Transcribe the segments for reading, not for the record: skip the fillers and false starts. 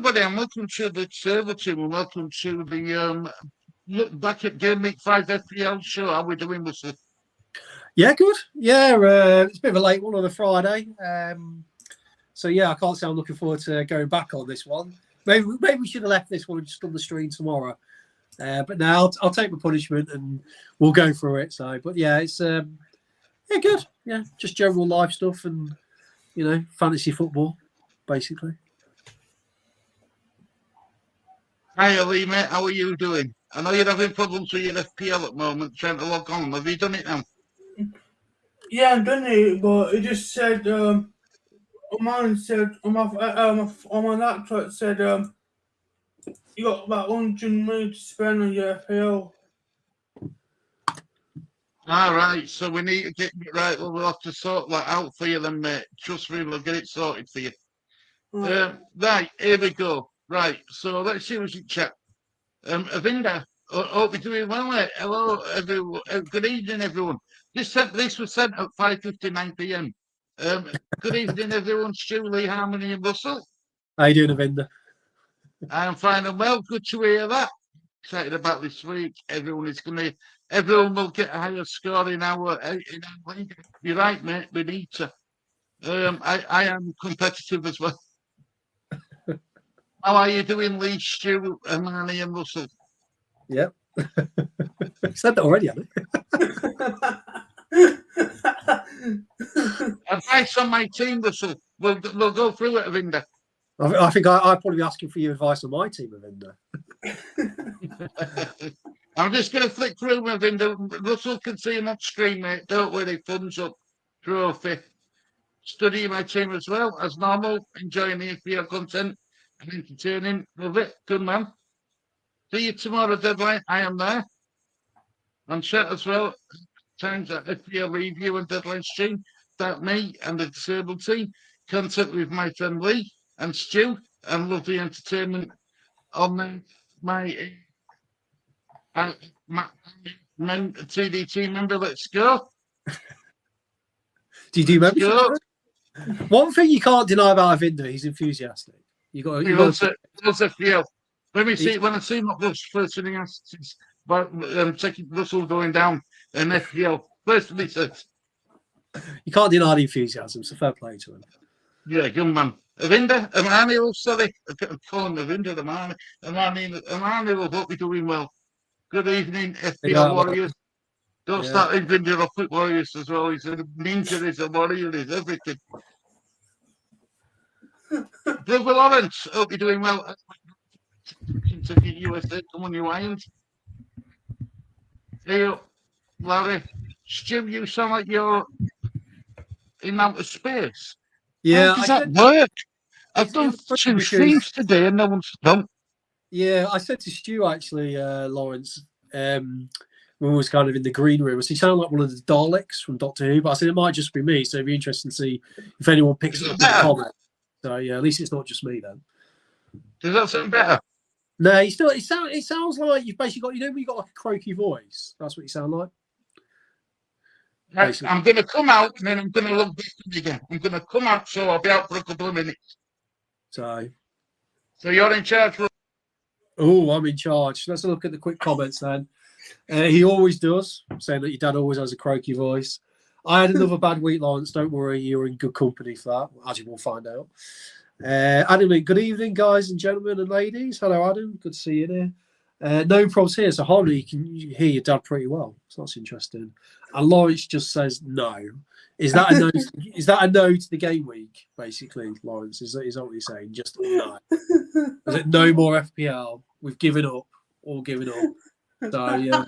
everybody, and welcome to the server team, and welcome to the look back at Game Week 5 FPL show. How are we doing, Russell? Yeah, good. Yeah, it's a bit of a late one on a Friday. So, yeah, I can't say I'm looking forward to going back on this one. Maybe we should have left this one just on the stream tomorrow. But now I'll take my punishment and we'll go through it. So, but yeah, it's good. Yeah, just general life stuff and, fantasy football, basically. Hi, Ali, mate. How are you doing? I know you're having problems with your FPL at the moment, trying to log on. Have you done it now? Yeah, I've done it, but it just said, on my laptop, it said, you got about 100 minutes to spend on your FPL. All right, so we need to get it right. Well, we'll have to sort that out for you then, mate. Trust me, we'll get it sorted for you. Right, here we go. Right, so let's see what's in chat. Avinda, hope you're doing well, mate. Hello, everyone. Good evening, everyone. This was sent at 5:59 p.m. Good evening, everyone. Stu, Lee, Harmony, and Russell. How you doing, Avinda? I'm fine and well. Good to hear that. Excited about this week. Everyone will get a higher score in our league. You're right, mate. We need to. I am competitive as well. How are you doing, Lee, Stu, Amani, and Russell? Yep. You said that already, haven't you? Advice on my team, Russell. We'll go through it, Avinda. I think I'd probably be asking for your advice on my team, Avinda. I'm just going to flick through, Avinda. Russell can see him on stream, mate. Don't worry, thumbs up, trophy. Studying my team as well, as normal. Enjoying the FPL content and entertaining. Love it. Good man. See you tomorrow, deadline. I am there. On chat as well. Times at FPL review and deadline stream. That me and the disabled team. Contact with my friend Lee and Stu and lovely entertainment on my TDT member. Let's go. Do you do membership? One thing you can't deny about Avinda, he's enthusiastic. He loves FPL. When I see what the first thing he asks is about taking Russell going down in FPL. First thing he says. You can't deny the enthusiasm, so fair play to him. Yeah, good man. Avinda, Amani, sorry. I'm calling Avinda, Amani will hope you're doing well. Good evening, FPL Warriors. Don't start Avinda off with Warriors as well. He's a ninja, he's a warrior, he's everything. Brother Lawrence, hope you're doing well. To the USA, come on, you irons. Hey, Larry. Stu, you sound like you're in outer space. Yeah. How does that work? I've done 2 streams today and no one's done. Yeah, I said to Stu, actually, Lawrence, when we was kind of in the green room, he sounded like one of the Daleks from Doctor Who, but I said it might just be me, so it'd be interesting to see if anyone picks it up in the comments. So, yeah, at least it's not just me then. Does that sound better? No, it sounds like you've basically got, when you got like a croaky voice. That's what you sound like. I'm going to come out and then I'm going to look back again. I'm going to come out, so I'll be out for a couple of minutes. So you're in charge. Oh, I'm in charge. Let's look at the quick comments then. He always does, saying that your dad always has a croaky voice. I had another bad week, Lawrence. Don't worry, you're in good company for that, as you will find out. Adam, good evening, guys and gentlemen and ladies. Hello, Adam. Good to see you there. No problems here. So, Harmony, you can hear your dad pretty well. So that's interesting. And Lawrence just says no. Is that a no? Is that a no to the game week? Basically, Lawrence, is that what you're saying? Just no. Is it no more FPL? We've given up. All given up. So yeah.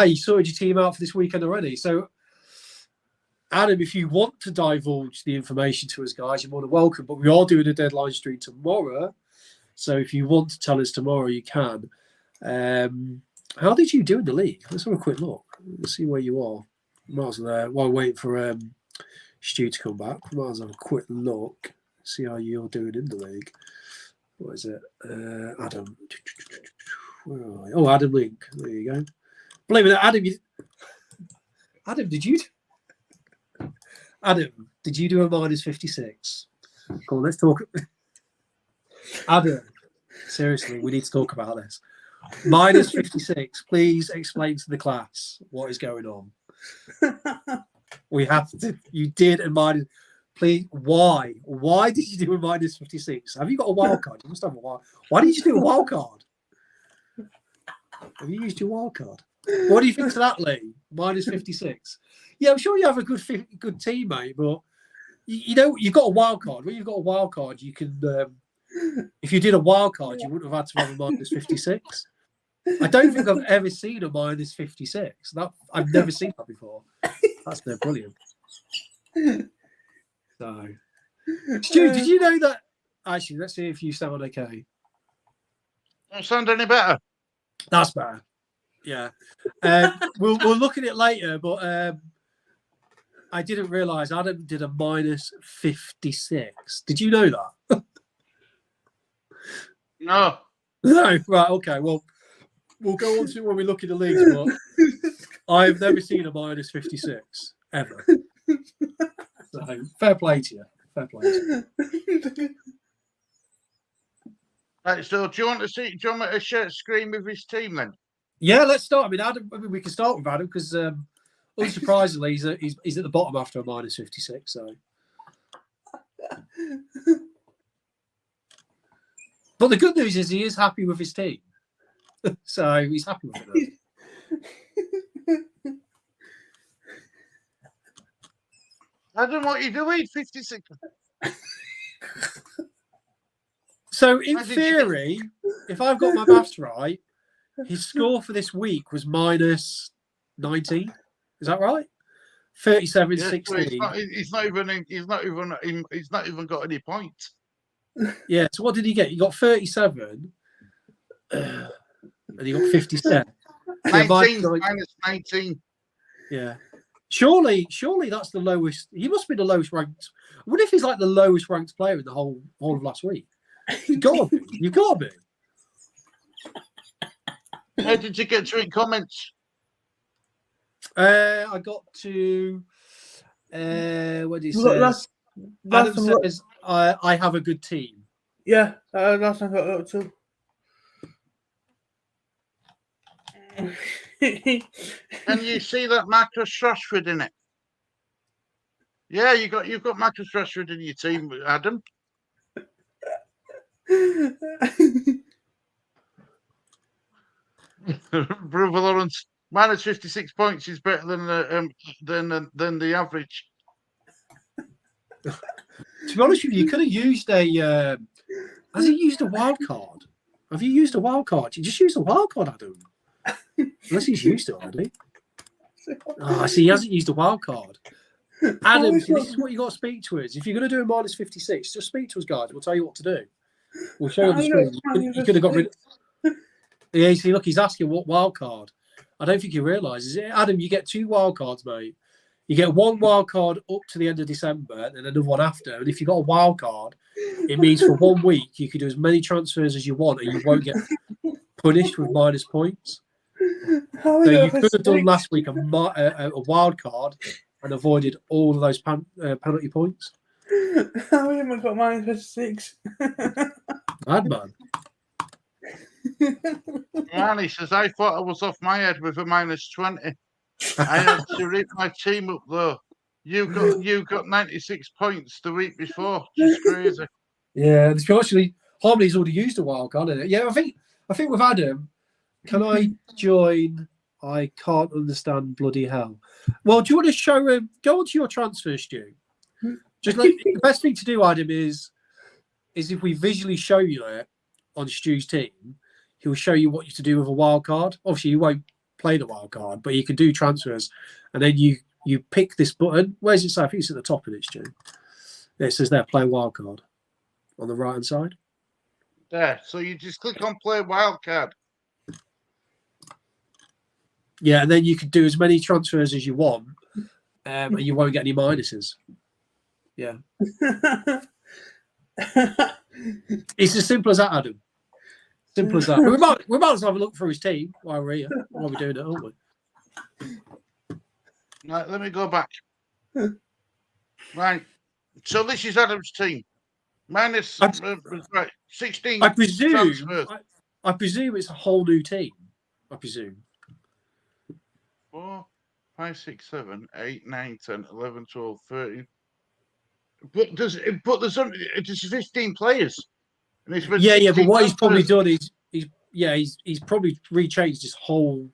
You sorted your team out for this weekend already. So, Adam, if you want to divulge the information to us, guys, you're more than welcome. But we are doing a deadline stream tomorrow. So if you want to tell us tomorrow, you can. How did you do in the league? Let's have a quick look. Let's see where you are. Might as well, while waiting for Stu to come back, might as well have a quick look. See how you're doing in the league. What is it? Adam. Where are you? Oh, Adam Link. There you go. Believe it, Adam. Adam, did you do a minus 56? Come on, let's talk. Adam, seriously, we need to talk about this. Minus 56. Please explain to the class what is going on. We have to. You did a minus. Please, why? Why did you do a minus 56? Have you got a wild card? You must have a wild. Why did you do a wild card? Have you used your wild card? What do you think to that, Lee? Minus 56. Yeah, I'm sure you have a good team, mate, but you know, you've got a wild card. When you've got a wild card, you can, if you did a wild card, you wouldn't have had to have a minus 56. I don't think I've ever seen a minus 56. I've never seen that before. That's brilliant. So, Stu, did you know that? Actually, let's see if you sound okay. Don't sound any better. That's better. Yeah. We'll look at it later, but I didn't realise Adam did a minus 56. Did you know that? No. No. Right. Okay. Well, we'll go on to when we look at the leagues, but I've never seen a minus 56 ever. So, fair play to you. Fair play to you. Right, so do you want me to share screen with his team then? Yeah, let's start. I mean, Adam. We can start with Adam because, unsurprisingly, he's at the bottom after a minus 56. So, but the good news is he is happy with his team, so he's happy with it. Adam, what are you doing? 56. So, in theory, if I've got my maths right, his score for this week was minus 19. Is that right? 37, Yeah, 16. He's not even got any points. Yeah. So what did he get? He got 37, and he got 57. 19 minus 19. Yeah. Surely that's the lowest. He must be the lowest ranked. What if he's like the lowest ranked player in the whole of last week? You've got to be. How did you get to in comments? I got to what did he say? Adam says I have a good team. Yeah, last time I got up to. And you see that Marcus Rashford in it? Yeah, you've got Marcus Rashford in your team, Adam. Brother Lawrence, minus 56 points is better than the average. To be honest with you, you could have used a. Has he used a wild card? Have you used a wild card? You just used a wild card, Adam. Unless he's used it already. Oh, I see. He hasn't used a wild card. Adam, this is what you got to speak to us. If you're going to do a minus 56, just speak to us, guys. We'll tell you what to do. We'll show you on the screen. You could have got rid. Yeah, see, look, he's asking what wild card. I don't think he realises it. Adam, you get 2 wild cards, mate. You get 1 wild card up to the end of December and another one after. And if you've got a wild card, it means for 1 week you can do as many transfers as you want and you won't get punished with minus points. So you could have done last week a wild card and avoided all of those penalty points. How have I got minus 56? Bad man. And he says, I thought I was off my head with a minus 20. I had to rip my team up though. You got 96 points the week before. Just crazy. Yeah, actually Harmony's already used a wild card, isn't it? Yeah, I think with Adam, can I join? I can't understand bloody hell. Well, do you want to show him? Go onto your transfer, Stu. Just the best thing to do, Adam, is if we visually show you it on Stu's team, he'll show you what you to do with a wild card. Obviously, you won't play the wild card, but you can do transfers, and then you pick this button. Where's it say? I think it's at the top of it, Stu. It says there, play wild card on the right hand side. There. So you just click on play wildcard. Yeah, and then you can do as many transfers as you want, and you won't get any minuses. Yeah. It's as simple as that, Adam. Simple as that. We might as well have a look through his team while we're here. While we're doing it, aren't we? Right, let me go back. Right. So this is Adam's team. Minus right, 16 I presume. transfers. I presume it's a whole new team. I presume. 4, 5, 6, 7, 8, 9, 10, 11, 12, 13. But there's only it's 15 players. And it's been Yeah. But what he's transfers. probably done is he's probably rechanged his whole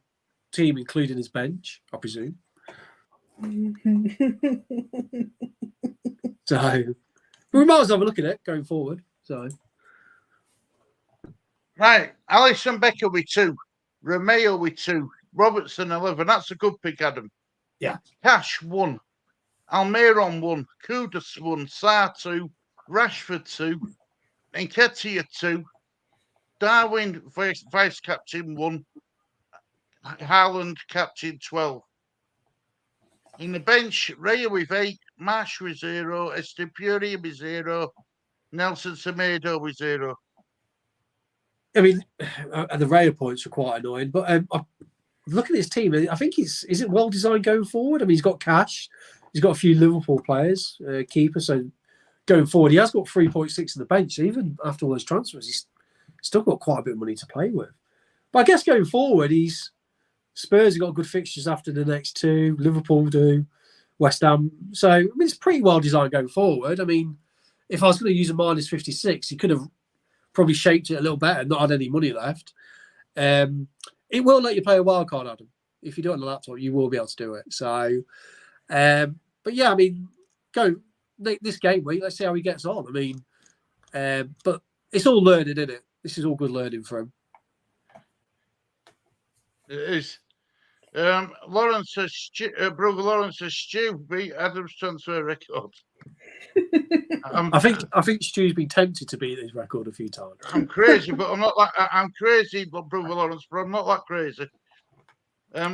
team, including his bench. I presume. So we might as well have a look at it going forward. So Right, Alisson Becker with 2, Romeo with 2, Robertson 11. That's a good pick, Adam. Yeah. Cash 1, Almiron 1, Kudus 1, Sarr 2, Rashford 2, Nketiah 2, Darwin vice captain 1, Haaland captain 12. In the bench, Raya with 8, Marsh with 0, Estepuri with 0, Nelson Semedo with 0. I mean, the Raya points are quite annoying, but looking at his team, I think is it well designed going forward? I mean, he's got cash, he's got a few Liverpool players, keeper, so going forward, he has got 3.6 in the bench. So even after all those transfers, he's still got quite a bit of money to play with. But I guess going forward, Spurs have got good fixtures after the next 2. Liverpool do, West Ham. So I mean, it's pretty well designed going forward. I mean, if I was going to use a minus 56, he could have probably shaped it a little better, not had any money left. It will let you play a wild card, Adam. If you do it on the laptop, you will be able to do it. So, but yeah, I mean, go this game week. Let's see how he gets on. I mean, but it's all learning, isn't it? This is all good learning for him. It is. Lawrence says, brother Lawrence says, Stu beat Adam's transfer record. I think Stu's been tempted to beat his record a few times. I'm crazy, but I'm not like I'm crazy, but brother Lawrence, but I'm not that crazy.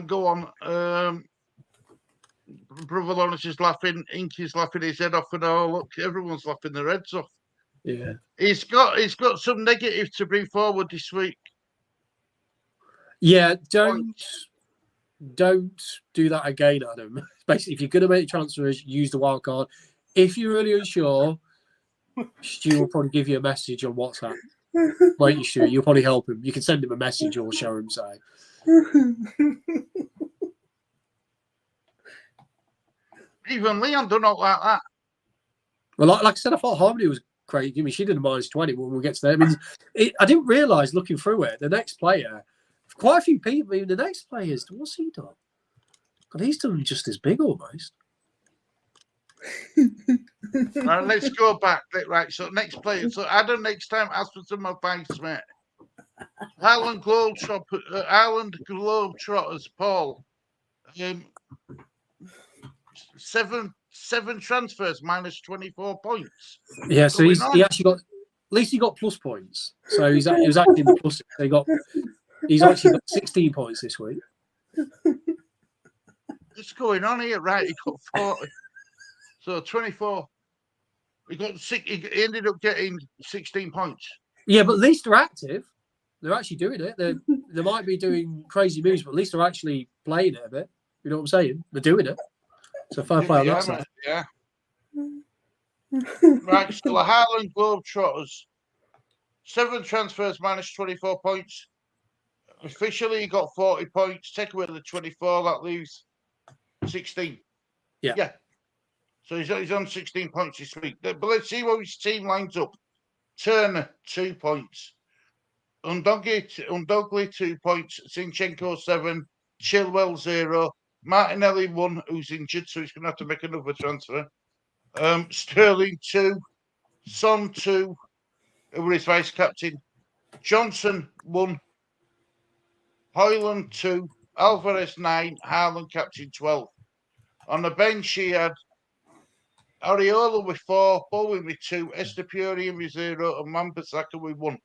Go on. Brother Lawrence is laughing. Inky's laughing his head off, and look, everyone's laughing their heads off. Yeah, he's got some negative to bring forward this week. Yeah, don't do that again, Adam. Basically, if you're going to make transfers, use the wild card. If you're really unsure, Stu will probably give you a message on WhatsApp. Won't you, Stu? You'll probably help him. You can send him a message or show him, say. Even Leon don't know like that. Well, like I said, I thought Harmony was great. I mean, she did a -20 when we get to there. I mean, I didn't realise looking through it, the next player, quite a few people, even the next players, what's he done? God, he's done just as big almost. Right, let's go back. Right, so next player. So Adam, next time, ask for some advice, mate. Ireland Globetrotters, Paul. 7 transfers minus 24 points. Yeah, so he actually got, at least he got plus points. So he was actually in the plus. He's actually got 16 points this week. What's going on here? Right, he got 40. So 24. He ended up getting 16 points. Yeah, but at least they're active. They're actually doing it. They might be doing crazy moves, but at least they're actually playing it a bit. You know what I'm saying? They're doing it. So fair play on that side. Yeah. Right, so the Highland Globetrotters, 7 transfers minus 24 points. Officially, he got 40 points. Take away the 24, that leaves 16. Yeah. So he's on 16 points this week. But let's see what his team lines up. Turner, 2 points. Undogly 2 points. Zinchenko 7. Chilwell 0. Martinelli 1, who's injured, so he's going to have to make another transfer. Sterling 2. Son 2, who was his vice captain. Johnson 1. Hoyland 2. Alvarez 9. Haaland captain 12. On the bench, he had Areola with 4, Bowen with 2, Estepuri with 0, and Wan-Bissaka with 1.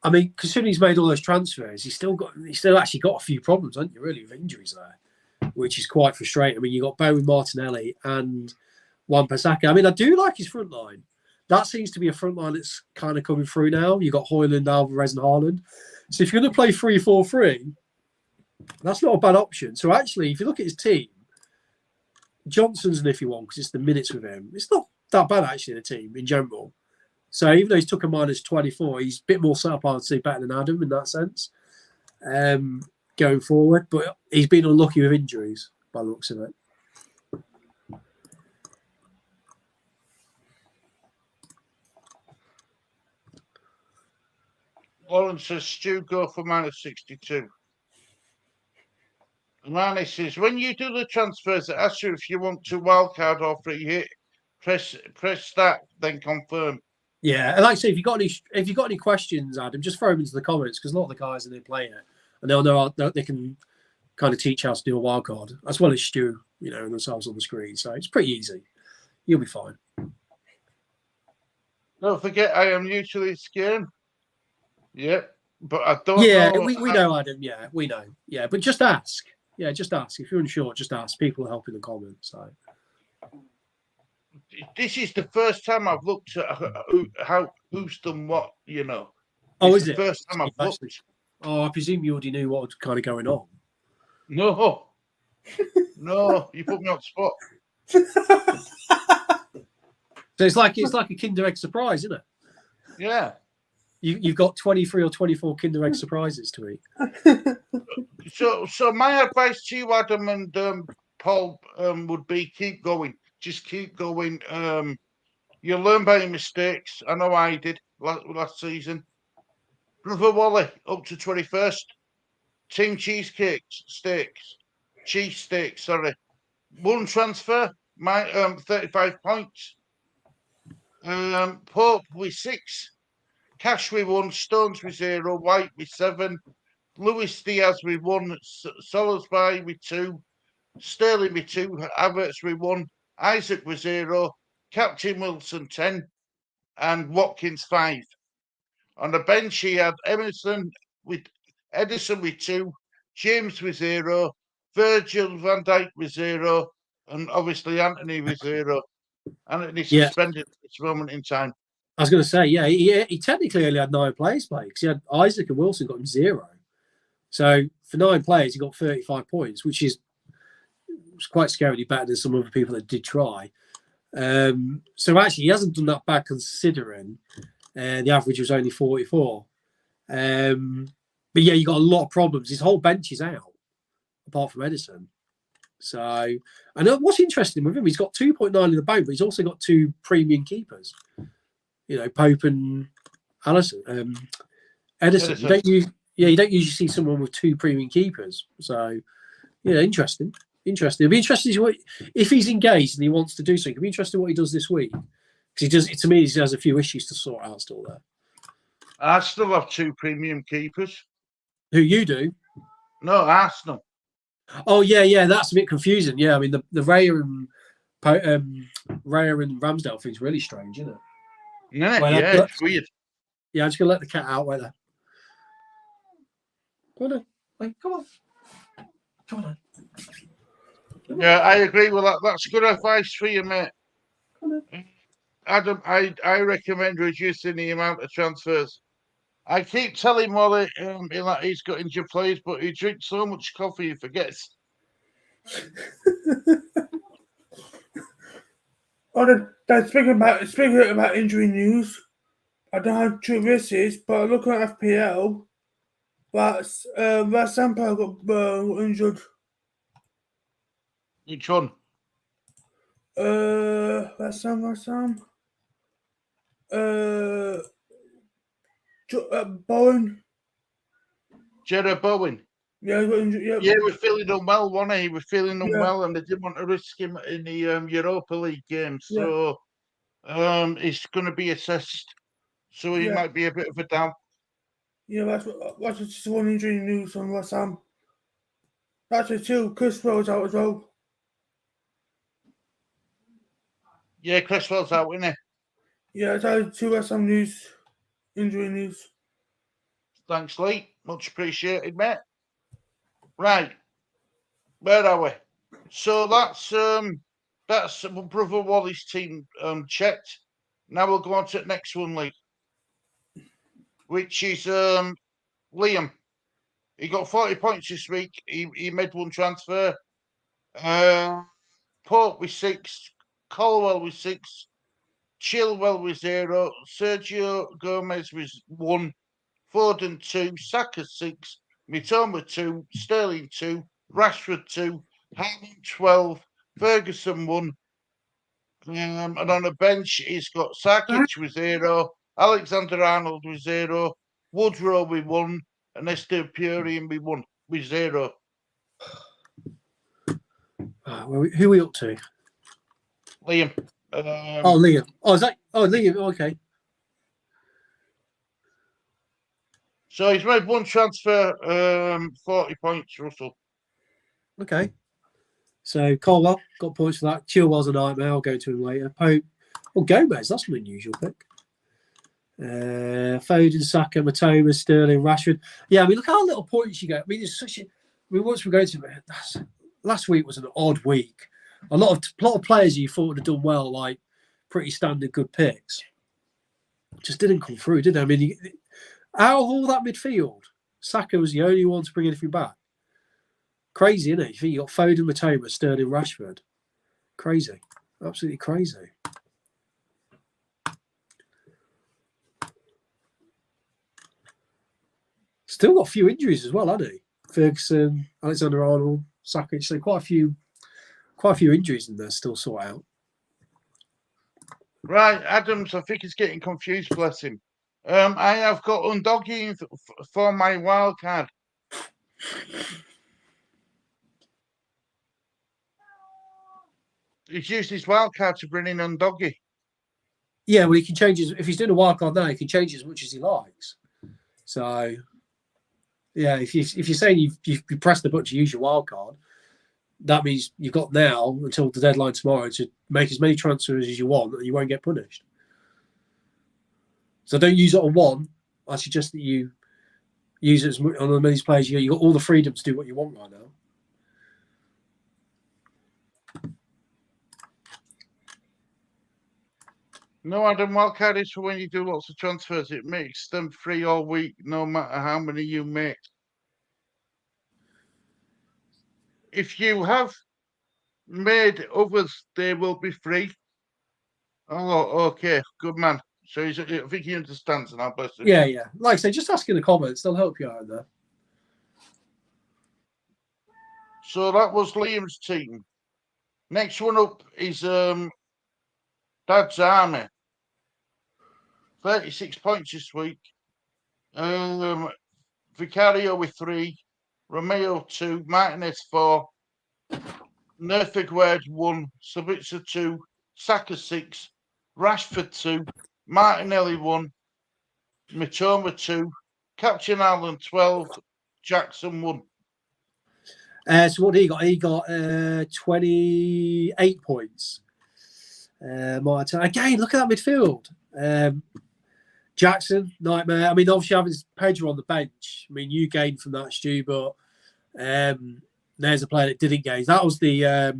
I mean, considering he's made all those transfers, he's still actually got a few problems, haven't you, really, with injuries there, which is quite frustrating. I mean, you've got Bowen, Martinelli, and Wan-Bissaka. I mean, I do like his front line. That seems to be a front line that's kind of coming through now. You've got Hoyland, Alvarez, and Haaland. So if you're going to play 3-4-3, that's not a bad option. So actually, if you look at his team, Johnson's an iffy one because it's the minutes with him. It's not that bad, actually, the team in general. So even though he's took a -24, he's a bit more set up, I'd say, better than Adam in that sense, going forward. But he's been unlucky with injuries by the looks of it. Lawrence says, Stu, go for -62. Manny says, when you do the transfers, it asks you if you want to wildcard or free hit. Press that, then confirm. Yeah, and like I say, if you got any questions, Adam, just throw them into the comments because a lot of the guys in there playing it, and they'll know they can kind of teach how to do a wild card as well as Stu, and themselves on the screen. So it's pretty easy. You'll be fine. Don't forget, I am new to this game. Yep, but I don't know. Yeah, we know, Adam. Yeah, we know. Yeah, but just ask. Yeah, just ask. If you're unsure, just ask. People will help in the comments. So. This is the first time I've looked at who's done what, Oh, it's is the it? first time I've looked. Oh, I presume you already knew what was kind of going on. No. No, you put me on the spot. So it's like a Kinder Egg surprise, isn't it? Yeah. You've got 23 or 24 Kinder Egg surprises to eat. So my advice to you, Adam and Paul, would be keep going. Just keep going. You'll learn by your mistakes. I know I did last season. Brother Wally, up to 21st. Team cheese steaks, sorry. One transfer, 35 points. Pope with 6. Cash with 1. Stones with 0. White with 7. Luis Diaz with 1. Salisbury with 2. Sterling with 2. Havertz with 1. Isaac with 0. Captain Wilson 10. And Watkins 5. On the bench, he had Edison with 2. James with 0. Virgil van Dijk with 0. And obviously Anthony with 0. Anthony suspended at this moment in time. I was going to say, yeah, he technically only had 9 players play because he had Isaac and Wilson got him 0. So for 9 players, he got 35 points, which is quite scarily better than some other people that did try. So actually, he hasn't done that bad considering the average was only 44. But yeah, you got a lot of problems. His whole bench is out, apart from Edison. So, and what's interesting with him, he's got 2.9 in the bank, but he's also got 2 premium keepers. Pope and Edison. You don't usually see someone with 2 premium keepers. So, yeah, interesting. It'll be interesting if he's engaged and he wants to do something. It'll be interesting what he does this week because to me, he has a few issues to sort out still there. I still have 2 premium keepers. Who you do? No, Arsenal. Oh yeah, that's a bit confusing. Yeah, I mean the Raya and Ramsdale thing's really strange, isn't it? Yeah, it's weird. Yeah, I'm just gonna let the cat out right there. Come on. Yeah, I agree with that. That's good advice for you, mate. Adam, I recommend reducing the amount of transfers. I keep telling Wally he's got injured players, but he drinks so much coffee he forgets. Speaking about injury news, I don't know how true this is, but looking at FPL, that's West Ham got injured. Which one? West Ham. Bowen. Jared Bowen. Yeah, he got injured. Yeah, we're feeling unwell, wasn't he? We're feeling unwell, and they didn't want to risk him in the Europa League game. So he's going to be assessed. So he might be a bit of a doubt. Yeah, that's just one injury news on West Ham. Actually, 2. Criswell's out as well. Yeah, Criswell's out, isn't he? Yeah, it's 2 West Ham injury news. Thanks, Lee. Much appreciated, mate. Right. Where are we? So that's Brother Wally's team checked. Now we'll go on to the next one, Lee. Which is Liam. He got 40 points this week. He made 1 transfer. Pope with 6. Colwell with 6. Chilwell with 0. Sergio Gomez with 1. Foden 2. Saka 6. Mitoma 2. Sterling 2. Rashford 2. Haaland 12. Ferguson 1. And on the bench, he's got Sarkic with 0. Alexander Arnold with 0. Woodrow with 1. And Esther Purian with 0. Who are we up to? Liam. Liam. Oh, is that? Oh, Liam. Okay. So he's made one transfer, 40 points, Russell. Okay. So Colwell got points for that. Chilwell's a nightmare. I'll go to him later. Pope. Oh, Gomez. That's an unusual pick. Foden, Saka, Matoma, Sterling, Rashford. Yeah, I mean, look how little points you get. I mean, it's such a. I mean, once we go to it, last week was an odd week. A lot of players you thought would have done well, like pretty standard good picks, just didn't come through, did they? I mean, out of all that midfield, Saka was the only one to bring anything back. Crazy, isn't it? You think you got Foden, Matoma, Sterling, Rashford. Crazy, absolutely crazy. Still got a few injuries as well, hasn't he? Ferguson, Alexander Arnold, Saka. So quite a few injuries in there still sort out. Right, Adams, I think he's getting confused, bless him. I have got Undoggy for my wild card. He's used his wild card to bring in Undoggy. Yeah, well, he can change if he's doing a wild card now, he can change as much as he likes. So, yeah, if you're saying you press the button to use your wild card, that means you've got now until the deadline tomorrow to make as many transfers as you want, and you won't get punished. So don't use it on one. I suggest that you use it on as many players. You've got all the freedom to do what you want right now. No, Adam, wildcard is for when you do lots of transfers. It makes them free all week, no matter how many you make. If you have made others, they will be free. Oh, okay, good man. So I think he understands now, bless him. Yeah. Like I say, just ask in the comments. They'll help you out there. So that was Liam's team. Next one up is Dad's Army. 36 points this week. Vicario with 3. Romeo 2. Martinez 4. Nerthegwerd 1. Sabitzer 2. Saka 6. Rashford 2. Martinelli 1. Mitoma 2. Captain Allen 12. Jackson 1. So what did he got? He got 28 points. Martin. Again, look at that midfield. Jackson, nightmare. I mean, obviously having Pedro on the bench. I mean, you gained from that, Stu, but there's a player that didn't gain. That was the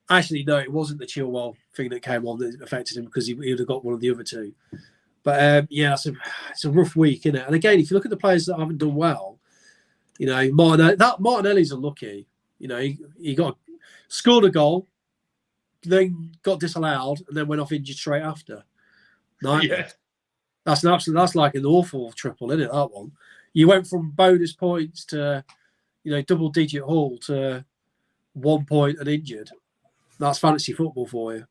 actually no, it wasn't the Chilwell thing that came on that affected him because he would have got one of the other two. But yeah, it's a rough week, isn't it? And again, if you look at the players that haven't done well, you know, Martinelli's unlucky. You know, he scored a goal, then got disallowed, and then went off injured straight after. Yeah. That's like an awful triple, isn't it? That one. You went from bonus points to, you know, double-digit haul to 1 point and injured. That's fantasy football for you.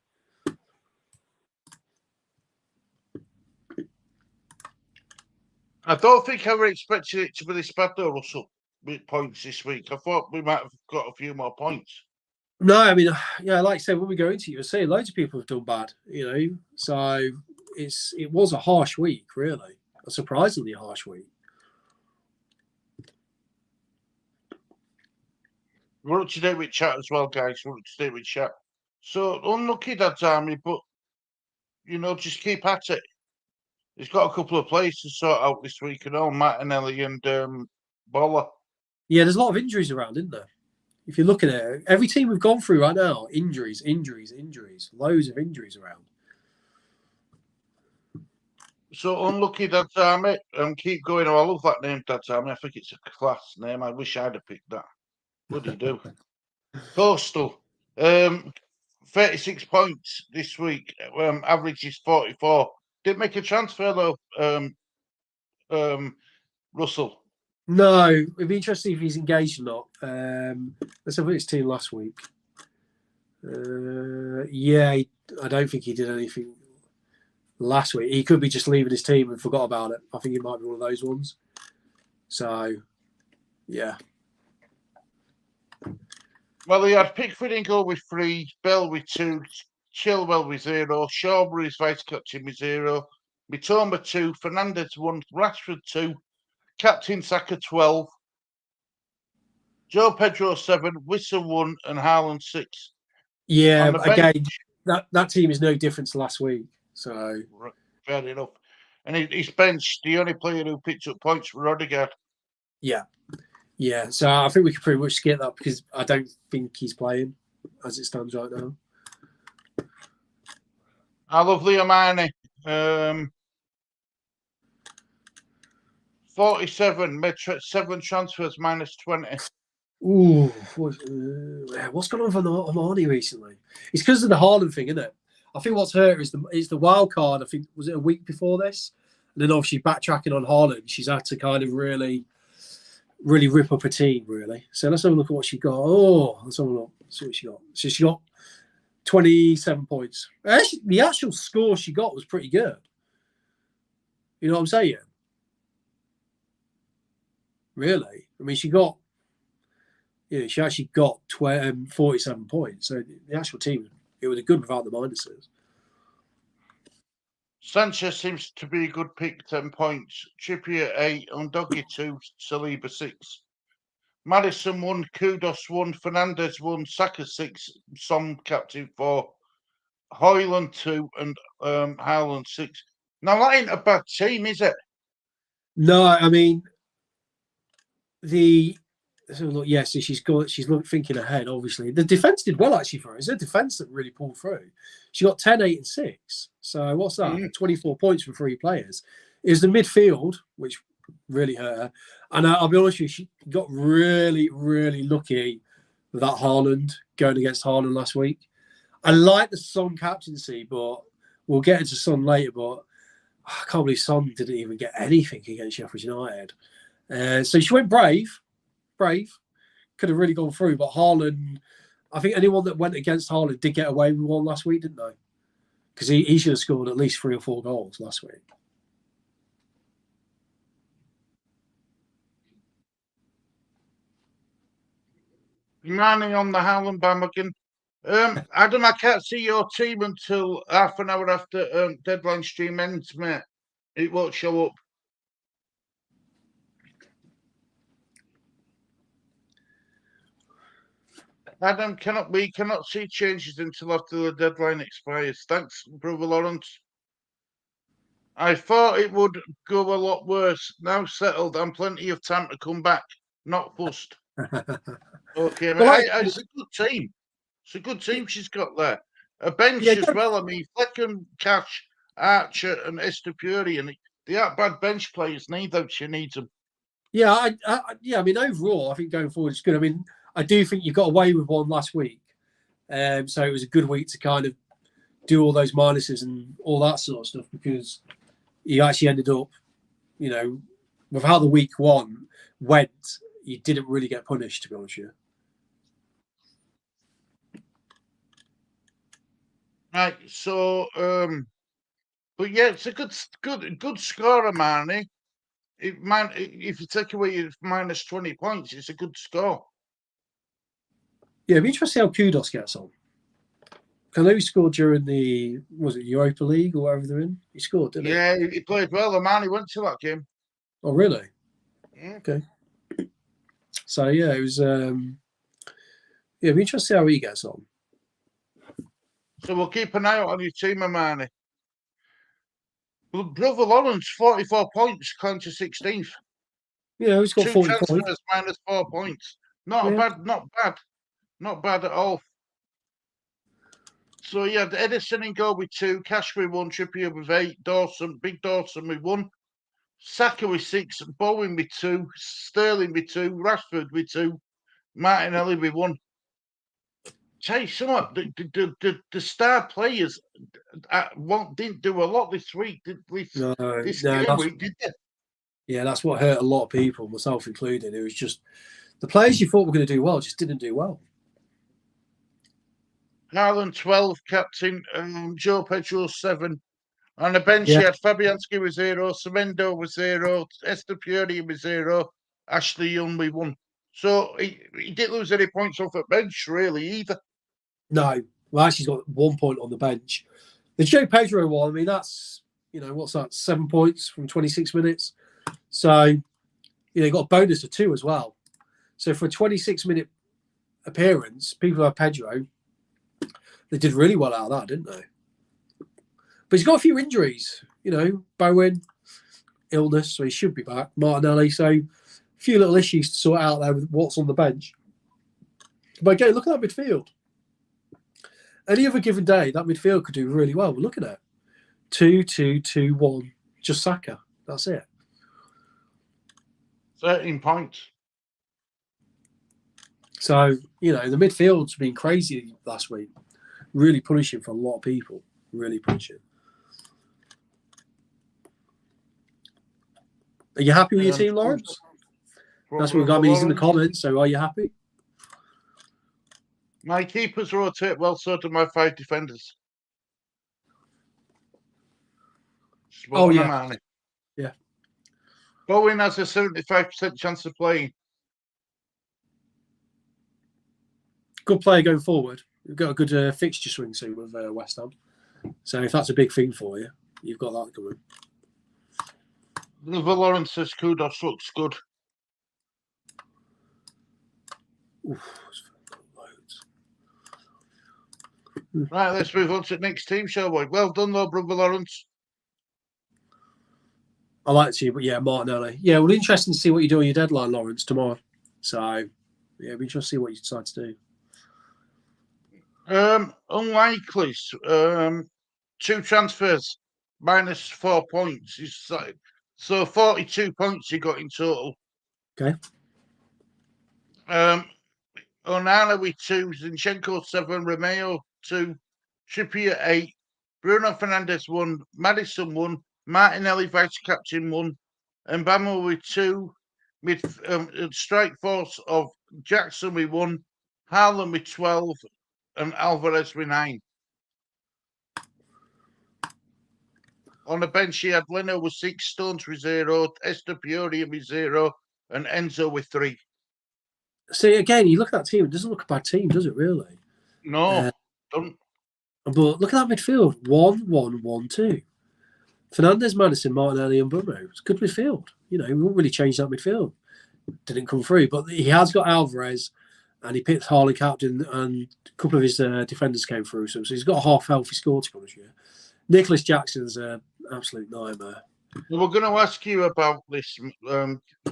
I don't think I were expecting it to be this bad though, Russell, with points this week. I thought we might have got a few more points. No, I mean, yeah, like I said, when we go into it, you'll see loads of people have done bad, you know. So it was a harsh week, really. A surprisingly harsh week. We're up to date with chat as well, guys. We're up to date with chat. So unlucky Dad's Army, but you know, just keep at it. He's got a couple of players to sort out this week, and all Martinelli and Bola. Yeah, there's a lot of injuries around, isn't there? If you look at it, every team we've gone through right now, injuries, loads of injuries around. So unlucky Dad's Army, keep going. Oh, I love that name, Dad's Army. I think it's a class name. I wish I'd have picked that. What do you do? Coastal. 36 points this week. Average is 44. Didn't make a transfer though, Russell. No, it'd be interesting if he's engaged or not. Let's have a look at his team last week. I don't think he did anything last week. He could be just leaving his team and forgot about it. I think it might be one of those ones. So, yeah. Well, he had Pickford in goal with 3, Bell with 2, Chilwell with 0, Shawbury's vice captain with 0, Mitoma 2, Fernandez 1, Rashford 2, Captain Saka 12, Joe Pedro 7, Whistle 1, and Haaland 6. Yeah, On the again, bench, that team is no different to last week. So, fair enough. And he's benched. The only player who picked up points for Odegaard. yeah. So I think we can pretty much skip that because I don't think he's playing as it stands right now. I love Leo Mane. 47, made 7 transfers, minus 20. Ooh, what's going on with Armani recently? It's because of the Haaland thing, isn't it? I think what's hurt is the wild card. I think was it a week before this, and then obviously backtracking on Haaland, she's had to kind of really rip up her team, really. So let's have a look at what she got. Oh, let's have a look. See what she got. So she got 27 points. Actually, the actual score she got was pretty good. You know what I'm saying? Really? I mean, she actually got 47 points. So the actual team, it was good without the minuses. Sanchez seems to be a good pick, 10 points. Trippier 8, Undogi 2, Saliba 6. Madison 1, Kudos 1, Fernandez 1, Saka 6, Son captain 4, Hoyland 2, and Haaland 6. Now, that ain't a bad team, is it? No, I mean, yes, she's thinking ahead, obviously. The defence did well, actually, for her. It's a defence that really pulled through. She got 10, 8, and 6. So what's that? 24 points from 3 players. It was the midfield, which really hurt her. And I'll be honest with you, she got really, really lucky with that Haaland, going against Haaland last week. I like the Son captaincy, but we'll get into Son later, but I can't believe Son didn't even get anything against Sheffield United. So she went brave. Could have really gone through, but Haaland, I think anyone that went against Haaland did get away with one last week, didn't they? Because he should have scored at least 3 or 4 goals last week. Manning on the Haaland bandwagon. Adam, I can't see your team until half an hour after deadline stream ends, mate. It won't show up. Adam, we cannot see changes until after the deadline expires. Thanks, Brother Lawrence. I thought it would go a lot worse. Now settled and plenty of time to come back. Not fussed. Okay, well, it's a good team. It's a good team she's got there. A bench as well. I mean, Fleckham, Cash, Archer, and Estepuri, and they aren't bad bench players neither. She needs them. Yeah, I mean, overall, I think going forward it's good. I mean, I do think you got away with one last week, so it was a good week to kind of do all those minuses and all that sort of stuff because you actually ended up, with how the week one went, you didn't really get punished, to be honest with you. Right, so, but yeah, it's a good scorer, Marnie. If you take away your minus 20 points, it's a good score. Yeah, it'd be interesting how Kudos gets on. I know he scored during the Europa League or whatever they're in. He scored, didn't he? Yeah, he played well. The man, he went to that game. Oh, really? Yeah. Okay. So yeah, it was. It'd be interesting to see how he gets on. So we'll keep an eye out on your team, Marnie. Well, Brother Lawrence, 44 points, climbed to 16th. Yeah, he's got 2 40 transfers, points. minus 4 points. Not bad at all. So you had Edison in goal with 2, Cash with 1, Trippier with 8, Big Dawson with 1, Saka with 6, Bowen with 2, Sterling with 2, Rashford with 2, Martinelli with 1. tell you something, the star players didn't do a lot this week. No, This no, game week, did they? yeah, that's what hurt a lot of people, myself included. It was just the players you thought were going to do well just didn't do well. Haaland 12, captain, Joe Pedro 7. On the bench, Yeah. you had Fabianski with 0, Semendo with 0, Estepuri with 0, Ashley Young with 1. So he didn't lose any points off at bench, really, either. No, well, actually, he's got 1 point on the bench. The Joe Pedro one, I mean, that's, what's that, 7 points from 26 minutes. So, he got a bonus of 2 as well. So for a 26-minute appearance, people like Pedro, they did really well out of that, didn't they? But he's got a few injuries, Bowen, illness, so he should be back. Martinelli, so a few little issues to sort out there with what's on the bench. But again, look at that midfield. Any other given day, that midfield could do really well. We're looking at 2-2-2-1, just Saka. That's it. 13 points. So, the midfield's been crazy last week. Really punishing for a lot of people. Really punishing. Are you happy with your team, Lawrence? That's what we got. He's in the comments, so are you happy? My keepers rotate well, so do my 5 defenders. Oh, yeah. Yeah. Bowen has a 75% chance of playing. Good player going forward. We've got a good fixture swing soon with West Ham. So if that's a big thing for you, you've got that coming. River Lawrence says Kudos looks good. Oof. Right, let's move on to the next team, shall we? Well done, though, Brother Lawrence. I like to, but yeah, Martinelli. Yeah, well, interesting to see what you do on your deadline, Lawrence, tomorrow. So, yeah, it'll be interesting to see what you decide to do. Unlikely. 2 transfers, minus 4 points. So 42 points you got in total. Okay. Onana with 2, Zinchenko 7, Romeo 2, Trippier 8, Bruno Fernandes 1, Maddison 1, Martinelli vice captain 1, and Mbamo with 2, strike force of Jackson with 1, Haaland with 12, and Alvarez with 9. On the bench, he had Leno with 6, Stones with 0, Estepuri with 0, and Enzo with 3. See, again, you look at that team, it doesn't look a bad team, does it, really? No, don't. But look at that midfield. 1-1-1-2. Fernandes, Maddison, Martinelli, and Bruno. It's a good midfield. We won't really change that midfield. Didn't come through, but he has got Alvarez, and he picked Harley captain, and a couple of his defenders came through. So he's got a half-healthy score to be honest with you. Nicholas Jackson's an absolute nightmare. We're going to ask you about this,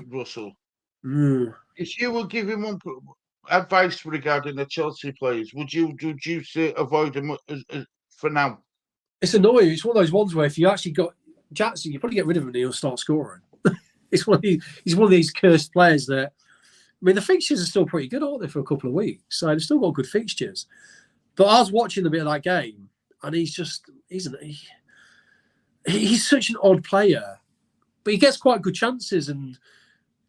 Russell. If you were giving one advice regarding the Chelsea players, would you say avoid them for now? It's annoying. It's one of those ones where if you actually got Jackson, you probably get rid of him and he'll start scoring. He's one of these cursed players that, I mean, the fixtures are still pretty good, aren't they, for a couple of weeks? So they've still got good fixtures. But I was watching a bit of that game, and he's such an odd player. But he gets quite good chances and,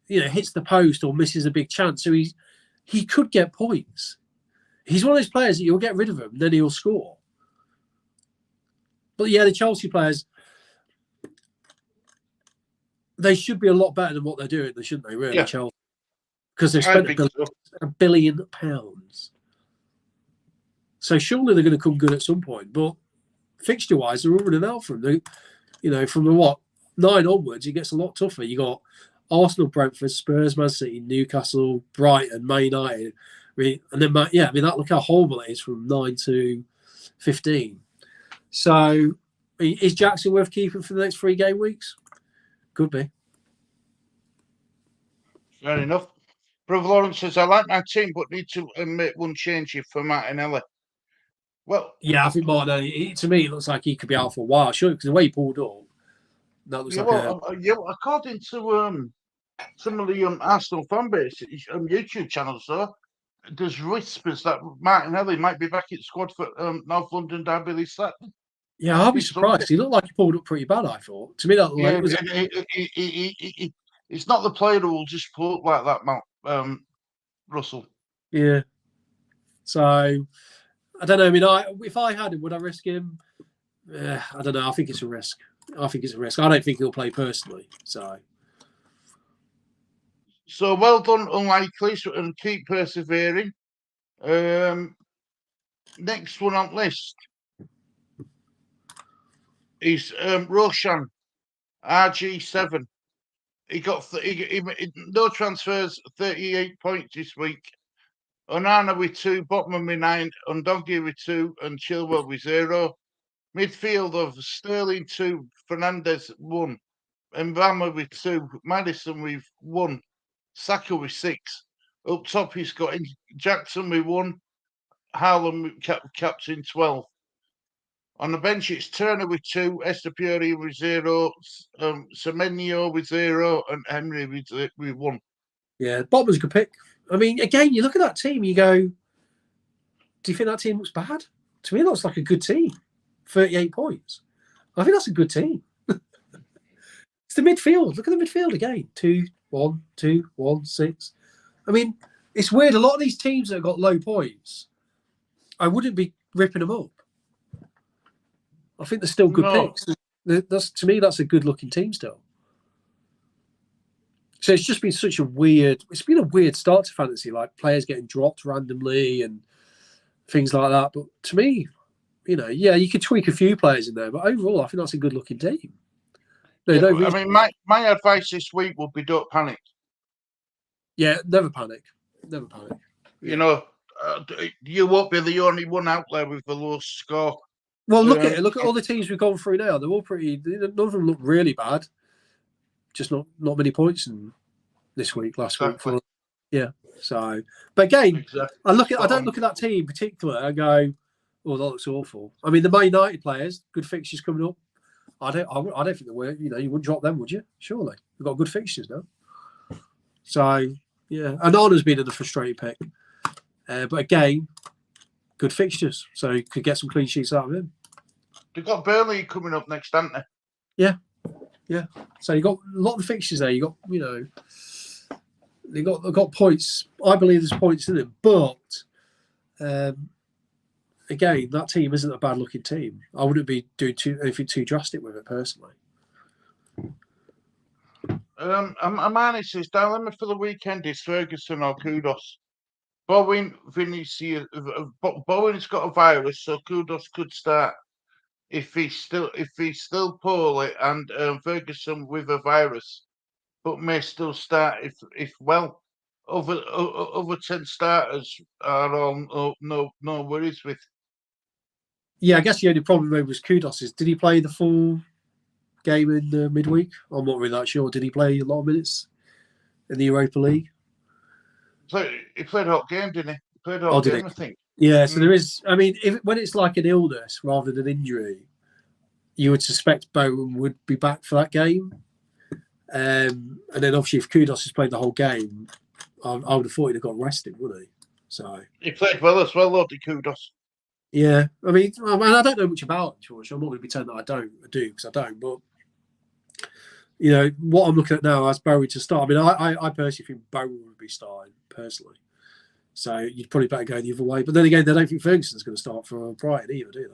hits the post or misses a big chance. So he could get points. He's one of those players that you'll get rid of him, then he'll score. But yeah, the Chelsea players, they should be a lot better than what they're doing, shouldn't they, really, yeah. Chelsea? Because they've spent £1 billion. So surely they're going to come good at some point. But fixture-wise, they're all running out from them. From the 9 onwards, it gets a lot tougher. You got Arsenal, Brentford, Spurs, Man City, Newcastle, Brighton, Man United. And then, look how horrible it is from 9 to 15. So, is Jackson worth keeping for the next 3 game weeks? Could be. Fair enough. Brother Lawrence says, I like my team, but need to make one change here for Martinelli. Well, yeah, I think Martinelli, to me, it looks like he could be out for a while, sure, because the way he pulled up, that looks according to some of the Arsenal fan base YouTube channels, though, there's whispers that Martinelli might be back in squad for North London Derby this Saturday. Yeah, I'll be This surprised. He looked like he pulled up pretty bad, I thought. To me, that Yeah, was it's not the player who will just pull up like that, Russell. yeah. So I don't know. I mean, if I had him, would I risk him? I don't know. I think it's a risk. I don't think he'll play personally. So well done, unlikely, and keep persevering. Next one on list is Roshan, RG7. He got no transfers, 38 points this week. Onana with 2, Botman with 9, Undongi with 2, and Chilwell with 0. Midfield of Sterling 2, Fernandez 1, Mbama with 2, Madison with 1, Saka with 6. Up top, he's got Jackson with 1, Haaland captain 12. On the bench, it's Turner with 2, Estepuri with 0, Semenyo with 0, and Henry with 1. yeah, Botman's a good pick. I mean, again, you look at that team, you go, do you think that team looks bad? To me, it looks like a good team. 38 points. I think that's a good team. It's the midfield. Look at the midfield again. 2, 1, 2, 1, 6. I mean, it's weird. A lot of these teams that have got low points, I wouldn't be ripping them up. I think they're still good picks. To me, that's a good-looking team still. So it's just been such a weird. It's been a weird start to fantasy, like players getting dropped randomly and things like that. But to me, yeah, you could tweak a few players in there, but overall, I think that's a good-looking team. I mean, my advice this week would be don't panic. Yeah, never panic. Never panic. You won't be the only one out there with the low score. Well, look at all the teams we've gone through now. They're all pretty. None of them look really bad. Just not many points in this week, last week. Yeah. So, but again, I don't look at that team in particular and go, "Oh, that looks awful." I mean, the Man United players, good fixtures coming up. I don't think they were. You wouldn't drop them, would you? Surely, we've got good fixtures now. So yeah, and Arna's been a frustrating pick, but again, good fixtures, so you could get some clean sheets out of him. They've got Burnley coming up next, haven't they? Yeah. So you got a lot of fixtures there. You got, they've got points. I believe there's points in them, but again, that team isn't a bad looking team. I wouldn't be doing anything too drastic with it personally. Amani says dilemma for the weekend is Ferguson or Kudos. Bowen's got a virus, so Kudos could start if he's still poorly, and Ferguson with a virus, but may still start if well. Over 10 starters are all no worries with. Yeah, I guess the only problem was Kudos is, did he play the full game in the midweek? I'm not really that sure. Did he play a lot of minutes in the Europa League? So he played a hot game, didn't he? He played a hot game, I think. Yeah, so there is. I mean, when it's like an illness rather than injury, you would suspect Bowen would be back for that game. And then obviously, if Kudos has played the whole game, I would have thought he'd have got rested, wouldn't he? So he played well as well, though, Kudos. Yeah, I mean, I don't know much about him, George. I'm not going to pretend that I do because I don't. But what I'm looking at now as Bowen to start. I mean, I personally think Bowen would be starting personally. So you'd probably better go the other way. But then again, they don't think Ferguson's going to start for Brighton either, do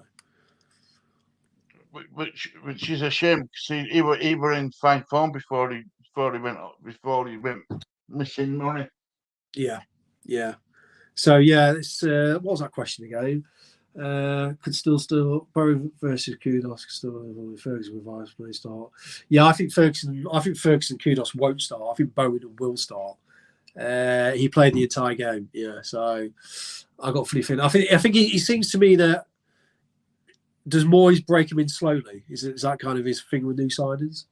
they? Which is a shame because he were in fine form before he went missing money. Yeah. So yeah, it's what was that question again? Could still Bowen versus Kudos could still Ferguson with virus play start. Yeah, I think Ferguson Kudos won't start. I think Bowen will start. He played the entire game. Yeah, so I got a funny feeling. I think he seems to me that does Moyes break him in slowly? Is that kind of his thing with new signings?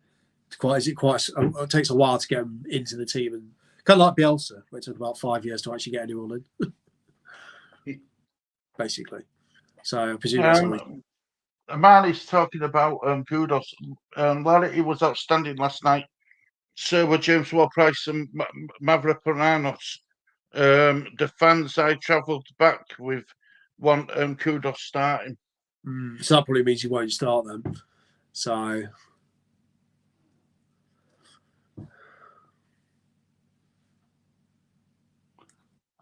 It takes a while to get him into the team, and kind of like Bielsa, where it took about 5 years to actually get anyone in. Basically. So I presume that's Amali's talking about Kudos. Larry was outstanding last night. So were James Ward-Prowse and Mavropanos. The fans I travelled back with want Kudos starting. So that probably means you won't start them. So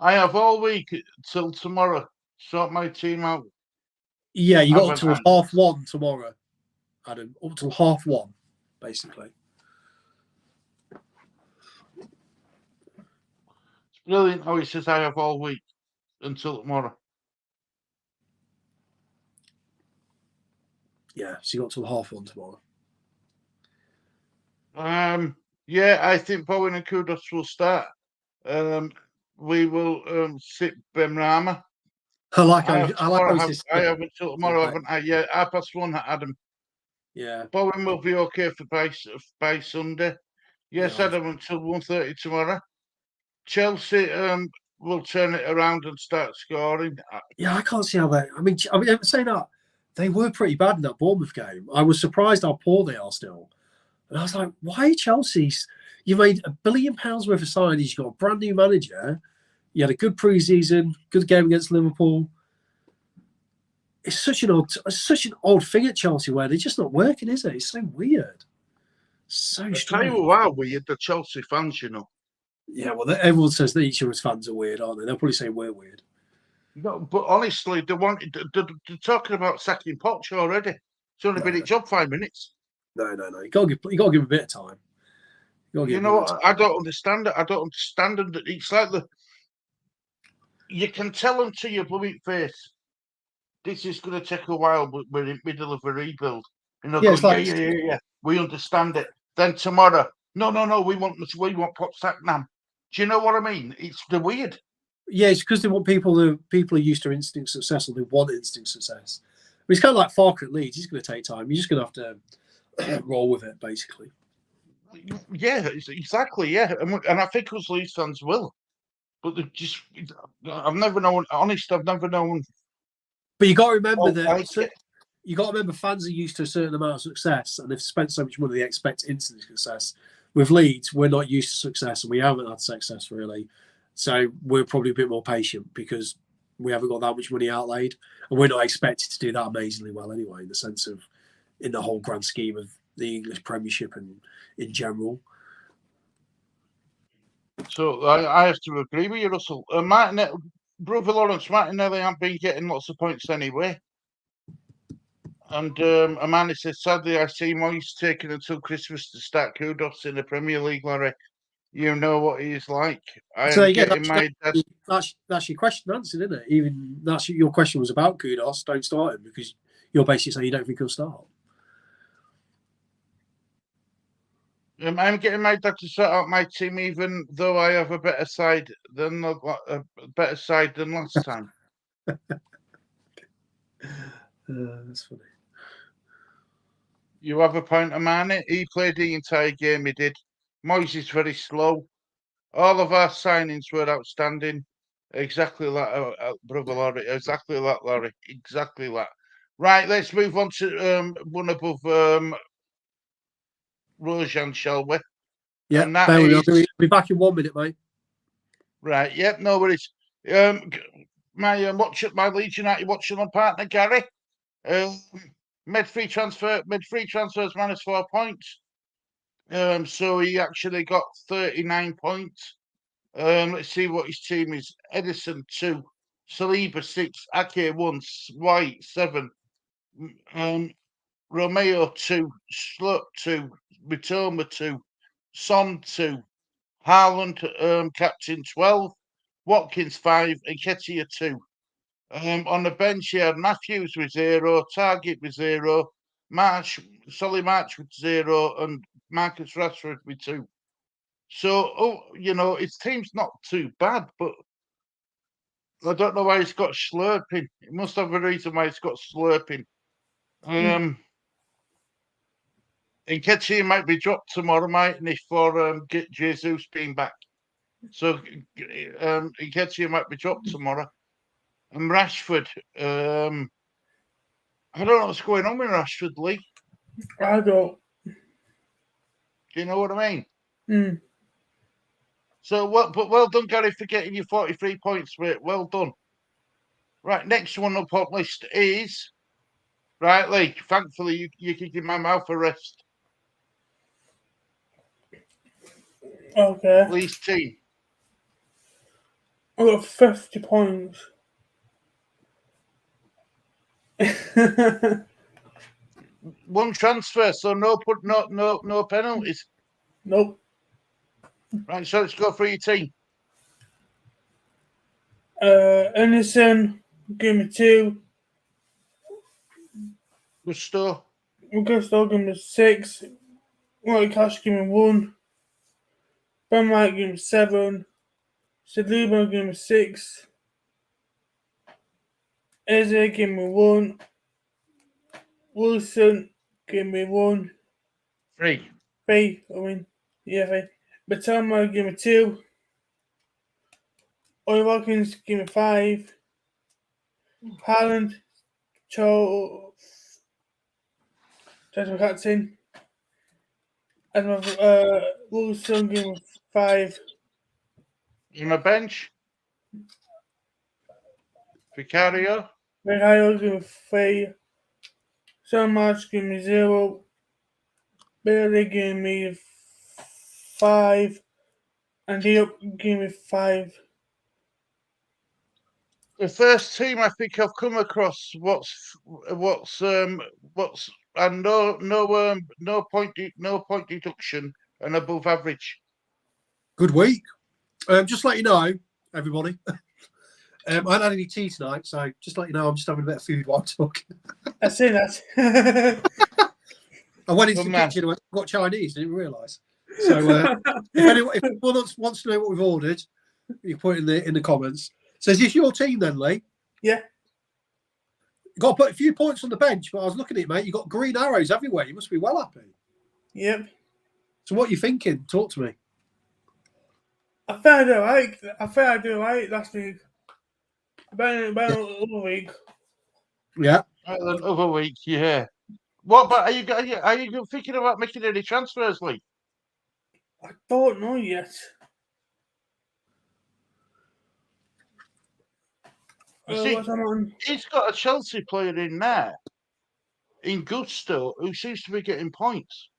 I have all week till tomorrow. Sort my team out. yeah, you got Have until an- 1:30 tomorrow, Adam. Up till 1:30, basically. It's brilliant how he says I have all week until tomorrow. Yeah, so you got till 1:30 tomorrow. Yeah, I think Bowen and Kudos will start. We will sit Benrahma. I like how I I have until tomorrow, haven't I? Yeah, 1:30, Adam. Yeah. Bowen will be okay for by Sunday. Yes, Yeah. Adam, until 1:30 tomorrow. Chelsea will turn it around and start scoring. Yeah, I can't see how they. I mean, saying that they were pretty bad in that Bournemouth game. I was surprised how poor they are still, and I was like, why Chelsea's? You made £1 billion worth of signings. You got a brand new manager. You had a good pre-season, good game against Liverpool. It's such an odd thing at Chelsea where they're just not working, is it? It's so weird, so I tell strange. you who are weird, the Chelsea fans, you know. Yeah, well, everyone says that each of us fans are weird, aren't they? They'll probably say we're weird. No, but honestly, they're talking about sacking Poch already. It's only been his job 5 minutes. No. You got to give him a bit of time. You know, I don't understand it. I don't understand them. It's like you can tell them to your bloody face, this is going to take a while, but we're in the middle of a rebuild. And they'll go, yeah, we understand it. Then tomorrow, no, we want Poch sacked now. Do you know what I mean? It's the weird. Yeah, it's because they want people are used to instant success, and they want instant success. I mean, it's kind of like Farker at Leeds. He's going to take time. You're just going to have to roll with it, basically. Yeah, exactly. Yeah, and I think us Leeds fans will, but I've never known. Honest, I've never known. But you got to remember that you got to remember fans are used to a certain amount of success, and they've spent so much money they expect instant success. With Leeds, we're not used to success, and we haven't had success really. So we're probably a bit more patient because we haven't got that much money outlaid, and we're not expected to do that amazingly well anyway. In the sense of, in the whole grand scheme of the English Premiership and in general. So I have to agree with you, Russell. Brother Lawrence Martinelli haven't been getting lots of points anyway. And Amanda says, sadly, I see Moyes taking until Christmas to start Kudos in the Premier League, Larry. You know what he's like. That's your question answered, isn't it? Even your question was about Kudos. Don't start him because you're basically saying you don't think he'll start. I'm getting my dad to sort out my team, even though I have a better side than last time. That's funny. You have a point, Amani. He played the entire game. He did. Moyes is very slow. All of our signings were outstanding. Exactly like Brother Larry. Exactly that, Larry. Exactly that. Right, let's move on to one above Rojan, shall we? Yeah, and that I'll be back in 1 minute, mate. Right, yep, no worries. My Leeds United watching on partner Gary. Mid-free transfers minus 4 points. So he actually got 39 points. Let's see what his team is. Edison 2, Saliba 6, Ake 1, White 7, Romeo 2, Slut 2, Mitoma 2, Son 2, Haaland captain 12, Watkins 5, and Ketia 2. On the bench, he had Matthews with 0, Target with 0, Solly March with 0, and Marcus Rashford with 2. So, his team's not too bad, but I don't know why he's got Slurping. It must have a reason why he's got Slurping. Nketiah might be dropped tomorrow, mightn't he, for Jesus being back. So Nketiah might be dropped tomorrow. And Rashford, I don't know what's going on with Rashford, Lee. I don't. Do you know what I mean? So but well done, Gary, for getting your 43 points for it. Well done. Right, next one up on list is right, Lee. Thankfully, you can give my mouth a rest. Okay. Lee's team. I got 50 points. One transfer, so no penalties. Nope. Right, so let's go through your team. Anderson, give me 2. Gusto. Augusto, give me 6. White Cash, give me 1. Ben White, give me 7. Saliba, give me 6. Eze, give me 1. Wilson, give me 1. 3. 3, I mean, yeah, 3. Batama, give me 2. Oi Watkins, give me 5. Haaland, that's my captain. And my Wilson, give me 5. On the bench. Vicario. Mikael, give me 3. So much, give me 0. Bailey, give me 5. And Diop, give me 5. The first team I think I've come across and no point deduction and above average. Good week. Just let you know, everybody. I haven't had any tea tonight, so just let you know I'm just having a bit of food while I'm talking. I see that. I went into Good the man. kitchen and went, got Chinese, didn't realise. So if anyone wants to know what we've ordered, you can put it in the comments. So is this your team then, Lee? Yeah. You got to put a few points on the bench, but I was looking at it, mate. You got green arrows everywhere. You must be well happy. Yep. So what are you thinking? Talk to me. I think I do right last week. About other week. Yeah. Other week, yeah. What about are you thinking about making any transfers, Lee? I don't know yet. See, What's on? he's got a Chelsea player in there, in Gusto, who seems to be getting points.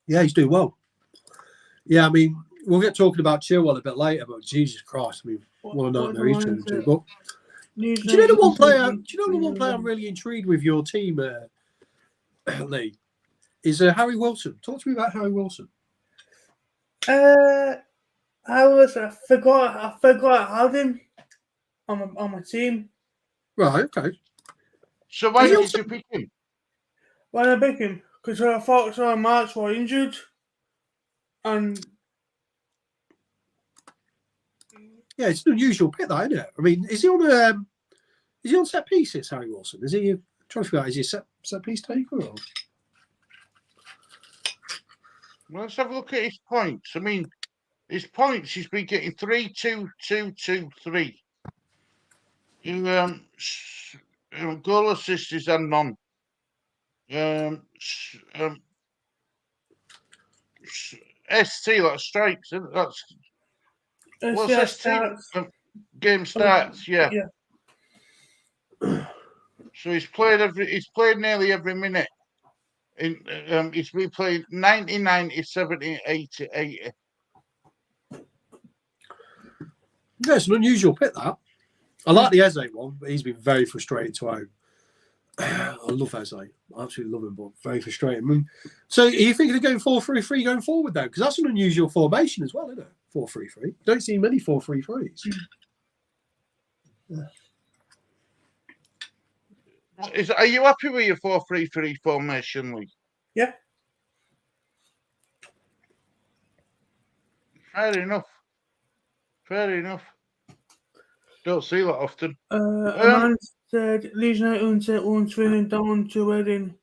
Yeah, he's doing well. Yeah, I mean, we'll get talking about Chilwell a bit later, but Jesus Christ, I mean, what a nightmare he's turned into. But do you know the one player? Do you know the one player I'm really intrigued with your team, Lee? Is Harry Wilson. Talk to me about Harry Wilson. I forgot I had him on my team. Right. Okay. So why did you pick him? Why did I pick him? Because I thought March was injured, and yeah, it's an unusual pick, that, isn't it? I mean, is he on set pieces, Harry Wilson? Is he? I'm trying to figure out, is he a set piece taker? Or? Well, let's have a look at his points. I mean, his points, he's been getting 3, 2, 2, 2, 3. Goal assist is a none. ST, that's strikes. That's what's ST? Game starts. Yeah. So he's played nearly every minute. He's been playing 90, 90, 70, 80, 80. Yeah, it's an unusual pick, that. I like the Eze one, but he's been very frustrating to own. I love Eze. I absolutely love him, but very frustrating. I mean, so are you thinking of going 4-3-3 going forward, though? Because that's an unusual formation as well, isn't it? 4-3-3. Don't see many 4-3-3s. Are you happy with your 4-3-3 formation, Lee? Yeah. Fair enough. Don't see that often. A man said Leeds United won't swing down to Reading.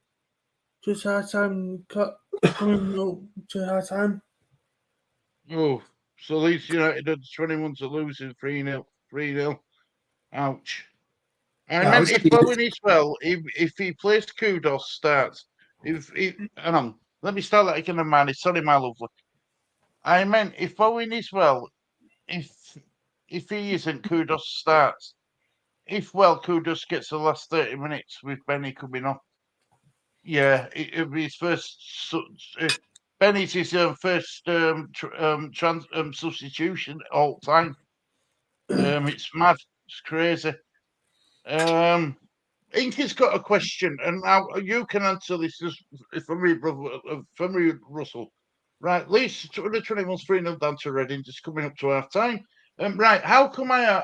Just hard time coming up to hard time. Oh, so Leeds United had 21 to losing 3-0. 3-0. Ouch. I meant if Bowen is well, if he plays Kudos starts, hang on, let me start that again, man. Sorry, my lovely. I meant if Bowen is well, if he isn't, Kudos starts. If Kudos gets the last 30 minutes with Benny coming off. Yeah, it'll be his first. Benny's his first substitution all time. It's mad. It's crazy. Inky's got a question, and now you can answer this from me, brother, from me, Russell. Right, Leeds the 21's 3-0 down to Reading, just coming up to half time. Right, how come I've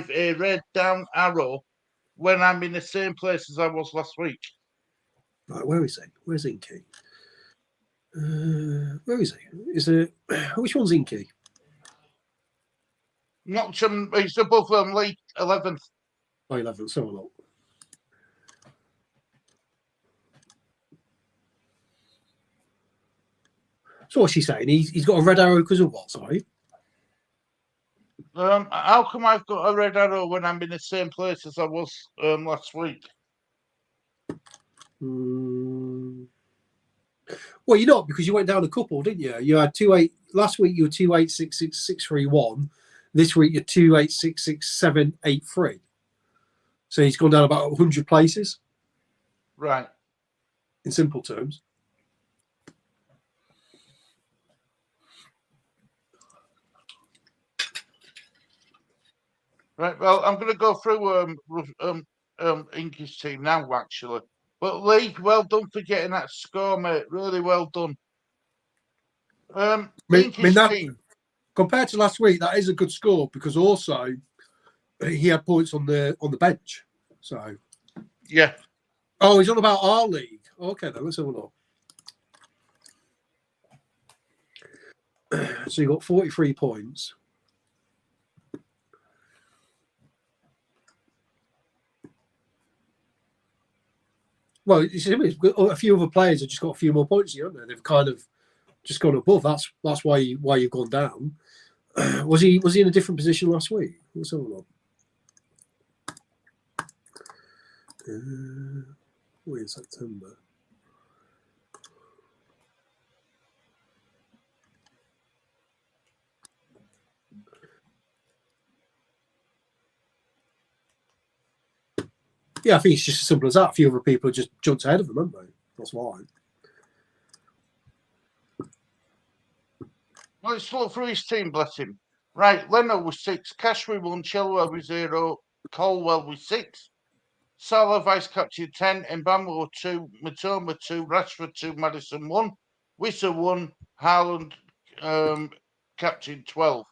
a red down arrow when I'm in the same place as I was last week? Right, where is he? Where's Inky? Where is he? Is it which one's Inky? Not some. He's above late 11th. Oh, 11th. So a lot. So what's she saying? He's got a red arrow because of what? Sorry. How come I've got a red arrow when I'm in the same place as I was last week? Well, you're not, because you went down a couple, didn't you? You had 2-8 last week. You were 2-8-6-6-6-3-1. This week you're 2-8-6-6-7-8-3. So he's gone down about 100 places. Right. In simple terms. Right. Well, I'm going to go through Inky's team now, actually. But Lee, well done for getting that score, mate. Really well done. Inky's team. Compared to last week, that is a good score, because also he had points on the bench. So yeah. Oh, he's on about our league. Okay, then let's have a look. So you got 43 points. Well, a few other players have just got a few more points, haven't they? They've kind of just gone above. That's why you've gone down. Was he in a different position last week? Let's have a look. We're in September. Yeah, I think it's just as simple as that. A few other people just jumped ahead of them, haven't they? That's why. Well, let's look through his team, bless him. Right, Leno with 6, Cash with 1, Chilwell with 0, Colwell with 6, Salah vice captain 10, Mbambo 2, Matoma 2, Rashford 2, Madison 1, Wissa 1, Haaland captain 12.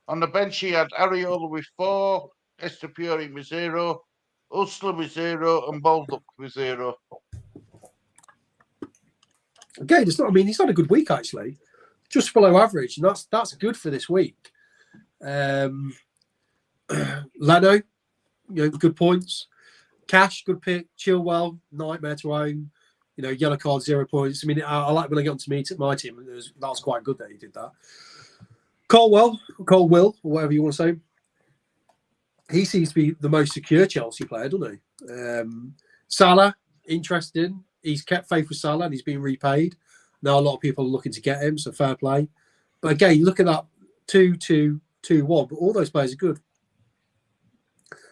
On the bench he had Areola with 4, Estepuri with 0, Usler with 0, and Baldock with 0. Again, it's not. I mean, he's had a good week actually, just below average, and that's good for this week. Leno, good points. Cash, good pick. Chilwell, nightmare to own. Yellow card, 0 points. I mean, I like when I got to meet my team. That was quite good that he did that. Colwell, or whatever you want to say. He seems to be the most secure Chelsea player, doesn't he? Salah, interesting. He's kept faith with Salah and he's been repaid. Now a lot of people are looking to get him, so fair play. But again, look at that 2-2, 2-1. But all those players are good.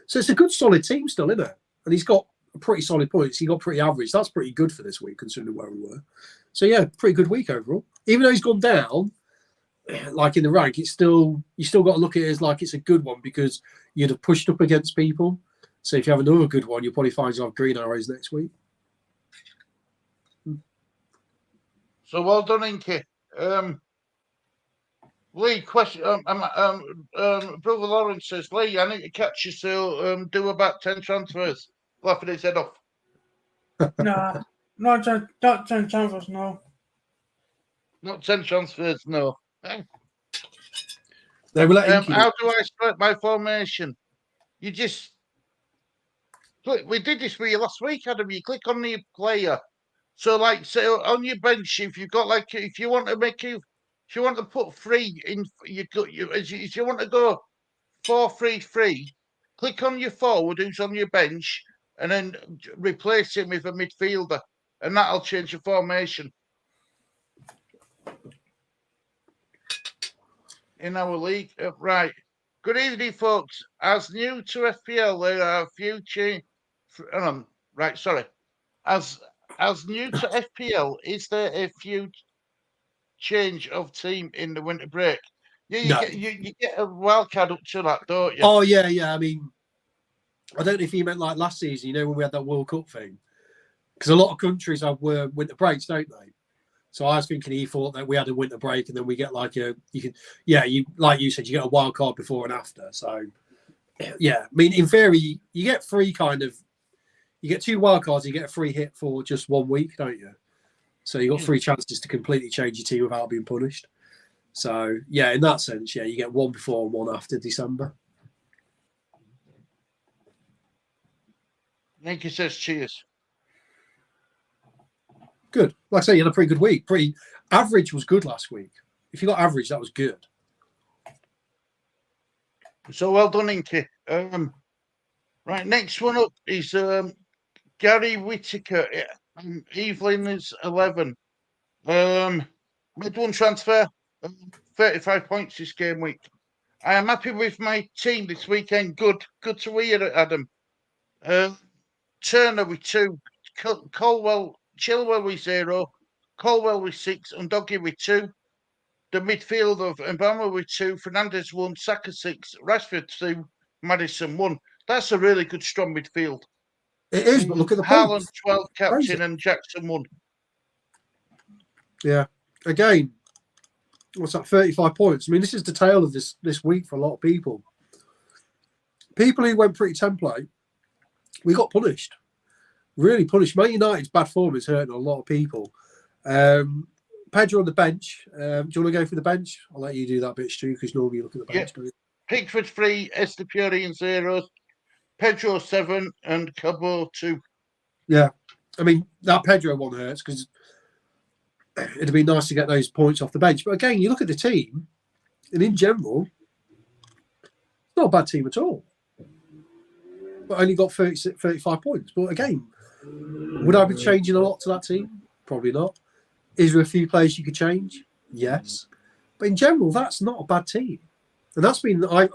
So it's a good, solid team still, isn't it? And he's got pretty solid points. He got pretty average. That's pretty good for this week, considering where we were. So yeah, pretty good week overall. Even though he's gone down, like in the rank, you still got to look at it as like it's a good one, because you'd have pushed up against people. So if you have another good one, you'll probably find yourself green arrows next week. So well done, Inky. Lee, question. Brother Lawrence says, Lee, I need to catch you, so do about 10 transfers. Laughing his head off. Nah, not 10 transfers, no. Not 10 transfers, no. They will let Inky how do I split my formation? You just we did this with you last week, Adam. You click on the player. So, like, say on your bench, if you've got if you want to put 3 in, if you want to go 4-3-3, click on your forward who's on your bench, and then replace him with a midfielder, and that'll change your formation. in our league. Right. Good evening, folks. As new to FPL, there are a few change. Right, sorry. As new to FPL, is there a few change of team in the winter break? Yeah, you No. get you get a wild card up to that, don't you? Oh yeah. I mean, I don't know if you meant like last season. You know when we had that World Cup thing, because a lot of countries have winter breaks, don't they? So I was thinking he thought that we had a winter break and then we get like you like you said, you get a wild card before and after. So yeah, I mean, in theory, you get three you get 2 wild cards, you get a free hit for just 1 week, don't you? So you got 3 chances to completely change your team without being punished. So yeah, in that sense, yeah, you get 1 before and 1 after December. Nicky says cheers. Good. Like I say, you had a pretty good week. Pretty average was good last week. If you got average, that was good. So well done, Inky. Right, next one up is Gary Whitaker. Evelyn is 11. Mid one transfer, 35 points this game week. I am happy with my team this weekend. Good to hear, Adam. Turner with 2, Chilwell with 0, Colwell with 6, and Doggy with 2. The midfield of Mbama with 2, Fernandez 1, Saka 6, Rashford 2, Madison 1. That's a really good strong midfield. It is, but look at the Haaland points. 12 captain Crazy. and Jackson 1. Yeah. Again, what's that? 35 points. I mean, this is the tale of this week for a lot of people. People who went pretty template, we got punished. Really punished. Man United's bad form is hurting a lot of people. Pedro on the bench. Do you want to go for the bench? I'll let you do that bit, Stu, because normally you look at the bench. Yep. Pickford 3, Estepurian 0, Pedro 7, and Cabo 2. Yeah. I mean, that Pedro one hurts because it'd be nice to get those points off the bench. But again, you look at the team, and in general, it's not a bad team at all. But only got 35 points. But again, would I be changing a lot to that team? Probably not. Is there a few players you could change? Yes. But in general, that's not a bad team. And that's been, I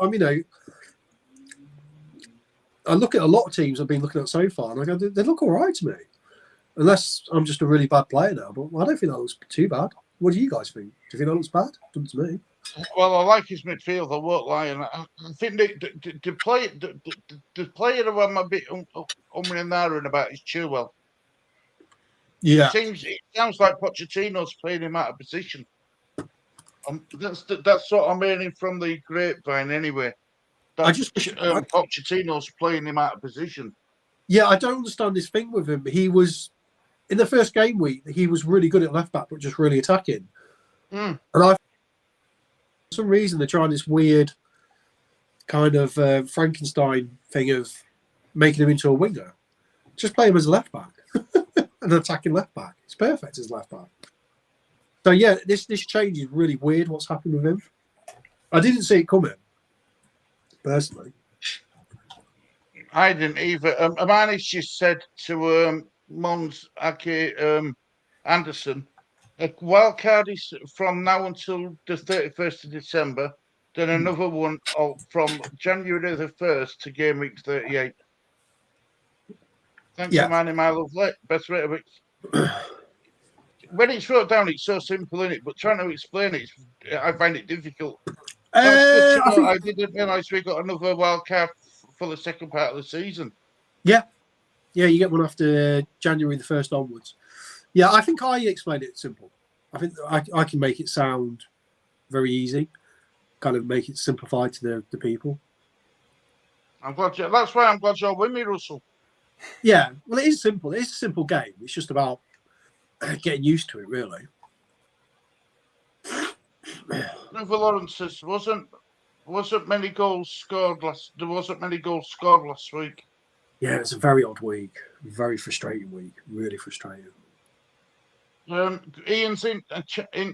look at a lot of teams I've been looking at so far, and I go, they look all right to me. Unless I'm just a really bad player now. But I don't think that looks too bad. What do you guys think? Do you think that looks bad? Doesn't to me. Well, I like his midfield. I won't lie. And I think the player who I'm a bit umming and ahhing about is Chilwell. Yeah. It sounds like Pochettino's playing him out of position. That's what I'm hearing from the grapevine anyway. Pochettino's playing him out of position. Yeah, I don't understand this thing with him. He was, in the first game week, he was really good at left back, but just really attacking. And for some reason, they're trying this weird kind of Frankenstein thing of making him into a winger. Just play him as a left back, an attacking left back. It's perfect as left back. So yeah, this change is really weird. What's happened with him? I didn't see it coming, personally. I didn't either. Amanis just said to Mons Ake Anderson, a wild card is from now until the 31st of December, then another one from January the 1st to game week 38. Thanks, Amani, my lovely. Best rate of it. When it's wrote down, it's so simple, isn't it? But trying to explain it, I find it difficult. I didn't realise we got another wild card for the second part of the season. Yeah, you get one after January the 1st onwards. Yeah, I think I explained it simple. I think I can make it sound very easy, kind of make it simplified to the people. I'm glad that's why I'm glad you're with me, Russell. Yeah, well, it is simple. It's a simple game. It's just about getting used to it, really. River Lawrence says wasn't many goals scored last. There wasn't many goals scored last week. Yeah, it's a very odd week, very frustrating week, really frustrating. Ian's in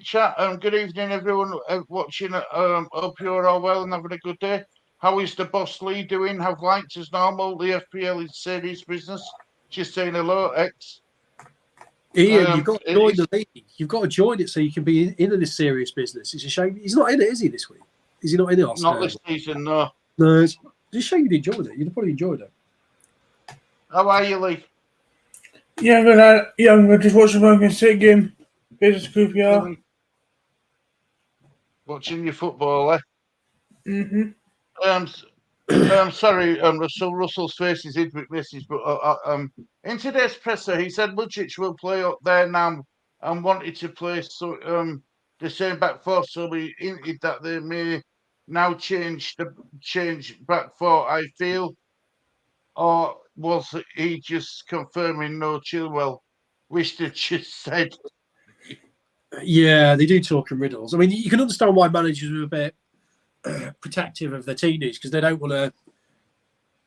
chat. Good evening, everyone watching. Hope you're all well and having a good day. How is the boss Lee doing? Have liked as normal. The FPL is serious business. Just saying hello, X. Ian, you've got to join the league. You've got to join it so you can be in this serious business. It's a shame he's not in it, is he, this week? Is he not in it? Not this season, no. No. Just show you'd enjoyed it. You'd probably enjoyed it. How are you, Lee? Yeah, I'm going to watch the American City game. Business group, yeah. Watching your football, eh? Mm-hmm. Sorry, Russell's face is in with message, but in today's presser, he said Mudrick will play up there now and wanted to play the same back four, so we hinted that they may now change back four. I feel, or was he just confirming no Chilwell? Wish they just said. Yeah, they do talk in riddles. I mean, you can understand why managers are a bit protective of their teenagers because they don't want to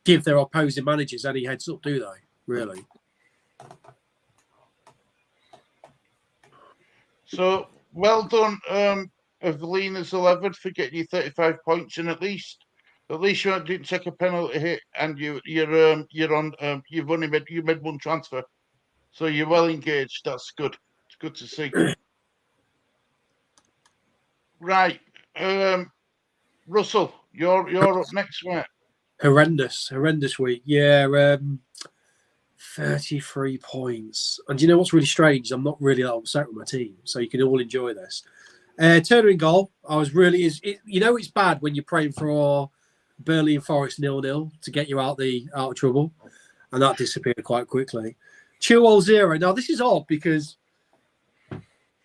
give their opposing managers any heads up, do they? Really? So well done, Evelina's 11 for getting you 35 points, and at least you didn't take a penalty hit, and you've only made one transfer, so you're well engaged. That's good. It's good to see. Right, Russell, you're up next, mate. Horrendous week. Yeah, 33 points. And do you know what's really strange? I'm not really that upset with my team, so you can all enjoy this. Turner in goal. I was really it's bad when you're praying for Burnley and Forest 0-0 to get you out of trouble, and that disappeared quite quickly. Chilwell 0. Now this is odd because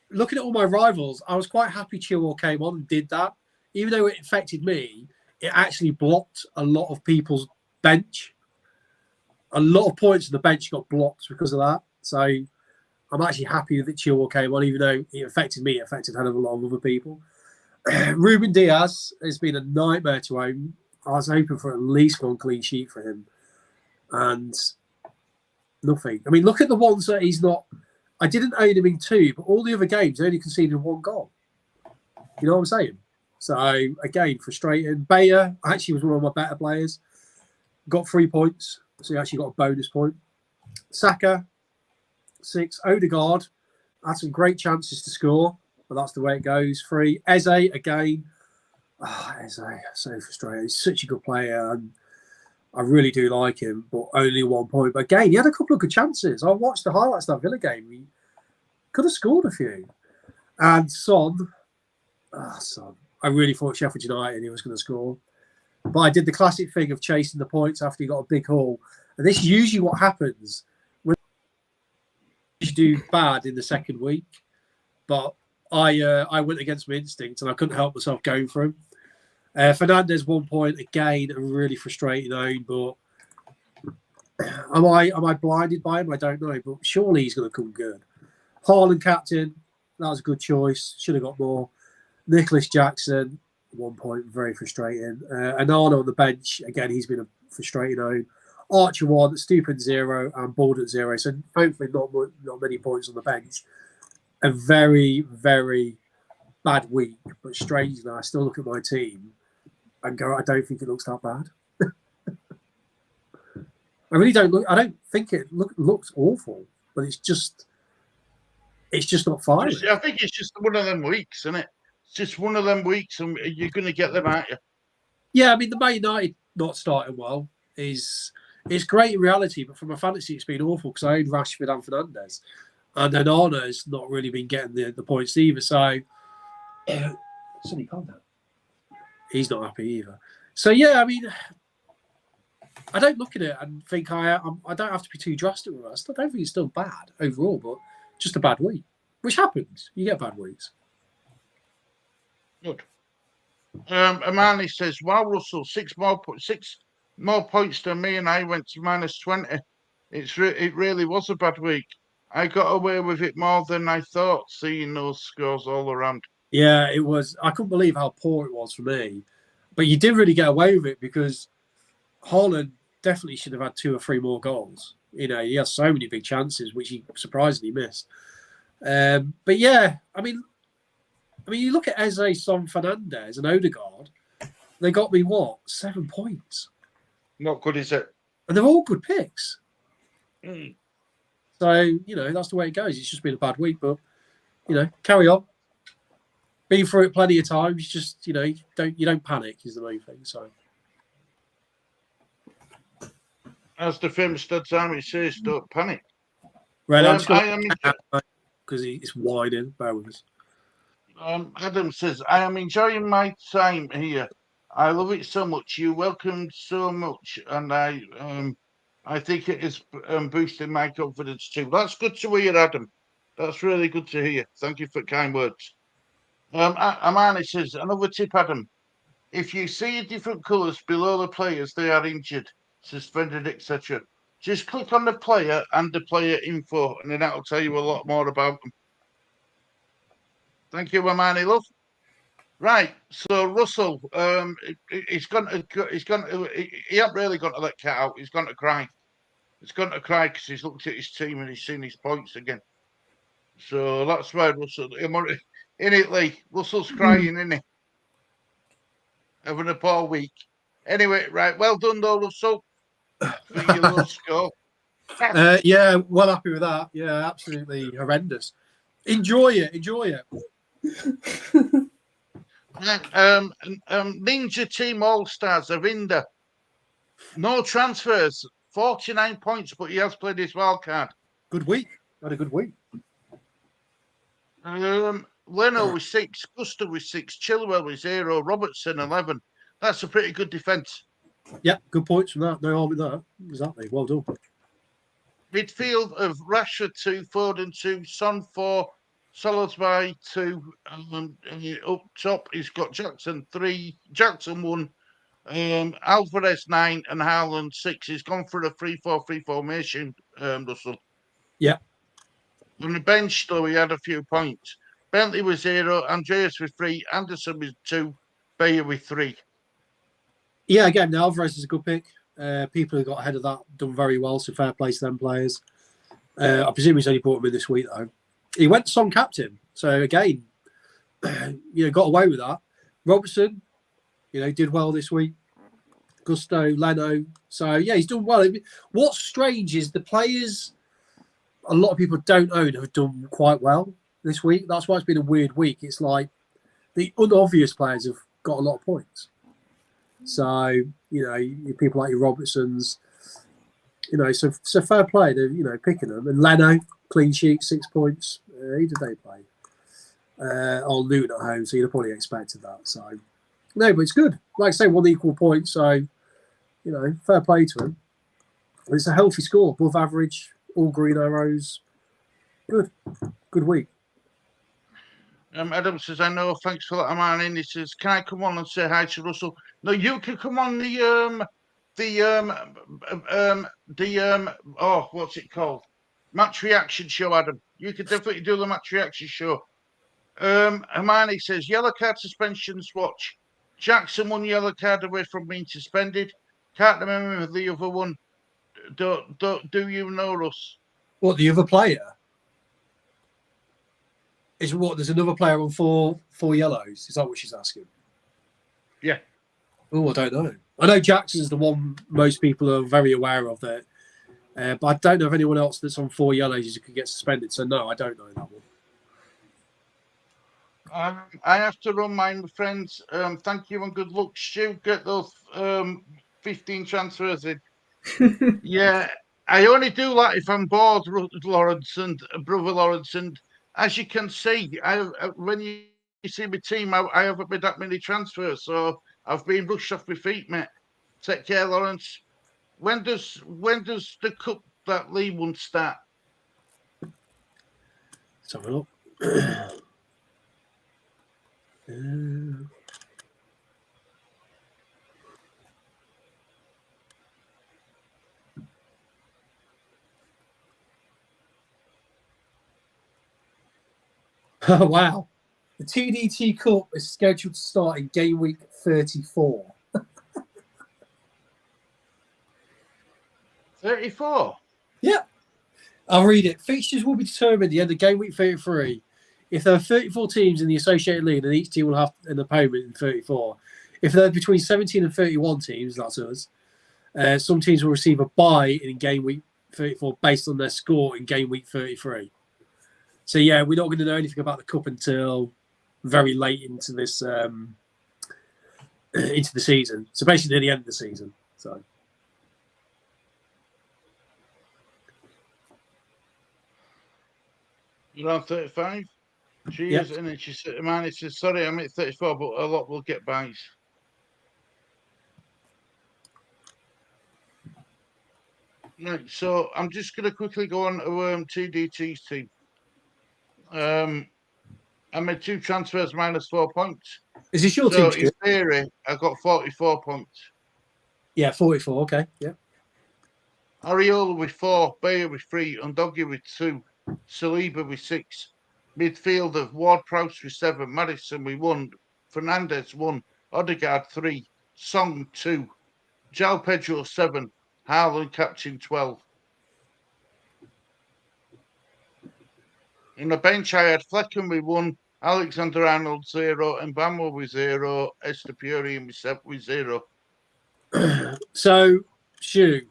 looking at all my rivals, I was quite happy Chilwell came on and did that, even though it affected me. It actually blocked a lot of people's bench. A lot of points on the bench got blocked because of that. So I'm actually happy that Chilwell came on, even though it affected me. It affected a hell of a lot of other people. Ruben Diaz has been a nightmare to own. I was hoping for at least one clean sheet for him. And nothing. I mean, look at the ones that he's not... I didn't own him in 2, but all the other games, he only conceded 1 goal. You know what I'm saying? So, again, frustrating. Bayer actually was one of my better players. Got 3 points. So he actually got a bonus point. Saka, 6. Odegaard had some great chances to score, but that's the way it goes. 3. Eze, again. Eze, so frustrating. He's such a good player, and I really do like him, but only 1 point. But again, he had a couple of good chances. I watched the highlights of that Villa game. He could have scored a few. And Son. I really thought Sheffield United he was going to score. But I did the classic thing of chasing the points after he got a big haul. And this is usually what happens when you do bad in the second week. But I went against my instinct and I couldn't help myself going for him. Fernandez 1 point again, a really frustrating own. But am I blinded by him? I don't know. But surely he's going to come good. Haaland captain, that was a good choice. Should have got more. Nicholas Jackson, 1 point, very frustrating. Anana on the bench, again, he's been a frustrating own. Archer 1, Stupid 0, and Baldwin 0. So hopefully not many points on the bench. A very, very bad week, but strangely, I still look at my team and go, I don't think it looks that bad. I don't think it looks awful, but it's just not fine. I think it's just one of them weeks, isn't it? It's just one of them weeks, and you're going to get them, aren't you? Yeah, I mean, the Man United not starting well is great in reality, but from a fantasy, it's been awful because I own Rashford and Fernandez, and Onana has not really been getting the points either. So, Sonny calm down. He's not happy either. So yeah, I mean, I don't look at it and think I don't have to be too drastic with us. I don't think it's still bad overall, but just a bad week, which happens. You get bad weeks. Good. Amani says, "Wow, Russell, 6 more points than me, and I went to -20. It really was a bad week. I got away with it more than I thought, seeing those scores all around." Yeah, it was. I couldn't believe how poor it was for me, but you did really get away with it because Haaland definitely should have had 2 or 3 more goals. You know, he has so many big chances, which he surprisingly missed. But yeah, I mean, you look at Eze, Son, Fernandez, and Odegaard. They got me 7 points. Not good, is it? And they're all good picks. Mm. So that's the way it goes. It's just been a bad week, but carry on. been through it plenty of times. Just you don't panic is the main thing. So As the famous Studs Army says, don't panic. right, I'm just I am because it's whining. Bear with us. Adam says, I am enjoying my time here. I love it so much. You welcomed so much, and I think it is boosting my confidence too. That's good to hear, Adam. That's really good to hear. Thank you for kind words. Amani says, another tip, Adam. If you see different colours below the players, they are injured, suspended, etc. Just click on the player and the player info, and then that'll tell you a lot more about them. Thank you, Amani, love. Right, so Russell, he ain't really going to let Cat out. He's going to cry. He's going to cry because he's looked at his team and he's seen his points again. So that's why Russell, in it, Lee. Russell's crying, isn't he? Having a poor week. Anyway, right, well done though, Russell, for your low score. Yeah, well happy with that. Yeah, absolutely horrendous. Enjoy it. Ninja Team All Stars, Avinda. No transfers, 49 points, but he has played his wild card. Good week. Had a good week. Leno with 6, Gusto with 6, Chilwell with 0, Robertson 11. That's a pretty good defence. Yeah, good points from that. No harm in that. Exactly. Well done. Midfield of Rashford 2, Foden 2, Son 4, Salisbury 2. Up top, he's got Jackson 3, Jackson 1, Alvarez 9, and Haaland 6. He's gone for a 3-4-3 formation, Russell. Yeah. On the bench, though, he had a few points. Bentley with 0, Andreas with 3, Anderson with 2, Bayer with 3. Yeah, again, Alvarez is a good pick. People who got ahead of that done very well, so fair play to them players. I presume he's only brought him in this week, though. He went Son captain, so again, got away with that. Robertson, did well this week. Gusto, Leno, so yeah, he's done well. What's strange is the players a lot of people don't own have done quite well this week. That's why it's been a weird week. It's like the unobvious players have got a lot of points. So, people like your Robertsons, so fair play to, picking them. And Leno, clean sheet, 6 points. Who did they play? On Luton at home, so you'd have probably expected that. So, no, but it's good. Like I say, 1 equal point. So, fair play to him. And it's a healthy score, above average, all green arrows. Good week. Adam says, I know, thanks for that, man. He says, can I come on and say hi to Russell? No, you can come on what's it called? Match reaction show, Adam. You could definitely do the match reaction show. Hermione says, yellow card suspensions, watch. Jackson 1 yellow card away from being suspended. Can't remember the other one. Do you know, Russ? What, the other player? Is what? There's another player on four yellows. Is that what she's asking? Yeah. Oh, I don't know. I know Jackson's the one most people are very aware of there, but I don't know of anyone else that's on 4 yellows who could get suspended. So no, I don't know that one. I have to run mine, my friends. Thank you and good luck, Stu. Get those 15 transfers in. Yeah, I only do that if I'm bored, Lawrence and brother Lawrence. And as you can see, when you see my team, I haven't made that many transfers, so I've been rushed off my feet, mate. Take care, Lawrence. When does the cup that Lee won start? Let's have a look. Oh, wow. The TDT Cup is scheduled to start in game week 34. 34? Yeah. I'll read it. Fixtures will be determined at the end of game week 33. If there are 34 teams in the associated league, then each team will have an opponent in 34. If there are between 17 and 31 teams, that's us, some teams will receive a bye in game week 34 based on their score in game week 33. So, yeah, we're not going to know anything about the Cup until very late into this into the season. So basically, near the end of the season. So. You're on 35? She Yep. is, and then she said, man, it says, sorry, I'm at 34, but a lot will get buys. Right, so I'm just going to quickly go on to TDT's team. I made 2 transfers minus 4 points. Is this your So team? in theory, I got 44 points. Yeah, 44. Okay. Yeah. Ariola with 4, Bayer with 3, Undogi with 2, Saliba with 6. Midfielder, Ward-Prowse with 7, Madison with 1, Fernandez 1, Odegaard 3, Song 2, João Pedro 7, Haaland captain 12. In the bench, I had Flecken with 1, Alexander-Arnold 0, Mbamo with 0, Estepurian with 0. So, Stu,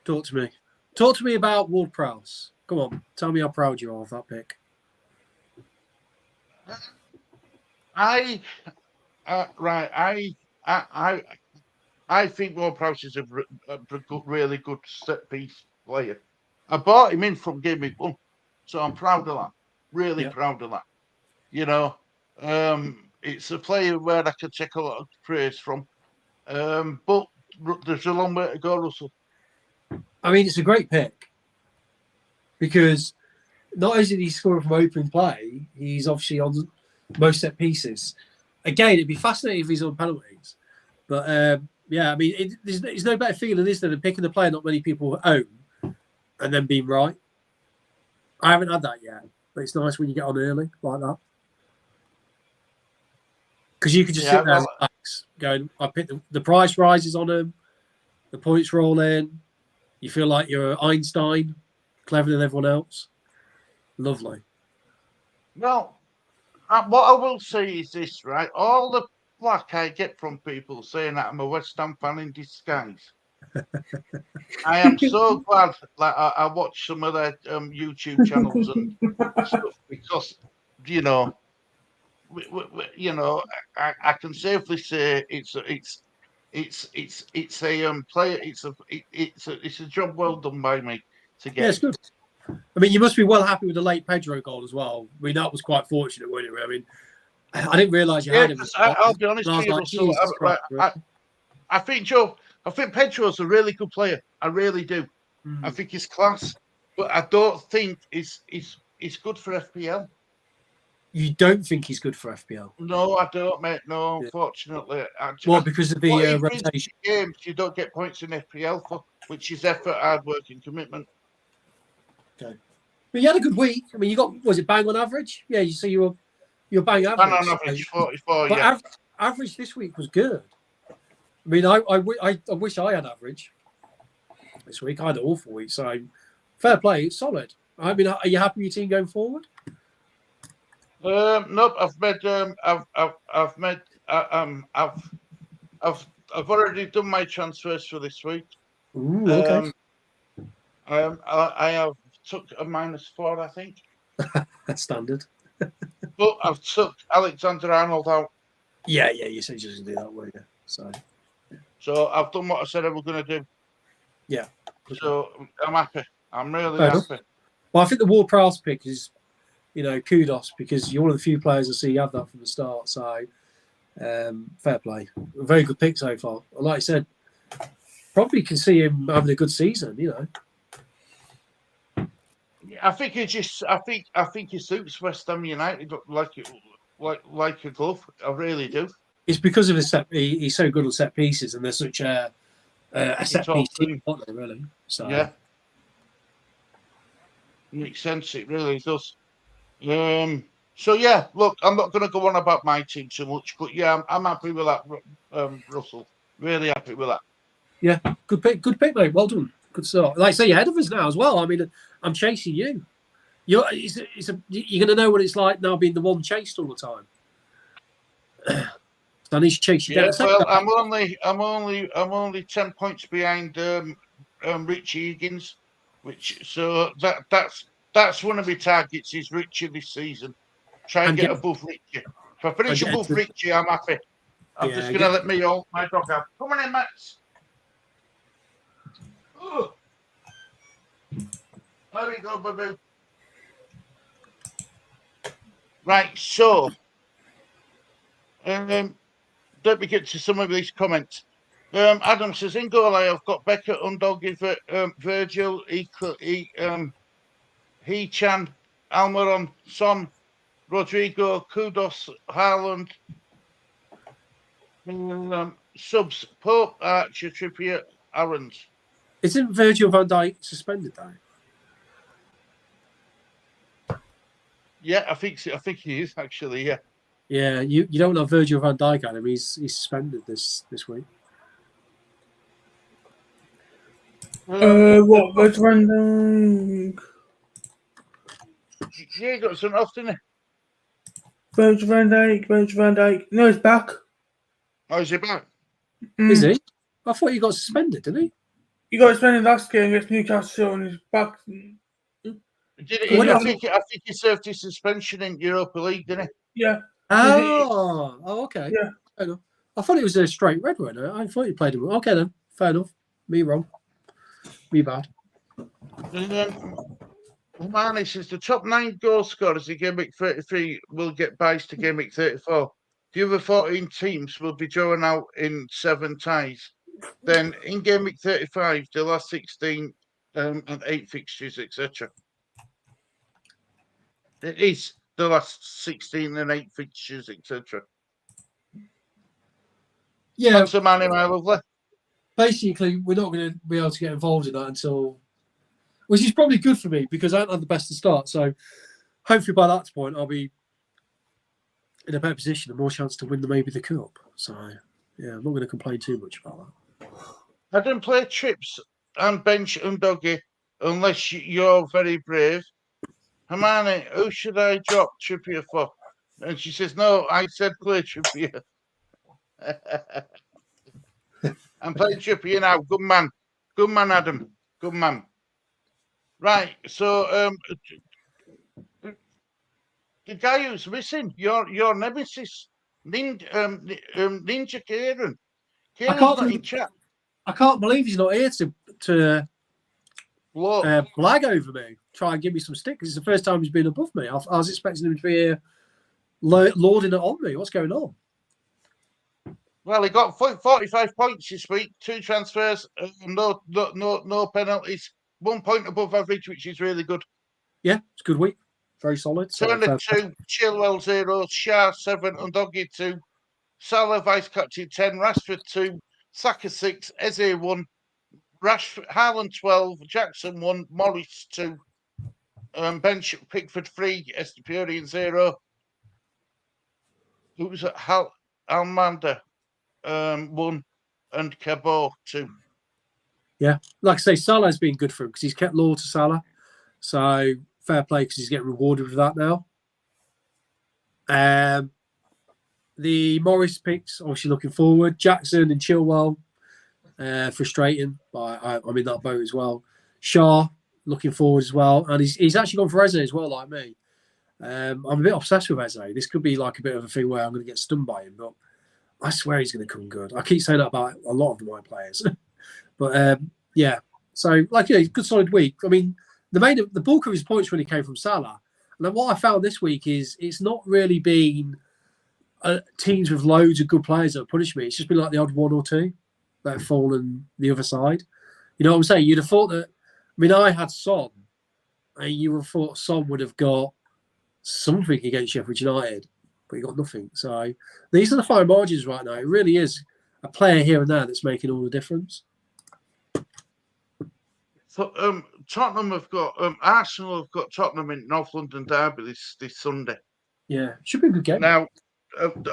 talk to me. Talk to me about Ward-Prowse. Come on, tell me how proud you are of that pick. I think Ward-Prowse is a really good set piece player. I bought him in from gameweek 1, so I'm proud of that. Really proud of that. You know, it's a player where I can take a lot of praise from. But there's a long way to go, Russell. I mean, it's a great pick because not only did he score from open play, he's obviously on most set pieces. Again, it'd be fascinating if he's on penalties. But yeah, I mean, there's no better feeling, is there, than picking the player not many people own and then being right. I haven't had that yet, but it's nice when you get on early like that. Because you could just sit there and relax, going, I picked the price rises on him, the points roll in, you feel like you're Einstein, cleverer than everyone else. Lovely. Well, what I will say is this, right? All the flack I get from people saying that I'm a West Ham fan in disguise. I am so glad that I watch some of their YouTube channels and stuff because, you know, I can safely say it's a player. It's a job well done by me to get. Yeah, it's good. I mean, you must be well happy with the late Pedro goal as well. I mean, that was quite fortunate, wasn't it? I mean, I didn't realise you had him. I'll be honest with you, like, Russell. I think Pedro's a really good player. I really do. I think he's class, but I don't think he's good for FPL. You don't think he's good for FPL? No, I don't, mate. No, unfortunately. Well, because of the rotation? Games you don't get points in FPL for, which is effort, hard work, and commitment. Okay. But you had a good week. I mean, you got, was it bang on average? Yeah, you see you're bang average. Bang on average, 44, but yeah. Average this week was good. I mean, I wish I had average this week. I had an awful week, so fair play. It's solid. I mean, are you happy with your team going forward? Nope. I've already done my transfers for this week. Ooh, okay. I have took a -4, I think. That's standard. But I've took Alexander-Arnold out. Yeah, you said you just do that, weren't you? So I've done what I said I was going to do. Yeah. So I'm happy. I'm really happy. Well, I think the Ward-Prowse pick is, kudos, because you're one of the few players I see you have that from the start. So fair play. A very good pick so far. Like I said, probably can see him having a good season, I think he just. I think he suits West Ham United like a glove. I really do. It's because of his he's so good on set pieces, and they're such a set piece team, aren't they? Really. So yeah, makes sense. It really does. So yeah, look, I'm not going to go on about my team too much, but yeah, I'm happy with that, Russell. Really happy with that. Yeah, good pick, mate. Well done. Good start. Like I say, you're ahead of us now as well. I mean, I'm chasing you. You're going to know what it's like now being the one chased all the time. So I need to chase you down. Well, I'm only 10 points behind Richie Higgins, so that's one of my targets is Richie this season. Try and And get get- above Richie. If I finish get above to- Richie, I'm happy. I'm Yeah, just going to let me hold my dog out. Come on in, Max. Oh. There we go, baby. Right, so let me get to some of these comments. Adam says, in goal, I've got Beckett, Undogged, Virgil, He-Chan, Almiron, Son, Rodrigo, Kudos, Haaland, subs, Pope, Archer, Trippier, Aarons. Isn't Virgil van Dijk suspended though? Yeah, I think he is actually. Yeah. Yeah, you don't know Virgil van Dijk, Adam. He's suspended this week. What? Which one? Yeah, got some off, didn't he? Virgil van Dijk. No, he's back. Oh, is he back? Is he? I thought he got suspended, didn't he? He got suspended last game against Newcastle and he's back. Did he? I think he served his suspension in Europa League, didn't he? Yeah. Oh, okay. Yeah. Fair enough. I thought it was a straight red one. I thought he played him. Okay then, fair enough. Me wrong. Me bad. And then Omani says the top 9 goal scorers in game week 33 will get buys to game week 34. The other 14 teams will be drawn out in 7 ties. Then in game week 35, the last 16 and 8 fixtures, etc. It is the last 16 and 8 fixtures, etc. Yeah. Thanks, Omani, my lovely. Basically, we're not going to be able to get involved in that until, which is probably good for me because I haven't had the best to start. So hopefully by that point, I'll be in a better position and more chance to win maybe the cup. So yeah, I'm not going to complain too much about that. I didn't play trips and bench and doggy unless you're very brave. Hermione, who should I drop Trippier for? And she says, no, I said play Trippier. I'm playing Trippier now. Good man. Good man, Adam. Good man. Right, so the guy who's missing, your nemesis, Ninja Kieran. Kieran's not in chat. I can't believe he's not here to blag over me, try and give me some stick. It's the first time he's been above me. I was expecting him to be here lording it on me. What's going on? Well, he got 45 points this week, 2 transfers, no penalties, 1 point above average, which is really good. Yeah, it's a good week. Very solid. Turner 2, Chilwell 0, Shah 7, Undogged 2, Salah vice captain 10, Rashford 2, Saka 6, Eze 1, Haaland 12, Jackson 1, Morris 2, bench Pickford 3, Estepurian 0. Who's at Almanda 1 and Cabot 2. Yeah, like I say, Salah's been good for him because he's kept loyal to Salah. So fair play because he's getting rewarded with that now. The Morris picks, obviously looking forward. Jackson and Chilwell, frustrating, but I'm in that boat as well. Shah, looking forward as well. And he's actually gone for Eze as well, like me. I'm a bit obsessed with Eze. This could be like a bit of a thing where I'm going to get stunned by him, but I swear he's going to come good. I keep saying that about a lot of my players. But yeah, so like, yeah, good solid week. I mean, the bulk of his points really came from Salah. And then what I found this week is it's not really been teams with loads of good players that have punished me. It's just been like the odd 1 or 2 that have fallen the other side. You know what I'm saying? You'd have thought that, I mean, I had Son, and you would have thought Son would have got something against Sheffield United, but he got nothing. So these are the fine margins right now. It really is a player here and there that's making all the difference. So, Tottenham have got Arsenal have got Tottenham in North London derby this Sunday. Yeah, should be a good game. Now,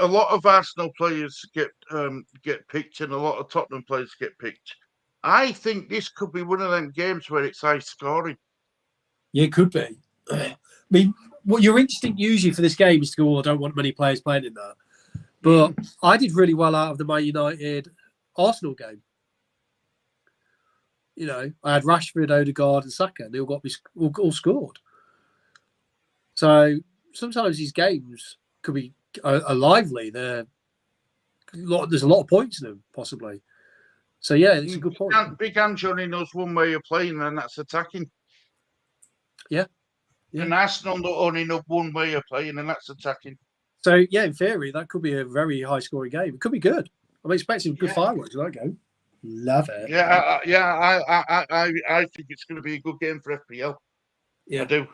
a lot of Arsenal players get picked, and a lot of Tottenham players get picked. I think this could be one of them games where it's high scoring. Yeah, it could be. I mean, what your instinct usually for this game is to go, I don't want many players playing in that. But I did really well out of the Man United Arsenal game. You know, I had Rashford, Odegaard, and Saka. They all got me all scored. So sometimes these games could be are lively. There's a lot of points in them, possibly. So yeah, it's a good point. Big Ange only knows one way of playing, and that's attacking. Yeah. And Arsenal only know one way of playing, and that's attacking. So yeah, in theory, that could be a very high scoring game. It could be good. I'm expecting good fireworks in that game. Love it. Yeah, I think it's going to be a good game for FPL. Yeah. I do.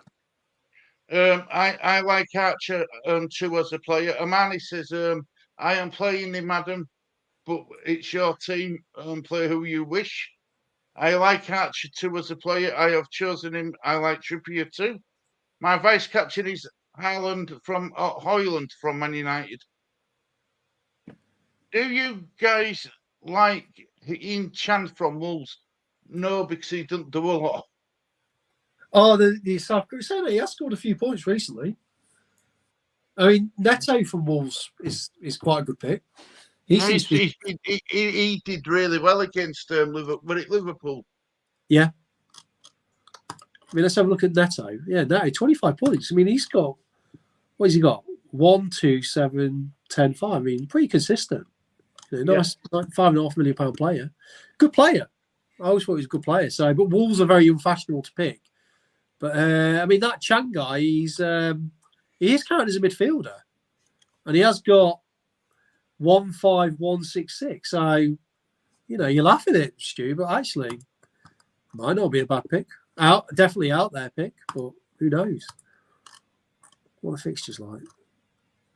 I like Archer too as a player. Amani says, I am playing him, madam, but it's your team. Play who you wish. I like Archer too as a player. I have chosen him. I like Trippier too. My vice captain is Hoyland from Man United. Do you guys like Ian Chan from Wolves? No, because he doesn't do a lot. Oh, the South Korean, he has scored a few points recently. I mean, Neto from Wolves is quite a good pick. He did really well against Liverpool. Yeah. I mean, let's have a look at Neto. Yeah, Neto, 25 points. I mean, he's got, what has he got? 1, 2, 7, 10, 5. I mean, pretty consistent. Nice, like £5.5 million player. Good player. I always thought he was a good player. So, but Wolves are very unfashionable to pick. But I mean, that Chan guy, he is counted as a midfielder, and he has got 15166. So, you're laughing at it, Stu, but actually, might not be a bad pick. Definitely out there pick, but who knows? What are the fixtures like?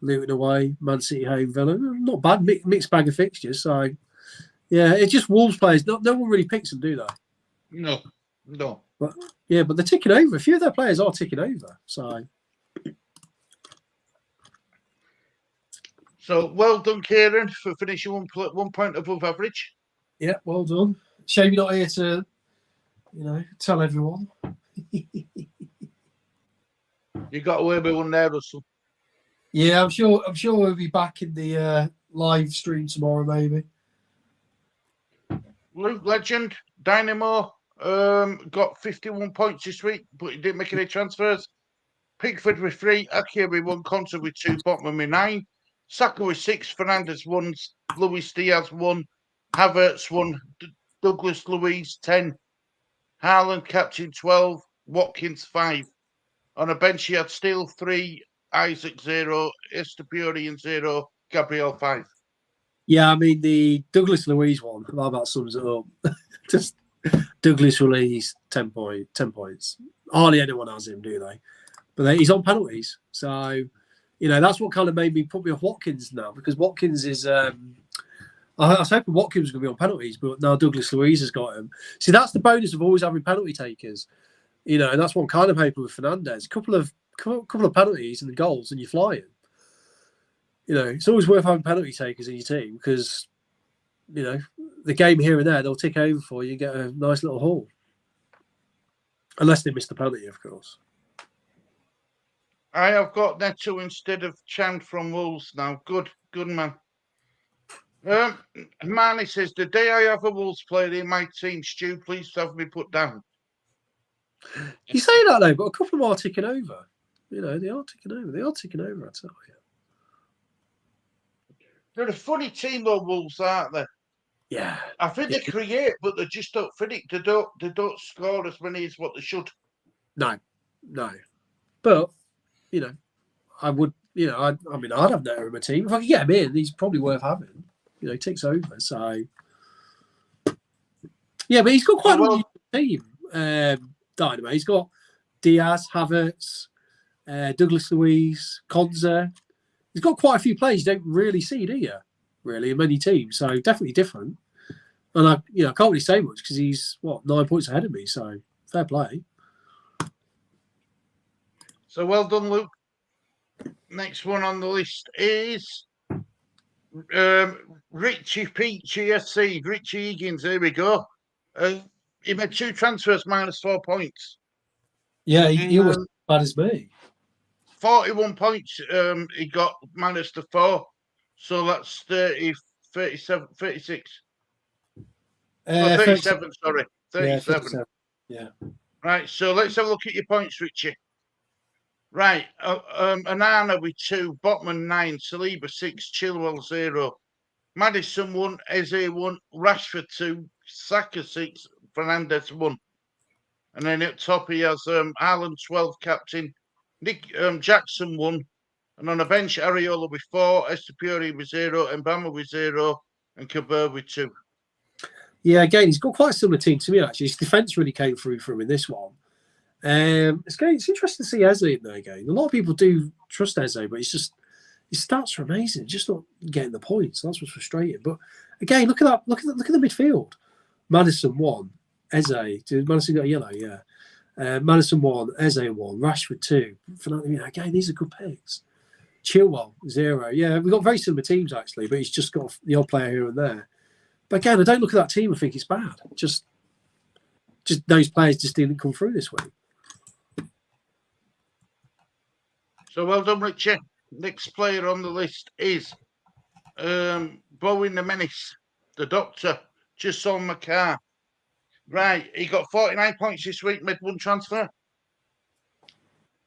Luton away, Man City home, Villa. Not bad, mixed bag of fixtures. So, yeah, it's just Wolves players. No one really picks them, do they? No. But they're ticking over. A few of their players are ticking over. So well done, Kieran, for finishing 1 point above average. Yeah, well done. Shame you're not here to, tell everyone. You got away with one there, Russell. Yeah, I'm sure we'll be back in the live stream tomorrow, maybe. Luke Legend, Dynamo, got 51 points this week, but he didn't make any transfers. Pickford with 3, Ake with 1, Conte with 2, Botman with 9, Saka with 6, Fernandez 1, Luis Diaz 1, Havertz 1, Douglas Luiz 10, Haaland captain 12, Watkins 5. On a bench, he had Steele 3, Isaac 0, Estepurian 0, Gabriel 5. Yeah, I mean, the Douglas Luiz one, how about sums it up? Just Douglas Luiz, 10 points. Hardly anyone has him, do they? But he's on penalties. So, that's what kind of made me put me off Watkins now, because Watkins is... I was hoping Watkins was going to be on penalties, but now Douglas Luiz has got him. See, that's the bonus of always having penalty takers. And that's what I'm kind of hoping with Fernandez. A couple of penalties and the goals, and you're flying. It's always worth having penalty takers in your team because, the game here and there, they'll tick over for you and get a nice little haul. Unless they miss the penalty, of course. I have got Neto instead of Chan from Wolves now. Good man. Manny says, the day I have a Wolves player in my team, Stu, please have me put down. You say that though, but a couple of them are ticking over. They are ticking over. They are ticking over, I tell you. They're a funny team, though, Wolves, aren't they? Yeah. I think they create, but they just don't finish. They don't score as many as what they should. No. But, I would, I'd have Neto in my team. If I could get him in, he's probably worth having. He takes over, so... Yeah, but he's got quite a team, Dynamo. He's got Diaz, Havertz, Douglas Luiz, Konza. He's got quite a few players you don't really see, do you? Really, in many teams. So definitely different. And I can't really say much because he's 9 points ahead of me. So fair play. So well done, Luke. Next one on the list is Richie Peachy SC. Richie Higgins. Here we go. He made 2 transfers, -4 points. Yeah, he was as bad as me. 41 points he got minus the 4. So that's 30, 37, 36. 37, sorry. 37. Yeah. Right, so let's have a look at your points, Richie. Right, Anana with 2, Botman 9, Saliba 6, Chilwell 0, Madison 1, Eze 1, Rashford 2, Saka 6, Fernandez 1. And then at top he has Haaland 12, captain, Nick Jackson 1, and on the bench Areola with 4, Estepuri with 0, Mbama with 0, and Kabir with 2. Yeah, again, he's got quite a similar team to me, actually. His defence really came through for him in this one. It's interesting to see Eze in there again. A lot of people do trust Eze, but it's just his stats are amazing. Just not getting the points. That's what's frustrating. But again, look at that. Look at the midfield. Madison 1, Eze. Did Madison got a yellow? Yeah. Madison 1, Eze 1, Rashford 2. Again, these are good picks. Chilwell 0. Yeah, we've got very similar teams actually, but he's just got the odd player here and there. But again, I don't look at that team and think it's bad. Just those players just didn't come through this week. So well done, Richie. Next player on the list is Bowen the Menace, the Doctor, just on the car. Right, he got 49 points this week, mid one transfer.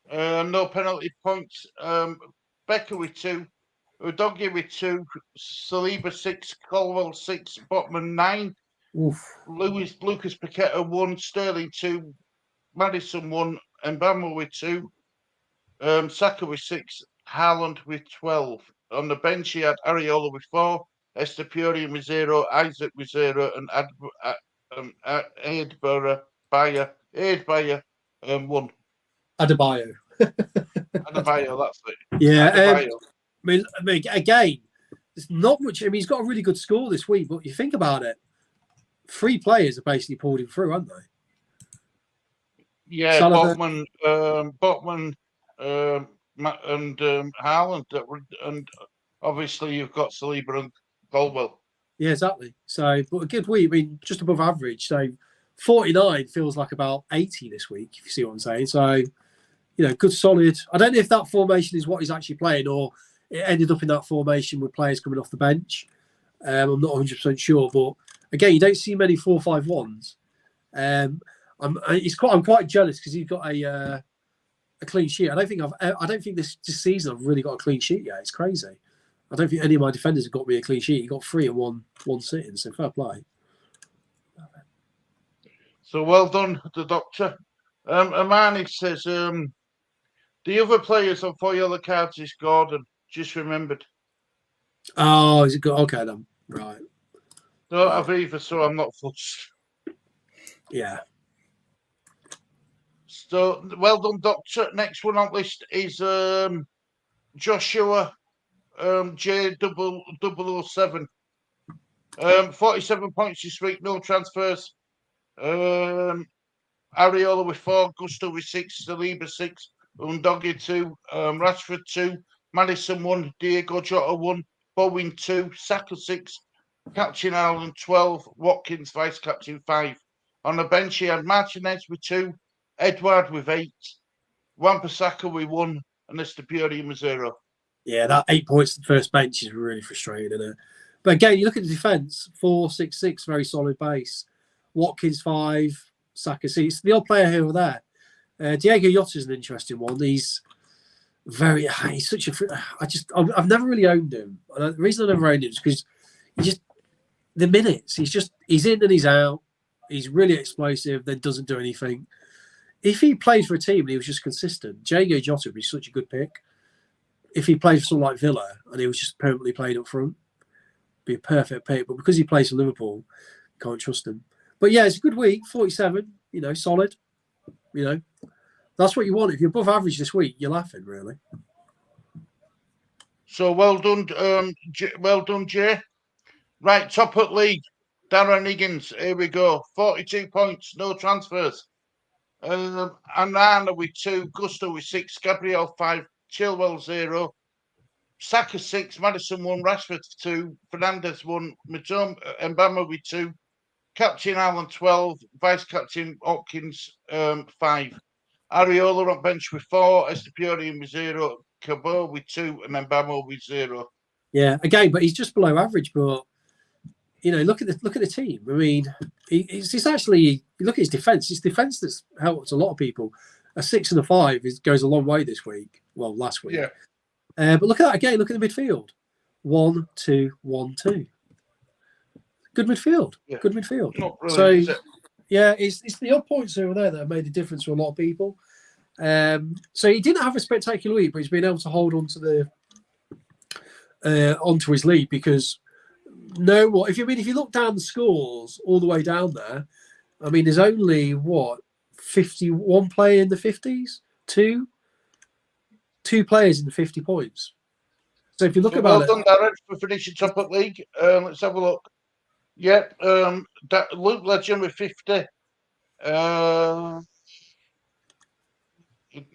No penalty points. Becker with 2, Udogie with 2, Saliba 6, Colwell 6, Botman 9, Lucas Paqueta 1, Sterling 2, Madison 1, Mbama with 2, Saka with 6, Haaland with 12. On the bench, he had Areola with 4, Estepurian with 0, Isaac with 0, and Adebayo 1. Adebayo. Adebayo, that's it. Yeah. Adebayo. I mean, again, there's not much. I mean, he's got a really good score this week, but you think about it, 3 players are basically pulled him through, aren't they? Yeah, Botman, and Haaland, and obviously you've got Saliba and Colwell. Yeah, exactly. So, but a good week. I mean, just above average. So, 49 feels like about 80 this week, if you see what I'm saying. So, good solid. I don't know if that formation is what he's actually playing, or it ended up in that formation with players coming off the bench. I'm not 100% sure, but again, you don't see many 4-5-1s. I'm quite jealous because he's got a clean sheet. I don't think this season I've really got a clean sheet yet. It's crazy. I don't think any of my defenders have got me a clean sheet. He got 3 in one sitting, so fair play. So well done, the Doctor. Amani says the other players on 4 yellow cards is Gordon. Just remembered. Oh, is it good? Okay then. Right. No, I've either, so I'm not fussed. Yeah. So well done, Doctor. Next one on list is Joshua J007. 47 points this week, no transfers. Areola with 4, Gusto with 6, Saliba 6, Undogi 2, Rashford 2, Madison 1, Diego Jota 1, Bowen 2, Saka 6, Captain Ireland 12, Watkins vice captain 5. On the bench, he had Martinez with 2, Edward with 8, Wan-Bissaka with 1, and Estepurian with 0. Yeah, that 8 points at the first bench is really frustrating, isn't it? But again, you look at the defence, 4-6-6, very solid base. Watkins 5, Saka 6. The odd player here or there. Diego Jota is an interesting one. He's such a. I've never really owned him. And the reason I never owned him is because the minutes. He's in and he's out. He's really explosive, then doesn't do anything. If he played for a team and he was just consistent, Diego Jota would be such a good pick. If he played for someone like Villa and he was just permanently played up front, be a perfect pick. But because he plays for Liverpool, can't trust him. But yeah, it's a good week. 47, solid. That's what you want. If you're above average this week, you're laughing, really. So well done, Jay. Right, top at league, Darren Higgins. Here we go. 42 points, no transfers. Anana with 2, Gusto with 6, Gabriel 5, Chilwell 0, Saka 6, Madison 1, Rashford 2, Fernandez 1, Mbama with 2, Captain Allen 12, Vice Captain Hopkins 5. Areola on bench with 4, Estepurian with 0, Cabo with 2, and Mbama with 0. Yeah, again, but he's just below average. But look at the team. I mean, it's actually, you look at his defence. His defence that's helped a lot of people. a 6 and a 5 goes a long way this week. Well, last week. Yeah. But look at that again. Look at the midfield. 1, 2, 1, 2. Good midfield. Yeah. Good midfield. Not really, So, is it? yeah, it's the odd points over there that have made a difference for a lot of people. So he didn't have a spectacular week, but he's been able to hold on to onto his lead because if you look down the scores all the way down there, I mean, there's only 51 player in the 50s, two players in the 50 points. So if you look Well about done, Darren, for finishing top of league. Let's have a look. Yep, Luke Legend with 50.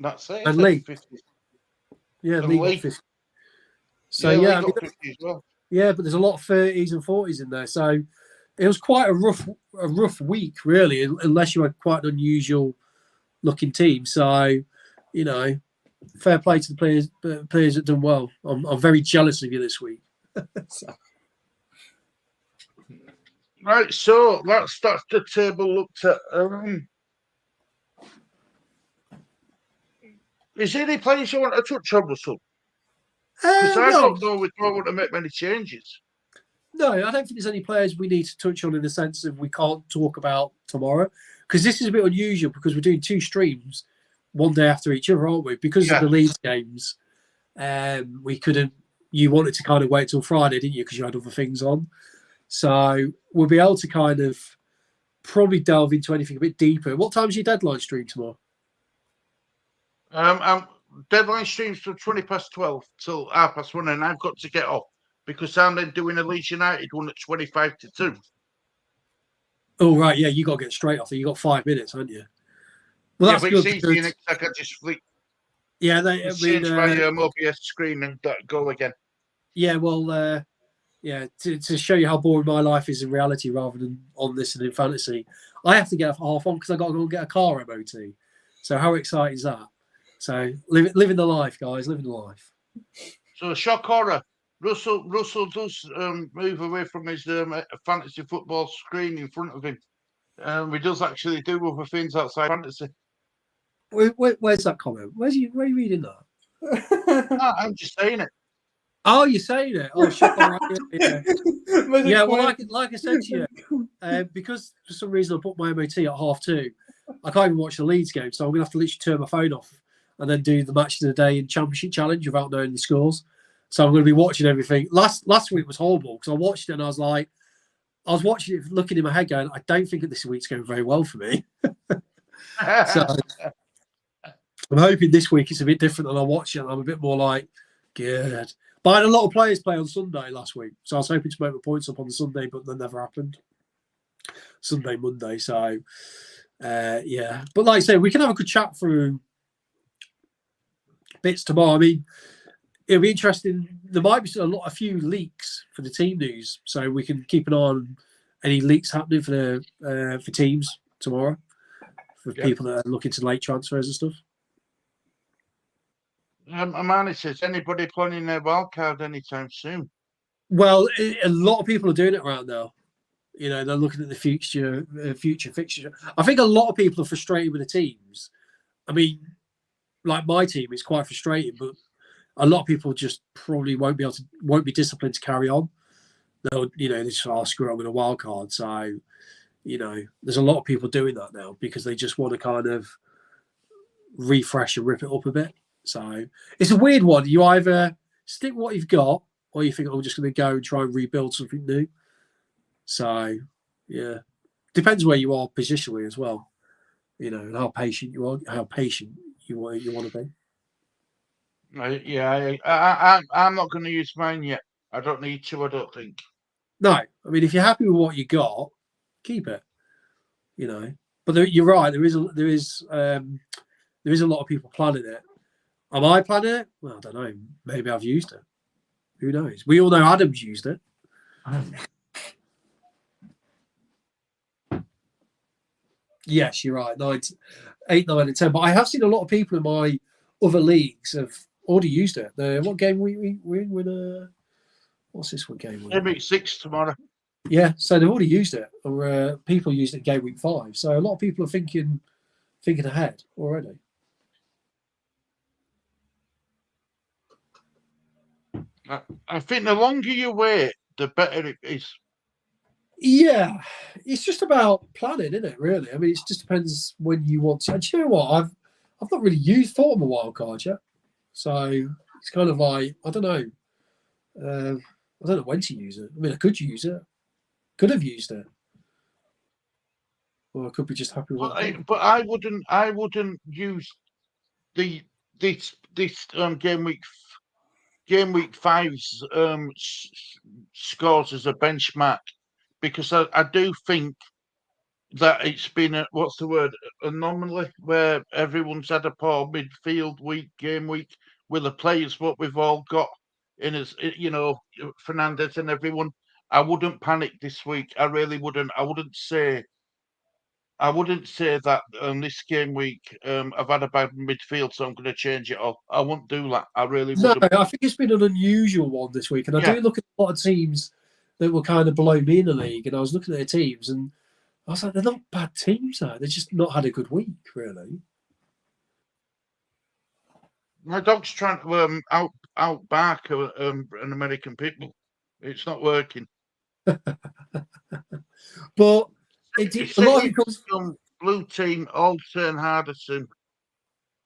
That's it. And Lee. 50. Yeah, And Lee got Lee. 50. So Lee yeah, I got mean, 50 as well. yeah, but there's a lot of 30s and 40s in there. So it was quite a rough week, really, unless you had quite an unusual looking team. So, you know, fair play to the players that done well. I'm very jealous of you this week. So. Right, so that's the table looked at. Is there any players you want to touch on, Russell? Because I don't know we don't want to make many changes. No, I don't think there's any players we need to touch on in the sense of we can't talk about tomorrow. Because this is a bit unusual because we're doing 2 streams one day after each other, aren't we? Because of the Leeds games, we couldn't. You wanted to kind of wait till Friday, didn't you? Because you had other things on. So we'll be able to kind of probably delve into anything a bit deeper. What time's your deadline stream tomorrow? Deadline streams from 12 till 1:30, and I've got to get off because I'm then doing a Leeds United one at 2. Oh, right. Yeah, you got to get straight off. You got 5 minutes, haven't you? Well, yeah, that's but good. it's easy, and I can just flick. Yeah, change my OBS screen and go again. Yeah, well, yeah, to show you how boring my life is in reality rather than on this and in fantasy, I have to get off half on because I got to go and get a car MOT. So how exciting is that? So living the life, guys, living the life. So shock horror. Russell does move away from his fantasy football screen in front of him. He does actually do other things outside fantasy. Where's that comment? Where are you reading that? I'm just saying it. Oh, you're saying it? Oh, shit. All right. Yeah, well, like I said to you, because for some reason I put my MOT at 2:30, I can't even watch the Leeds game, so I'm going to have to literally turn my phone off and then do the match of the day and Championship Challenge without knowing the scores. So I'm going to be watching everything. Last week was horrible because I watched it and I was watching it, looking in my head going, I don't think that this week's going very well for me. So I'm hoping this week it's a bit different and I watch it and I'm a bit more like, good. But I had a lot of players play on Sunday last week. So I was hoping to make my points up on the Sunday, but that never happened. Sunday, Monday. So, yeah. But like I say, we can have a good chat through bits tomorrow. I mean, it'll be interesting. There might be a few leaks for the team news. So we can keep an eye on any leaks happening for teams tomorrow. For people that are looking to late transfers and stuff. Amani says, anybody planning their wildcard anytime soon? Well, a lot of people are doing it around now. You know, they're looking at the future fixture. I think a lot of people are frustrated with the teams. I mean, like my team, it's quite frustrating, but a lot of people just probably won't be disciplined to carry on. They'll, you know, they just screw it, I'm in a wild card. So, you know, there's a lot of people doing that now because they just want to kind of refresh and rip it up a bit. So it's a weird one. You either stick what you've got or you think, I'm just going to go and try and rebuild something new. So, yeah. Depends where you are positionally as well. You know, and how patient you are, how patient you want to be. Yeah, I'm not going to use mine yet. I don't need to, I don't think. No. I mean, if you're happy with what you got, keep it. You know. But you're right. There is a lot of people planning it. Am I planning it? Well, I don't know. Maybe I've used it. Who knows? We all know Adam's used it. Yes, you're right. 8, 9, and 10. But I have seen a lot of people in my other leagues have already used it. What game we win? What's this one game? Maybe 6 tomorrow. Yeah, so they've already used it. Or people used it game week 5. So a lot of people are thinking ahead already. I think the longer you wait, the better it is. Yeah, it's just about planning, isn't it? Really, I mean, it just depends when you want to. And do you know what? I've not really thought of a wild card yet, so it's kind of like I don't know. I don't know when to use it. I mean, I could use it, could have used it, or I could be just happy with what I've done. But I wouldn't use the this game week 5's scores as a benchmark, because I do think that it's been a, what's the word, anomaly, where everyone's had a poor midfield game week with the players what we've all got in as Fernandez and everyone. I wouldn't panic this week. I really wouldn't. I wouldn't say that this game week I've had a bad midfield, so I'm going to change it all. I wouldn't do that. I really No, wouldn't. I think it's been an unusual one this week, and I Yeah. do look at a lot of teams that were kind of below me in the league, and I was looking at their teams, and I was like, they're not bad teams, though. They're just not had a good week, really. My dog's trying to out bark an American people. It's not working. But It's a lot of it comes. some blue team all turn harder soon.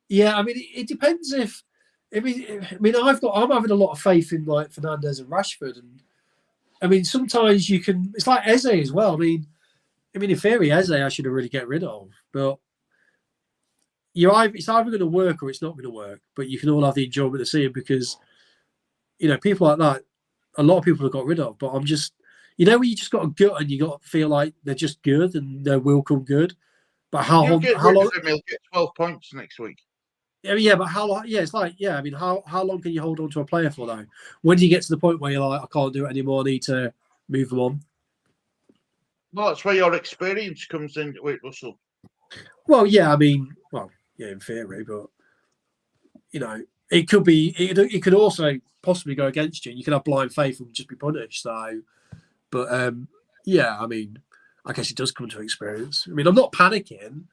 Yeah, I mean, it depends if. I mean, I'm having a lot of faith in like Fernandez and Rashford, and I mean, sometimes you can. It's like Eze as well. I mean, in theory, Eze I should have really get rid of, but it's either going to work or it's not going to work. But you can all have the enjoyment of seeing because, people like that, a lot of people have got rid of. But I'm just, when you just got a gut and you got to feel like they're just good and they will come good. But how long? He'll get 12 points next week. Yeah, but how long? Yeah, it's like, I mean, how long can you hold on to a player for though? When do you get to the point where you're like, I can't do it anymore, I need to move them on? Well, that's where your experience comes in with Russell. Well, yeah, I mean, in theory, but it could be. It could also possibly go against you. And you could have blind faith and just be punished. So, but yeah, I mean, I guess it does come to experience. I mean, I'm not panicking.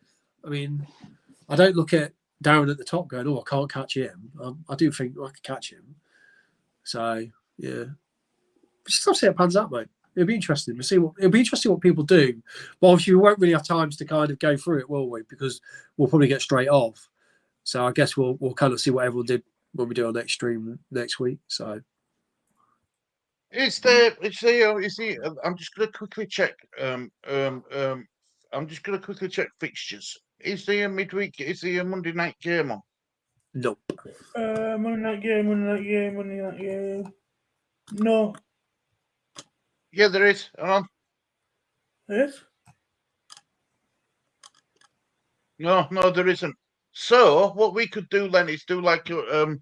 I mean, I don't look at Darren at the top going, "Oh, I can't catch him." I do think I could catch him. So yeah, just have to see how it pans out, mate. It'll be interesting. It'll be interesting what people do. But obviously, we won't really have times to kind of go through it, will we? Because we'll probably get straight off. So I guess we'll kind of see what everyone did when we do our next stream next week. So I'm just going to quickly check. I'm just going to quickly check fixtures. Is the midweek? Is the Monday night game on? nope. Monday night game. No. Yeah, there is. Hang on. Yes. No, there isn't. So what we could do then is do like a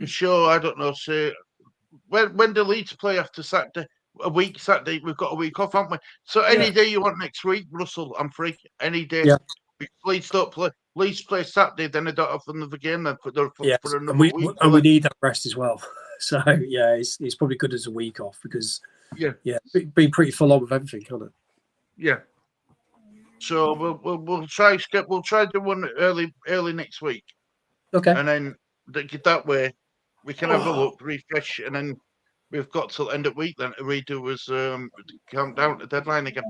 show. I don't know. Say when the Leeds play after Saturday, Saturday, we've got a week off, haven't we? So any day you want next week, Russell, I'm free. Any day. Yeah. Leeds don't play. Leeds play Saturday, then they don't have another game. Then for another week. And we need that rest as well. So yeah, it's probably good as a week off because been pretty full on with everything, can't it? Yeah. So we'll try do one early next week. Okay. And then that way we can have a look, refresh, and then we've got till end of week then to redo us count down the deadline again.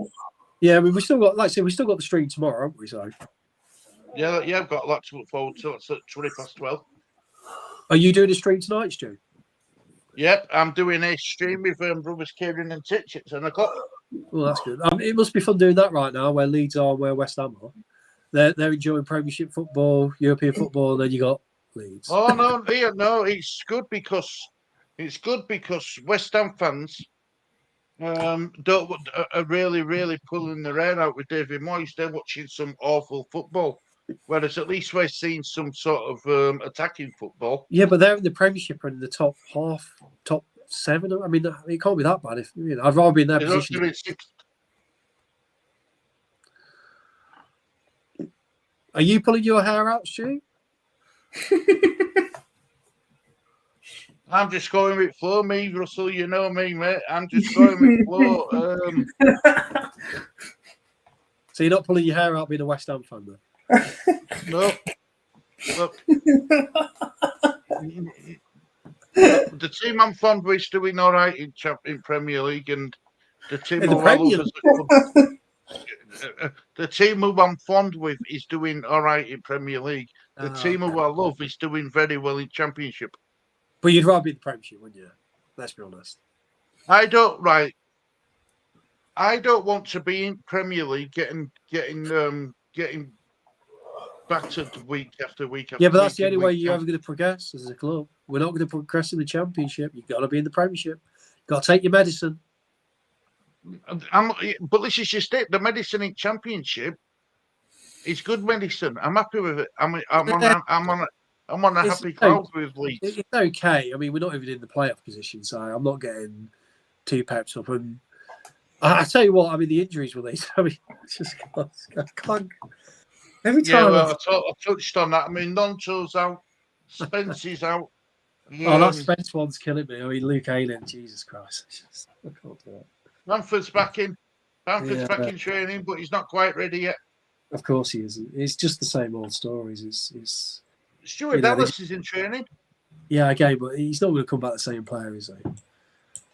Yeah, I mean we still got we still got the stream tomorrow, haven't we? So yeah, I've got a lot to look forward to. It's at 12:20. Are you doing a stream tonight, Stu? Yep, I'm doing a stream with brothers Kieran and Titch at 10 o'clock. Well, that's good. It must be fun doing that right now, where Leeds are, where West Ham are. They're enjoying Premiership football, European football, and then you got Leeds. Oh no, it's good because West Ham fans are really pulling their hair out with David Moyes. They're watching some awful football, whereas at least we're seeing some sort of attacking football. Yeah, but they're in the Premiership and in the top 7. I mean, it can't be that bad. I'd rather be in their position. Are you pulling your hair out, Stu? I'm just going with flow, me, Russell. You know me, mate. I'm just going with flow. So you're not pulling your hair out being a West Ham fan, though? No. Look. The team I'm fond with is doing all right in Premier League, and the team In the who I love Premier as a club, the team who I'm fond with is doing all right in Premier League. The team who I love is doing very well in Championship. But you'd rather be in the Premiership, wouldn't you? Let's be honest. I don't want to be in Premier League getting battered week after week after Yeah, but that's week the in only way week you're 10. ever going to progress as a club. We're not going to progress in the Championship. You've got to be in the Premiership. Got to take your medicine. But this is just it. The medicine in Championship is good medicine. I'm happy with it. I'm on a happy cloud with Leeds. It's okay. I mean, we're not even in the playoff position, so I'm not getting too pepped up. And I tell you what, I mean, the injuries with these. I mean, just I can't. Every time. Yeah, well, I touched on that. I mean, Nonto's out, Spence is out. Oh, that Spence one's killing me. I mean, Luke Ayling, Jesus Christ. I can't do it. Bamford's back in. Bamford's back in training, but he's not quite ready yet. Of course he isn't. It's just the same old stories. It's Stuart Dallas is in training. Yeah, okay, but he's not going to come back the same player, is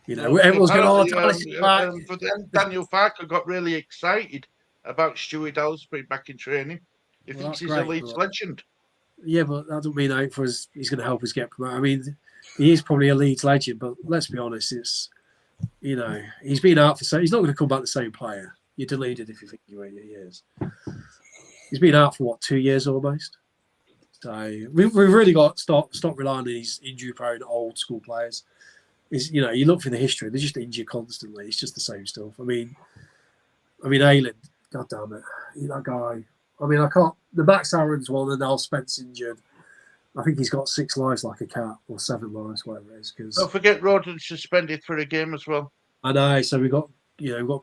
he? Everyone's going, "Oh, Dallas is back." But then Daniel Farker got really excited about Stuart Dallas being back in training. He thinks he's a Leeds legend. Yeah, but that doesn't mean he's going to help us get promoted. I mean, he is probably a Leeds legend, but let's be honest, it's he's been out for he's not going to come back the same player. You're deluded if you think he is. He's been out for 2 years almost. So we've really got to stop relying on these injury-prone old school players. You look for the history; they're just injured constantly. It's just the same stuff. I mean, Ayling, God damn it, that guy. I mean, I can't. The Max Aaron's one, and now Spence injured. I think he's got 6 lives like a cat, or 7 lives, whatever it is. Because don't forget, Roden suspended for a game as well. I know. So we've got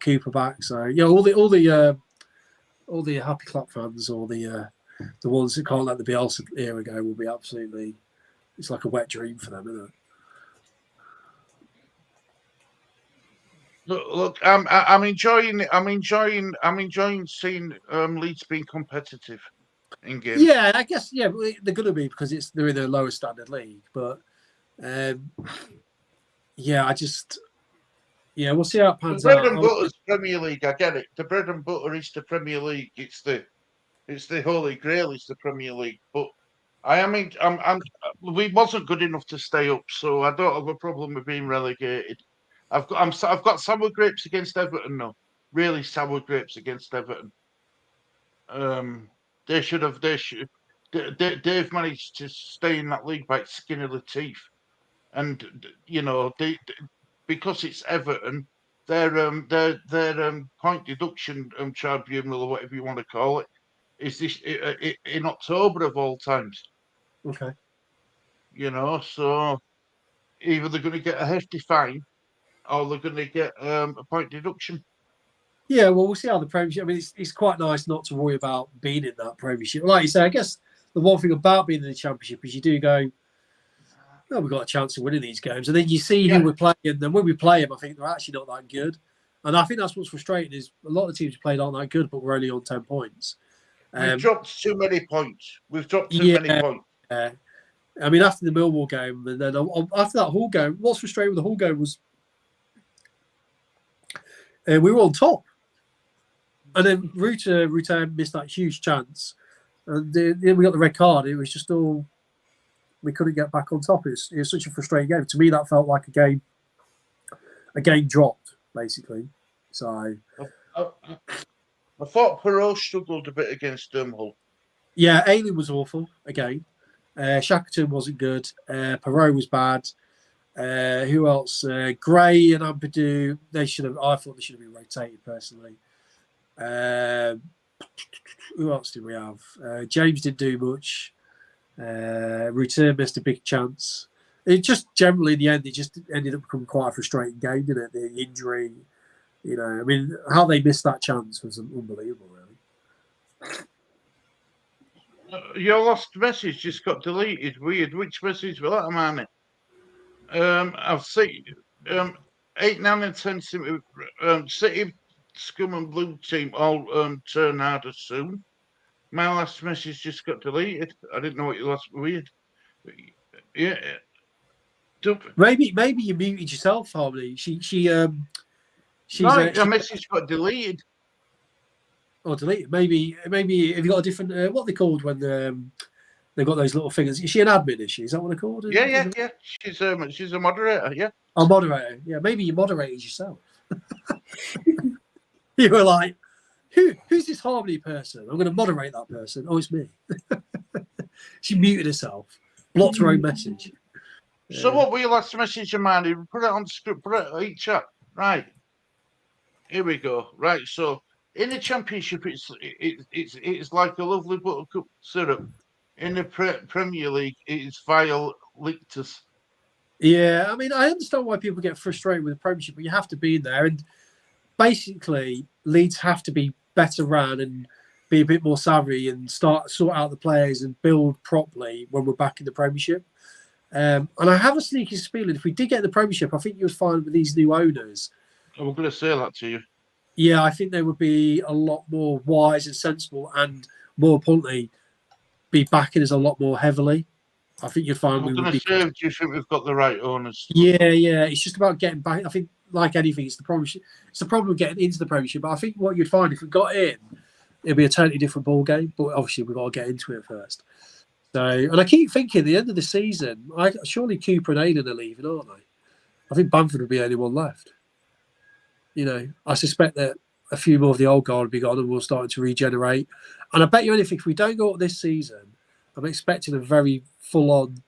Cooper back. So all the happy clap fans, or the ones that can't let the Bielsa era go, will be absolutely. It's like a wet dream for them, isn't it? Look, I'm enjoying seeing Leeds being competitive in games. Yeah, I guess they're going to be because they're in a lower standard league. But we'll see how it pans out. The bread and butter's Premier League. I get it. The bread and butter is the Premier League. It's the Holy Grail. It's the Premier League. But we wasn't good enough to stay up, so I don't have a problem with being relegated. I've got sour grapes against Everton now. Really sour grapes against Everton. They've managed to stay in that league by the skin of the teeth, and because it's Everton, their point deduction tribunal, or whatever you want to call it, is this in October of all times. Okay. So either they're going to get a hefty fine, or they're going to get a point deduction. Yeah, well, we'll see how the Premiership. I mean, it's quite nice not to worry about being in that Premiership. Like you say, I guess the one thing about being in the Championship is you do go, "Oh, we've got a chance of winning these games," and then you see who we're playing. And then when we play them, I think they're actually not that good. And I think that's what's frustrating is a lot of the teams we played aren't that good, but we're only on 10 points. We've dropped too many points. We've dropped too many points. I mean, after the Millwall game, and then after that Hull game, what's frustrating with the Hull game was we were on top. And then Rutan missed that huge chance. And then we got the red card. It was just all, we couldn't get back on top. It was such a frustrating game. To me, that felt like a game dropped, basically. So I thought Perot struggled a bit against Hull. Yeah, Ayling was awful again. Shackleton wasn't good. Perot was bad. Who else? Gray and Ampadu. I thought they should have been rotated personally. Who else did we have? James didn't do much. Return missed a big chance. It just generally in the end, it just ended up becoming quite a frustrating game, didn't it? The injury, I mean, how they missed that chance was unbelievable, really. Your last message just got deleted. Weird. Which message was that, Amani? I've seen 8, 9, and 10 City, Scum and Blue team all turn harder soon. My last message just got deleted. I didn't know what your last weird. Yeah. Maybe you muted yourself, Harmony. She's Right, your message got deleted. or deleted. Maybe have you got a different what are they called when they've got those little fingers? Is she an admin? Is she? Is that what they're called? Yeah. She's a moderator. Yeah. A moderator. Yeah, maybe you moderated yourself. You were like, who's this Harmony person? I'm going to moderate that person. Oh, it's me. She muted herself, blocked her own message. So what were your last message of mine? You put it on the script, put it in chat. Right. Here we go. Right. So in the championship, it's like a lovely buttercup syrup. In the Premier League, it's vile lictus. Yeah, I mean, I understand why people get frustrated with the Premiership, but you have to be in there. And basically, Leeds have to be better ran and be a bit more savvy and sort out the players and build properly when we're back in the Premiership. And I have a sneaky feeling if we did get the Premiership, I think you would find with these new owners. I'm going to say that to you. Yeah, I think they would be a lot more wise and sensible, and more importantly, be backing us a lot more heavily. I think you'd find I'm going to say, do you think we've got the right owners? Yeah. It's just about getting back. I think, like anything, it's the problem. It's the problem of getting into the Premiership. But I think what you'd find if we got in, it'd be a totally different ball game. But obviously, we've got to get into it first. So, and I keep thinking, at the end of the season, surely Cooper and Aiden are leaving, aren't they? I think Bamford would be the only one left. You know, I suspect that a few more of the old guard will be gone and we'll start to regenerate. And I bet you anything, if we don't go up this season, I'm expecting a very full-on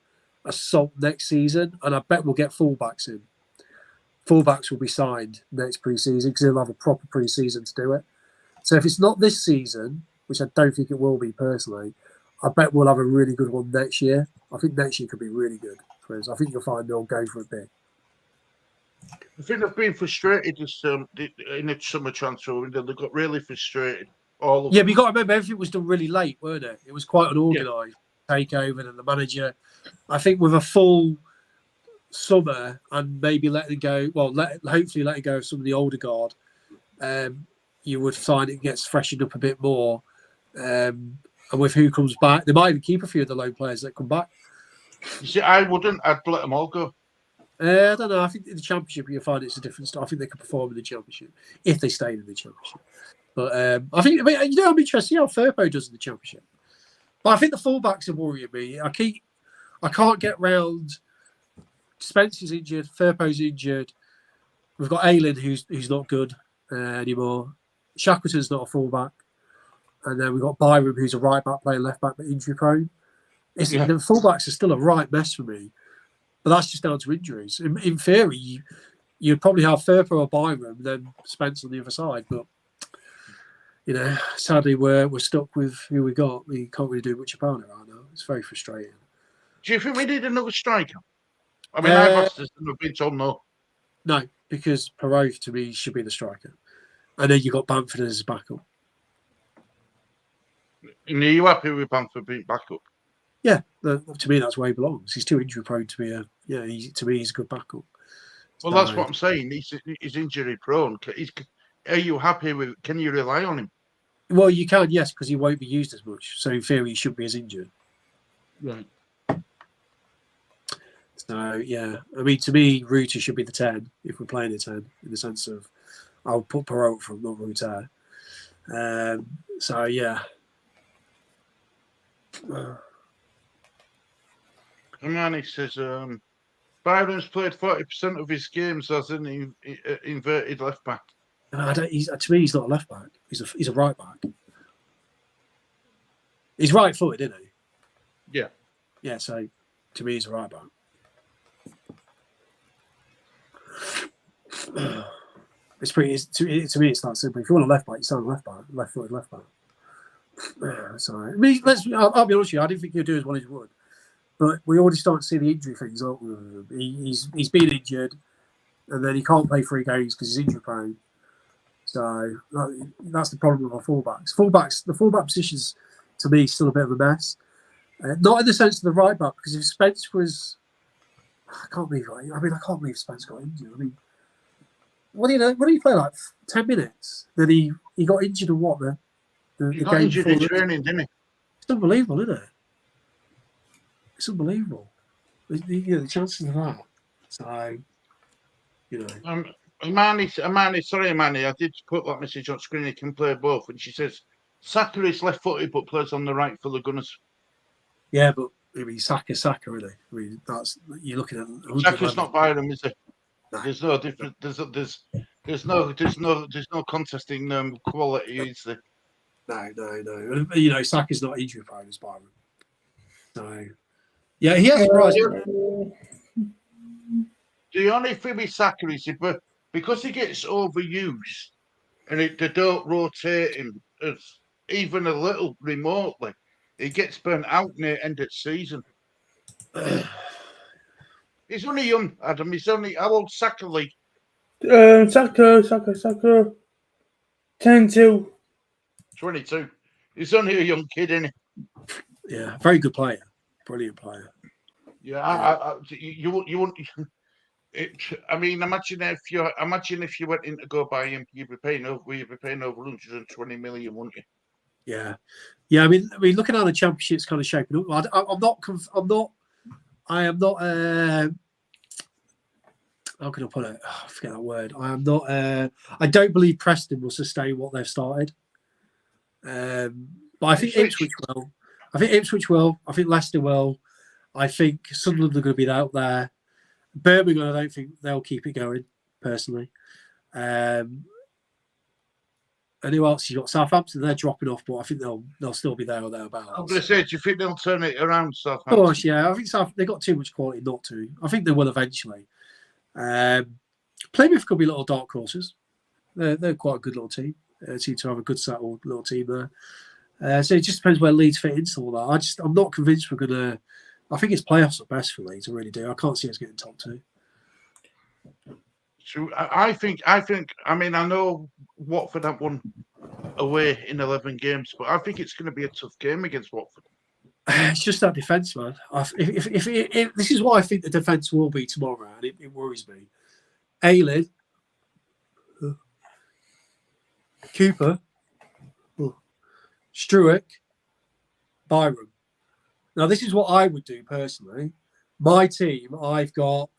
assault next season, and I bet we'll get fullbacks in. Fullbacks will be signed next pre-season because they'll have a proper pre-season to do it. So if it's not this season, which I don't think it will be personally, I bet we'll have a really good one next year. I think next year could be really good for us. I think you'll find they'll go for a bit. I think they've been frustrated in the summer transfer window. They got really frustrated. All of Yeah, them. but you got to remember everything was done really late, weren't it? It was quite unorganised takeover, and the manager. I think with a full summer and maybe letting go, hopefully letting go of some of the older guard, you would find it gets freshened up a bit more. And with who comes back, they might even keep a few of the loan players that come back. You see, I wouldn't. I'd let them all go. I don't know. I think in the Championship, you'll find it's a different style. I think they could perform in the Championship if they stayed in the Championship. But I'm interested how Firpo does in the Championship. But I think the fullbacks are worrying me. I can't get round. Spencer's injured. Firpo's injured. We've got Aylin, who's not good anymore. Shackleton's not a fullback. And then we've got Byram, who's a right back playing left back, but injury prone. The fullbacks are still a right mess for me. But that's just down to injuries. In theory, you'd probably have Firpo or Byram, then Spence on the other side. But, you know, sadly, we're stuck with who we got. We can't really do much about it right now. It's very frustrating. Do you think we need another striker? I mean, I've asked this and I've been told no. No, because Perot, to me, should be the striker. And then you've got Bamford as his backup. And are you happy with Bamford being backup? Yeah, to me, that's where he belongs. He's too injury prone to be to me, he's a good backup. Well, that's what I'm saying. He's injury prone. Are you happy with? Can you rely on him? Well, you can, yes, because he won't be used as much. So in theory, he should be as injured. Right. So yeah, I mean, to me, Ruta should be the 10 if we're playing a 10. In the sense of, I'll put Perot from, not Ruta. So yeah. Hermione says, Byron's played 40% of his games as an inverted left back. To me, he's not a left back. He's a right back. He's right footed, isn't he? Yeah. Yeah. So to me, he's a right back. It's pretty. To me, it's that simple. If you want a left back, you sign a left back, left-footed left back. Sorry. I mean, I'll be honest with you. I didn't think he'd do as well as he would. But we already start to see the injury things. He's been injured, and then he can't play 3 games because he's injury prone. So that's the problem with our fullbacks. The fullback positions, to me, still a bit of a mess. Not in the sense of the right back, because if Spence was, I can't believe Spence got injured. I mean, what do you play like 10 minutes? Then he got injured in what the He got game injured in before training, didn't he? It's unbelievable, isn't it? It's unbelievable. The chances of that. So, you know. Imani, sorry, Imani, I did put that message on screen. He can play both, and she says Saka is left-footed but plays on the right for the Gunners. Yeah, but I mean, Saka, really. I mean, that's you're looking at. Saka's not Byram, is it? No. There's no different. There's no contesting quality, is there? No. You know, Saka's not injury prone as Byron. So, yeah, he has surprised me. The only thing with Saka is because he gets overused and they don't rotate him even a little remotely, he gets burnt out near end of season. He's only young, Adam. He's only how old Saka League? Saka. 10-2. 22. He's only a young kid, isn't he? Yeah, very good player. Brilliant player. Yeah, you wouldn't. I mean, imagine if you went in to go buy him, you'd be paying over 120 million, wouldn't you? Yeah. I mean, looking at the Championship's kind of shaping up. I'm not. I am not. How can I put it? Oh, I forget that word. I am not. I don't believe Preston will sustain what they've started. But I think Ipswich will. I think Leicester will. I think Sunderland are going to be out there. Birmingham, I don't think they'll keep it going, personally. And who else? You've got Southampton, they're dropping off, but I think they'll still be there or thereabouts. I'm going to say, do you think they'll turn it around, Southampton? Of course, yeah. I think they've got too much quality not to. I think they will eventually. Plymouth could be little dark horses. They're quite a good little team. They seem to have a good settled little team there. So it just depends where Leeds fit into all that. I'm not convinced we're going to... I think it's playoffs at best for Leeds. I really do. I can't see us getting top two. So I mean, I know Watford have won away in 11 games, but I think it's going to be a tough game against Watford. It's just that defence, man. If this is what I think the defence will be tomorrow, and it worries me. Aylin, Cooper, Struick, Byram. Now, this is what I would do personally. My team, I've got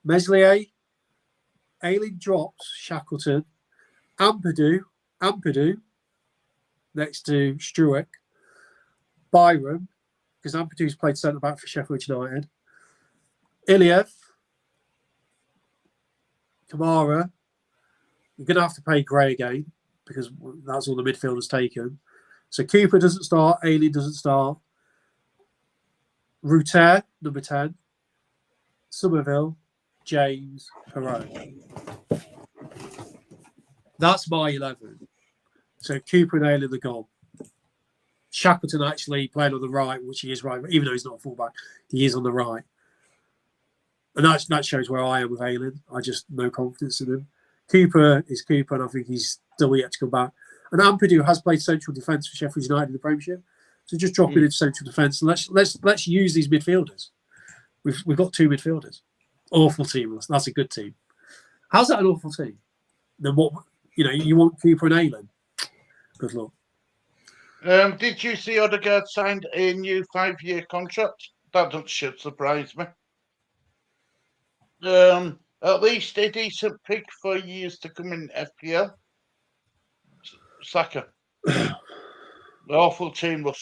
Meslier, Aylin drops, Shackleton, Ampadu next to Struick, Byram, because Ampadu's played centre-back for Sheffield United, Iliev, Kamara. You're going to have to pay Gray again because that's all the midfielders taken. So Cooper doesn't start, Aylin doesn't start. Ruter, number 10. Somerville, James, Perot. That's my 11. So Cooper and Aylin are gone. Shackleton actually played on the right, which he is right, even though he's not a fullback, he is on the right. And that shows where I am with Aylin. I just no confidence in him. Cooper is Cooper, and I think he's still yet to come back. And Ampadu has played central defence for Sheffield United in the Premiership. So just drop it into central defence and let's use these midfielders. We've got two midfielders. Awful team. That's a good team. How's that an awful team? Then what? You want Cooper and Aylin. Good luck. Did you see Odegaard signed a new 5-year contract? That should surprise me. At least a decent pick for years to come in FPL. Saka. Awful team. Look,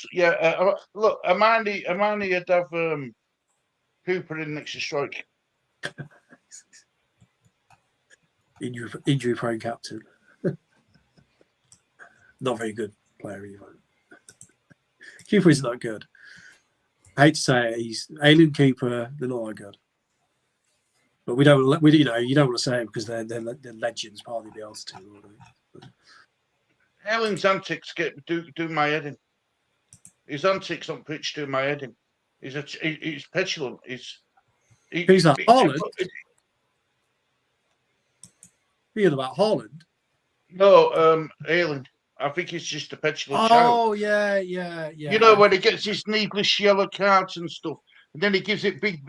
Amani would have Cooper in next to strike. Injury prone captain. Not very good player either. Cooper is not good. I hate to say it. He's Aylin, Cooper. They're not that good. But you don't want to say it because they're legends. Partly be able to. Aylin's antics do my head in. His antics on pitch do my head in. He's petulant. Who's that? Haaland? You're about Haaland? No, Ayling. I think he's just a petulant child. Oh, yeah. You know, when he gets his needless yellow cards and stuff, and then he gives it big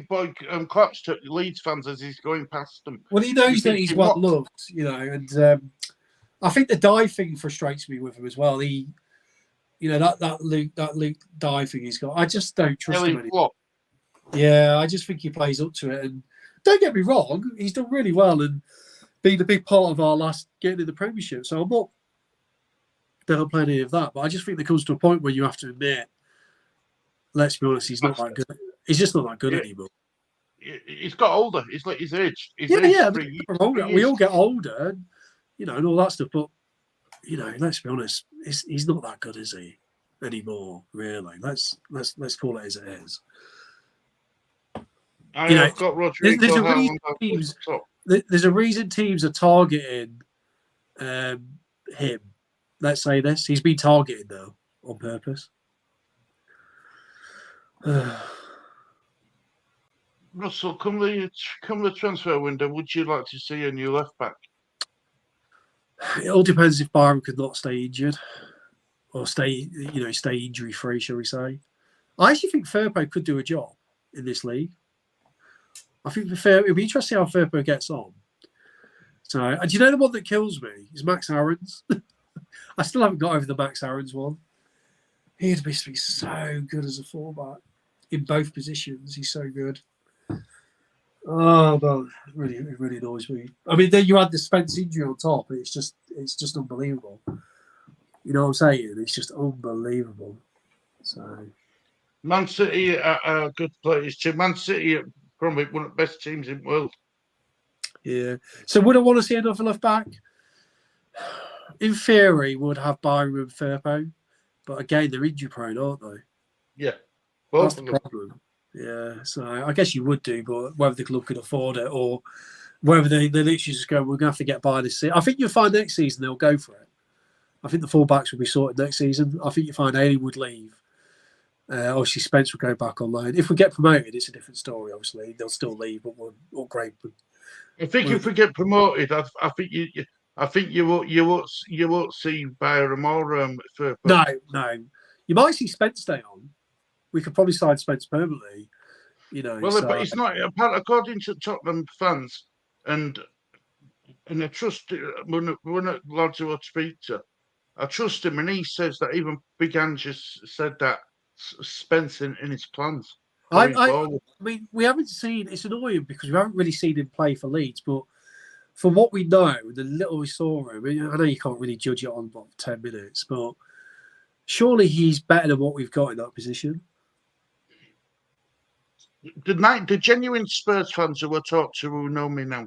boy claps to Leeds fans as he's going past them. Well, he knows that he's well loved, and I think the dive thing frustrates me with him as well. That Luke dive thing he's got. I just don't trust him anymore. Yeah, I just think he plays up to it. And don't get me wrong, he's done really well and been a big part of our last getting in the Premiership. So I'm not downplaying any of that. But I just think there comes to a point where you have to admit, let's be honest, he's not that good. He's just not that good anymore. He's got older. He's like his age. Yeah. I mean, we all get older, and all that stuff. But let's be honest, he's not that good, is he? Anymore, really. Let's call it as it is. I've got Rodrigo. There's a reason teams are targeting him. Let's say this. He's been targeted though on purpose. Russell, come the transfer window, would you like to see a new left back? It all depends if Byram could not stay injured or stay injury free, shall we say. I actually think Firpo could do a job in this league. I think it'll be interesting how Firpo gets on. So, and do you know the one that kills me is Max Aarons? I still haven't got over the Max Aarons one. He'd be so good as a fullback in both positions. He's so good. Oh, well, it really annoys me. I mean, then you had the Spence injury on top. It's just unbelievable. You know what I'm saying? It's just unbelievable. So, Man City are good players too. Man City are probably one of the best teams in the world. Yeah. So would I want to see another left back? In theory, would have Byron and Firpo, but again, they're injury prone, aren't they? Yeah, that's the problem. Yeah, so I guess you would do, but whether the club could afford it or whether they literally just go, we're going to have to get by this season. I think you'll find next season they'll go for it. I think the fullbacks will be sorted next season. I think you find Ailey would leave. Obviously, Spence will go back on loan. If we get promoted, it's a different story. Obviously, they'll still leave, but we'll upgrade. I think if we get promoted, I think you won't see Byram or Firpo. No. You might see Spence stay on. We could probably sign Spence permanently. But it's not. According to Tottenham fans, and I trust one of the lads who I speak to, I trust him, and he says that even Big Angus said that Spence in his plans. I mean, we haven't seen. It's annoying because we haven't really seen him play for Leeds, but from what we know, the little we saw him, I know you can't really judge it on 10 minutes, but surely he's better than what we've got in that position. The genuine Spurs fans who I talk to who know me now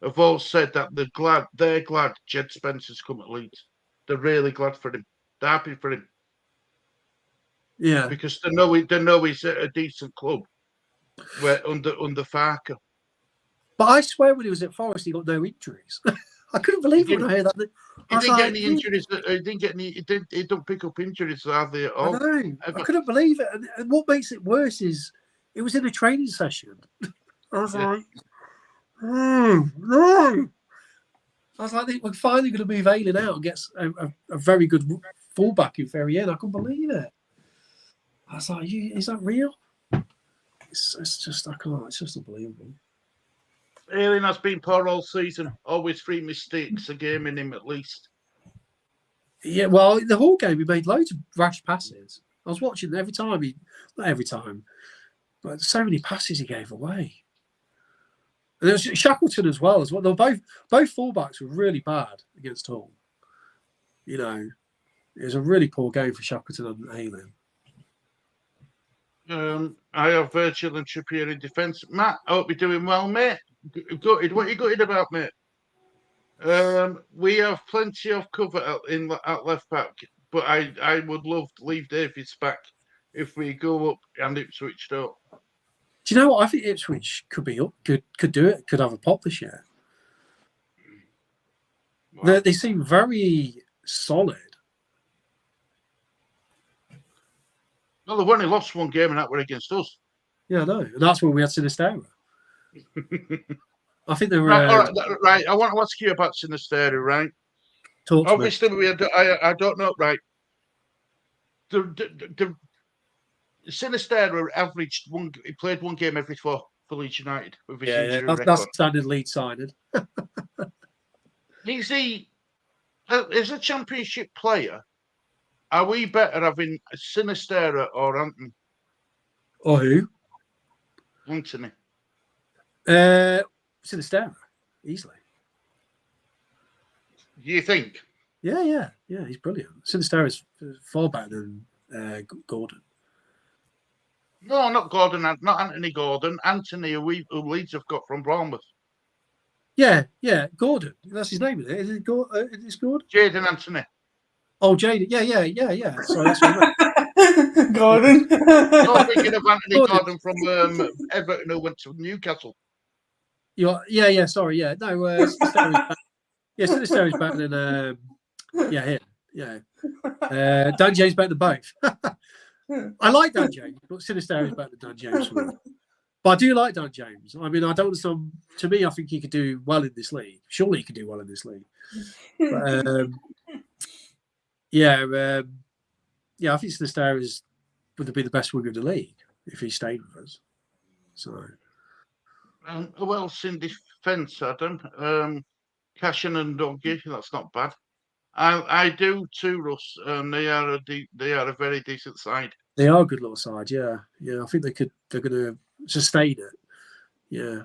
have all said that they're glad Jed Spencer's come at Leeds. They're really glad for him. They're happy for him. Yeah, because they know he's at a decent club where under Farker. But I swear when he was at Forest, he got no injuries. I couldn't believe it when I heard that. He didn't get any injuries. He didn't get any. He don't pick up injuries hardly at all. I couldn't believe it. And what makes it worse is it was in a training session. I was like, no. I was like, we're finally going to move Ayling out and get a very good fullback in very end. I couldn't believe it. I was like, is that real? It's just, I can't. It's just unbelievable. Ayling has been poor all season. Always 3 mistakes a game in him at least. Yeah, well, the whole game he made loads of rash passes. I was watching every time not every time, but so many passes he gave away. And there was Shackleton as well. They were both fullbacks were really bad against Hull. It was a really poor game for Shackleton and Ayling. I have Virgil and Trippier in defence. Matt, I hope you're doing well, mate. Gutted. What are you gutted about, mate? We have plenty of cover at left back, but I would love to leave Davies back if we go up and Ipswich don't. Do you know what? I think Ipswich could be up, could do it, could have a pop this year. Wow. They seem very solid. Well, they've only lost one game, and that were against us. Yeah, I know. And that's when we had Sinistera. I think they were... Right. I want to ask you about Sinistera, right? Obviously, I don't know, right? The Sinistera averaged he played one game every 4 for Leeds United with his injury record. That's standard Leeds signing. Is he, as a Championship player, are we better having Sinistera or Anthony? Or who? Anthony. Sinisterra, easily. Do you think? Yeah. He's brilliant. Sinisterra is far better than Gordon. No, not Gordon. Not Anthony Gordon. Anthony, who Leeds have got from Bournemouth. Yeah, Gordon. That's his name, isn't it? Is it Gordon? Jaden Anthony. Oh, Jaden. Yeah. Sorry, that's what I meant. Gordon. You're thinking of Anthony Gordon. Gordon from Everton who went to Newcastle. Yeah. Sorry, yeah. No, Sinisterra is better than him. Yeah. Dan James better than both. I like Dan James, but Sinisterra is better than Dan James for me. But I do like Dan James. I mean, I don't understand. To me, I think he could do well in this league. Surely he could do well in this league. But, I think Sinisterra would be the best winger of the league if he stayed with us. So, who else in defence, Adam? Cashin and Dougie. That's not bad. I do too, Russ. They are a very decent side. they are a good little side. Yeah. I think they're going to sustain it. Yeah.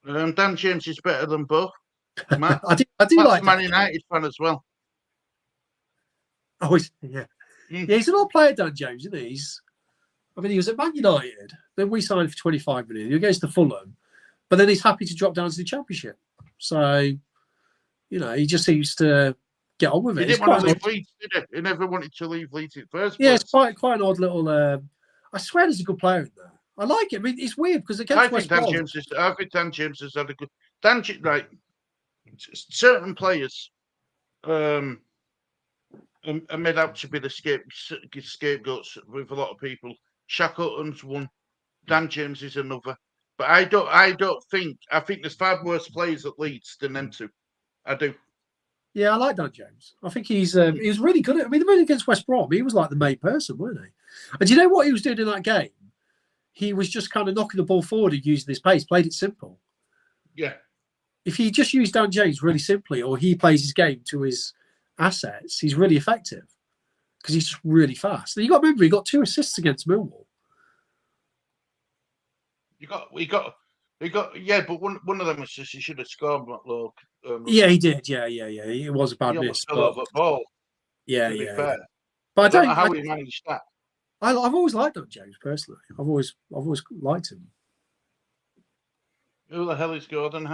Dan James is better than both. Matt, I do Matt's like a Man Dan United fan as well. Oh, yeah. Yeah, he's an old player, Dan James, isn't he? He was at Man United. Then we signed for 25 million. He goes to Fulham, but then he's happy to drop down to the Championship. So, he just seems to get on with it. He didn't want to leave Leeds, did he? He never wanted to leave Leeds at first. Yeah, it's quite an odd little. I swear, there's a good player in there. I like it. I mean, it's weird because against West Brom, I think Dan James has had a good. Right. Certain players are made out to be the scapegoats with a lot of people. Shackleton's one. Dan James is another. But I think there's 5 worse players at Leeds than them two. I do. Yeah, I like Dan James. I think he was really good at. The move against West Brom, he was like the main person, wasn't he? And do you know what he was doing in that game? He was just kind of knocking the ball forward and using his pace, played it simple. Yeah. If you just use Dan James really simply, or he plays his game to his assets, he's really effective because he's just really fast. And you got to remember, he got 2 assists against Millwall. But one of them was just he should have scored. Yeah, he did. Yeah. It was a bad miss. Fell over ball. Yeah, to be fair. But I don't know how he managed that. I've always liked Dan James personally. I've always liked him. Who the hell is Gordon?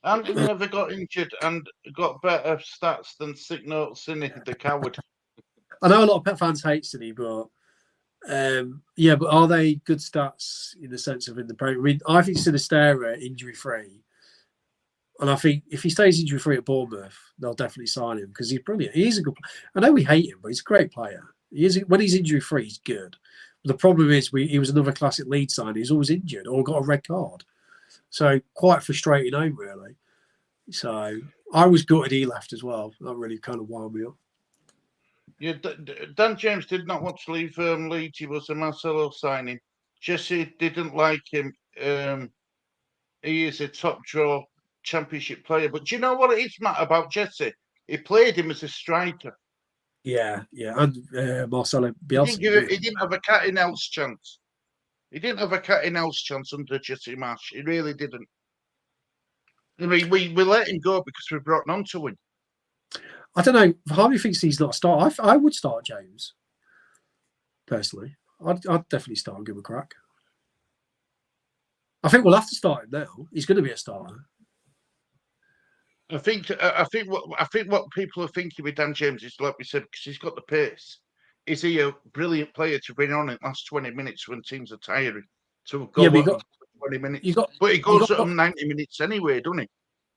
Anthony never got injured and got better stats than Sick Note Cine, the coward. I know a lot of Pet fans hate Cine, but but are they good stats in the sense of in the Premier? I mean, I think Sinisterra injury free, and I think if he stays injury free at Bournemouth, they'll definitely sign him because he's brilliant. He is a good. I know we hate him, but he's a great player. When he's injury free, he's good. But the problem is, he was another classic lead sign. He's always injured or got a red card, so quite frustrating home really. So I was gutted he left as well. That really kind of wound me up. Yeah, Dan James did not want to leave Leeds. He was a Marcelo signing. Jesse didn't like him. He is a top draw Championship player. But do you know what it is, Matt, about Jesse? He played him as a striker. Yeah. And Marcelo Bielsa. He didn't have a cat in house chance. He didn't have a cat in house chance under Jesse Marsh. He really didn't. I mean, we let him go because we brought on to win. I don't know. Harvey thinks he's not a start. I would start James. Personally, I'd definitely start and give him a crack. I think we'll have to start him now. He's going to be a starter. I think what people are thinking with Dan James is, like we said, because he's got the pace. Is he a brilliant player to bring on in the last 20 minutes when teams are tiring? To go 20 minutes. But he goes at 90 minutes anyway, doesn't he?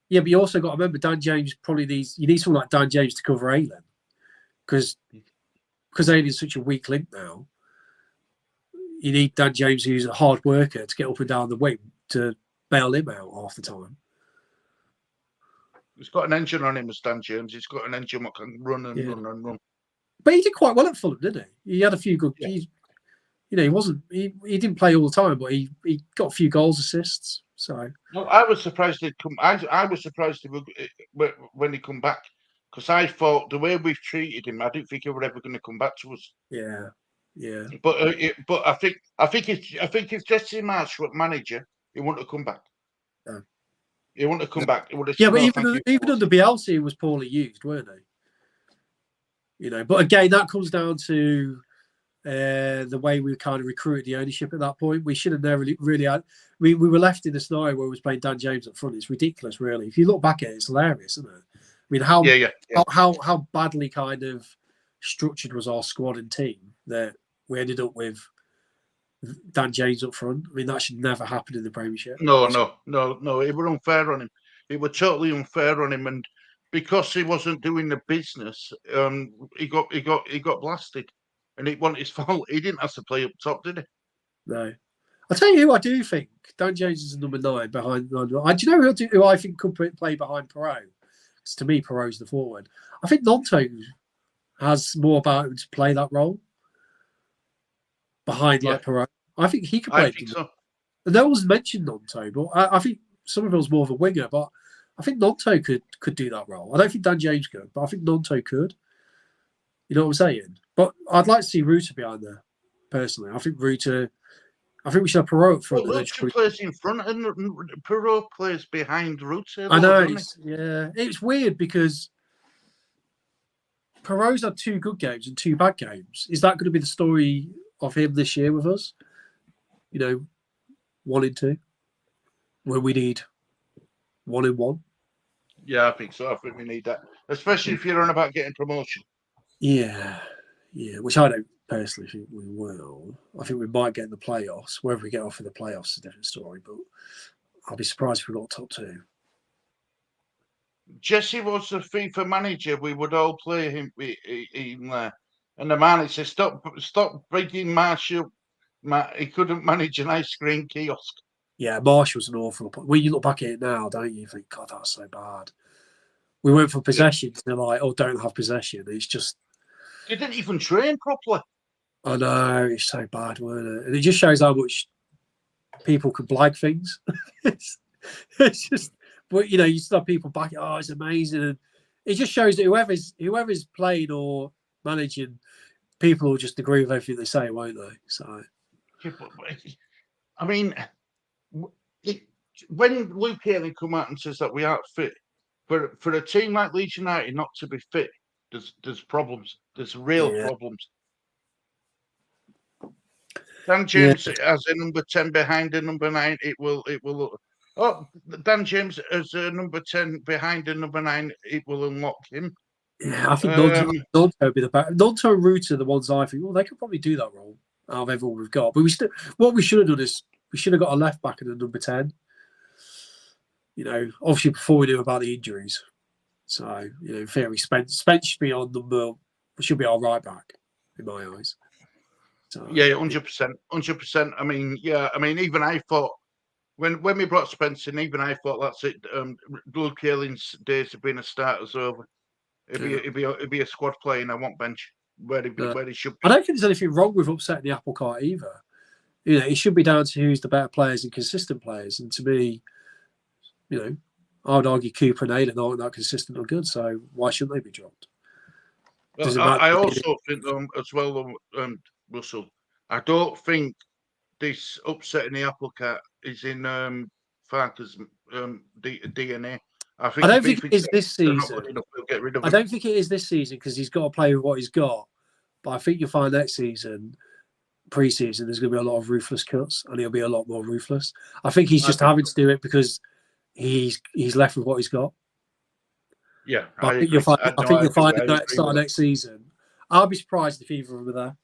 Yeah, but you also got to remember Dan James probably you need someone like Dan James to cover Aylan. Because Aylan's such a weak link now. You need Dan James, who's a hard worker, to get up and down the wing to bail him out half the time. He's got an engine on him as Dan James. He's got an engine that can run and run. But he did quite well at Fulham, didn't he? He had a few good. Yeah. He wasn't. He didn't play all the time, but he got a few goals, assists. So I was surprised he'd come. I was surprised when he come back because I thought the way we've treated him, I didn't think he was ever going to come back to us. Yeah. Yeah. But I think if Jesse Marsh were manager, he wouldn't have come back. No. He wouldn't have come back. He would have Yeah, said, but "No, thank you." even under Bielsa, he was poorly used, weren't he? But again, that comes down to the way we kind of recruited the ownership at that point. We should have never really had. We were left in a scenario where we was playing Dan James up front. It's ridiculous, really. If you look back at it, it's hilarious, isn't it? I mean, how badly kind of structured was our squad and team that we ended up with Dan James up front. I mean, that should never happen in the Premiership. No. It was unfair on him. It was totally unfair on him, and because he wasn't doing the business, he got blasted, and it wasn't his fault. He didn't have to play up top, did he? No. I'll tell you who I do think. Dan James is number 9 behind. Do you know who I think could play behind Perot? Because to me, Perot's the forward. I think Nonto has more about him to play that role behind like Perot. I think he could play. I think so. And no one's mentioned Nonto, but I think Somerville's more of a winger. But I think Nonto could do that role. I don't think Dan James could, but I think Nonto could. You know what I'm saying? But I'd like to see Ruta behind there, personally. I think we should have Perot front. Well, Ruta plays in front and Perot plays behind Ruta. I know. It's weird because Perot's had 2 good games and 2 bad games. Is that going to be the story of him this year with us? 1 in 2, when we need 1 in 1. Yeah, I think so. I think we need that, especially if you're on about getting promotion. Yeah, which I don't personally think we will. I think we might get in the playoffs. Whether we get off in the playoffs is a different story, but I'll be surprised if we got top 2. Jesse was the FIFA manager. We would all play him in there. And the manager said, stop bringing Marshall. He couldn't manage an ice cream kiosk. Yeah, Marshall's an awful. When you look back at it now, don't you think, God, that's so bad. We went for possession. They're like, don't have possession. It's just. They didn't even train properly. I know, it's so bad, weren't it? And it just shows how much people can blag things. it's just, but you still have people back. Oh, it's amazing, and it just shows that whoever's playing or managing, people will just agree with everything they say, won't they? So, I mean, when Luke Haley come out and says that we aren't fit, for a team like Leeds United not to be fit, there's problems. There's real problems. Dan James as a number 10 behind a number 9. It will. Oh, Dan James as a number 10 behind a number 9. It will unlock him. Yeah, I think Nonto would be the better. Nonto and Ruta are the ones I think. Well, they could probably do that role out of everyone we've got. But what we should have done is we should have got a left back and a number 10. Obviously before we knew about the injuries. So, in theory, Spence should be on should be our right back, in my eyes. So, 100%. I mean, even I thought, when we brought Spence in, even I thought that's it. Luke Haley's days of being a starter's over. It'd be a squad player and I want bench where he should be. I don't think there's anything wrong with upsetting the apple cart either. It should be down to who's the better players and consistent players. And to me, I would argue Cooper and Ayden aren't that consistent or good, so why shouldn't they be dropped? Well, I also think, as well, Russell, I don't think this upsetting the apple cart is in Farker's DNA. I don't think it is this season. We'll get rid of him. I don't think it is this season because he's got to play with what he's got. But I think you'll find next season, pre-season, there's going to be a lot of ruthless cuts, and he'll be a lot more ruthless. I think he's just having to do it because he's left with what he's got. Yeah, I think you'll find at start of next season. I'll be surprised if either of them are there.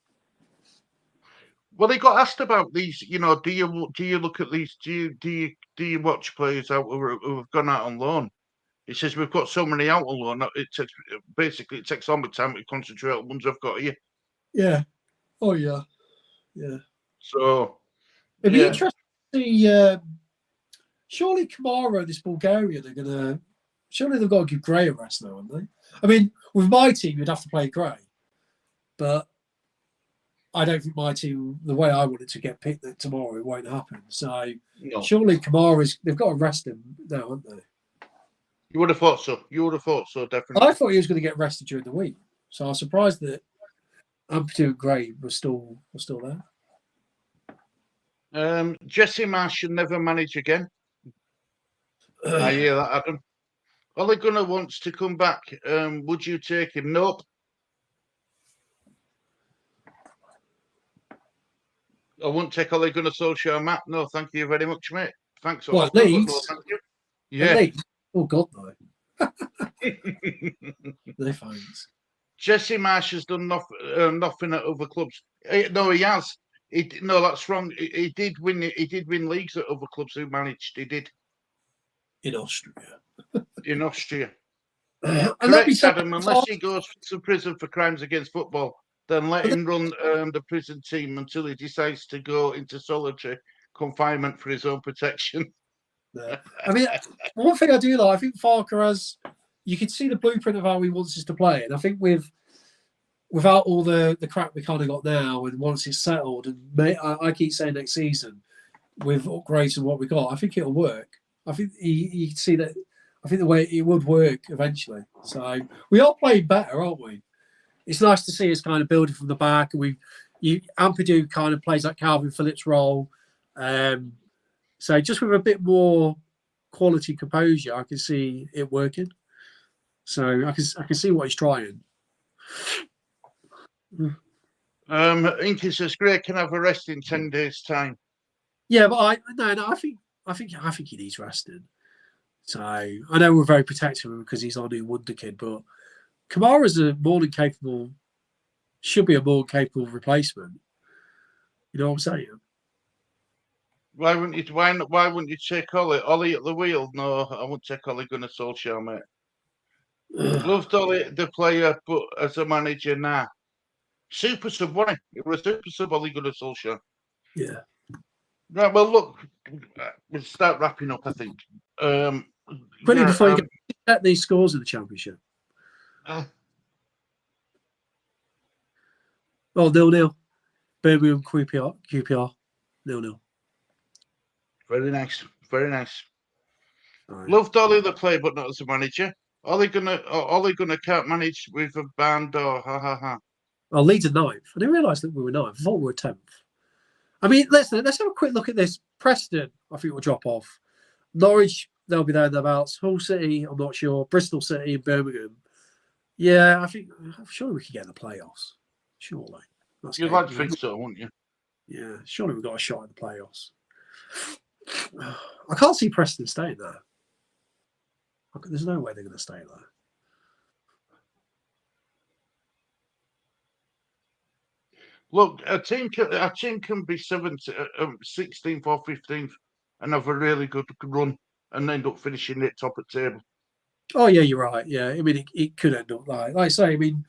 Well, he got asked about these. Do you look at these? Do you watch players out who have gone out on loan? He says we've got so many out on loan. It takes on the time to concentrate on ones I've got here. Yeah. Oh yeah. So it'd be interesting to see. Surely Kamara and this Bulgarian are gonna. Surely they've got to give Gray a rest now, haven't they? I mean, with my team, you'd have to play Gray, but I don't think my team, the way I want it to get picked tomorrow, it won't happen. So surely Kamara's. They've got to rest him now, haven't they? You would have thought so. Definitely. I thought he was going to get rested during the week, so I was surprised that Ampadu and Gray were still there. Jesse Marsh should never manage again. I hear that, Adam. Ole Gunnar wants to come back. Would you take him? Nope. I wouldn't take Ole Gunnar Solskjaer, Matt. No, thank you very much, mate. Thanks for What, offer, but no, Leeds? thank you. At Yeah. Leeds? Oh God, no. No thanks. Jesse Marsh has done nothing at other clubs. No, he has. No, that's wrong. He did win. He did win leagues at other clubs who managed. He did In Austria. in Austria. And let me Correct, say, Adam. Unless he goes to prison for crimes against football, then let him run the prison team until he decides to go into solitary confinement for his own protection. Yeah. I mean, one thing I do like, I think Farker has. You can see the blueprint of how he wants us to play, and I think without all the crap we kind of got now, and once it's settled, and I keep saying next season with upgrades and what we got, I think it'll work. I think you can see that. I think the way it would work eventually. So we are playing better, aren't we? It's nice to see us kind of building from the back, and Ampadu kind of plays that Calvin Phillips role. So just with a bit more quality composure, I can see it working. So I can see what he's trying. Inky says Gray can have a rest in 10 days' time. Yeah, but I think he needs resting. So I know we're very protective of him because he's our new wonder kid, but Kamara's should be a more capable replacement. You know what I'm saying? Why wouldn't you take Ollie at the wheel? No, I wouldn't take Ole Gunnar Solskjaer, mate. Loved Ollie the player, but as a manager, nah. Super sub, wasn't he? It was a super sub, Ole Gunnar Solskjaer. Yeah. Right, well, look, we'll start wrapping up, I think. Quickly before you get these scores in the championship. Oh, 0-0. Birmingham QPR 0-0. Very nice, very nice. Right. Loved Ollie the player, but not as a manager. Ole Gunnar can't manage with a band or ha ha ha. Oh, Leeds are 9th. I didn't realise that we were 9th. I thought we were 10th. I mean, let's have a quick look at this. Preston, I think, will drop off. Norwich, they'll be there thereabouts. Hull City, I'm not sure. Bristol City and Birmingham. Yeah, I'm sure we can get in the playoffs. Surely. You'd like to think so, wouldn't you? Yeah, surely we've got a shot at the playoffs. I can't see Preston staying there. There's no way they're going to stay there. Look, a team can be 16th or 15th and have a really good run and end up finishing it top of the table. Oh, yeah, you're right. Yeah, I mean, it could end up like I say, I mean,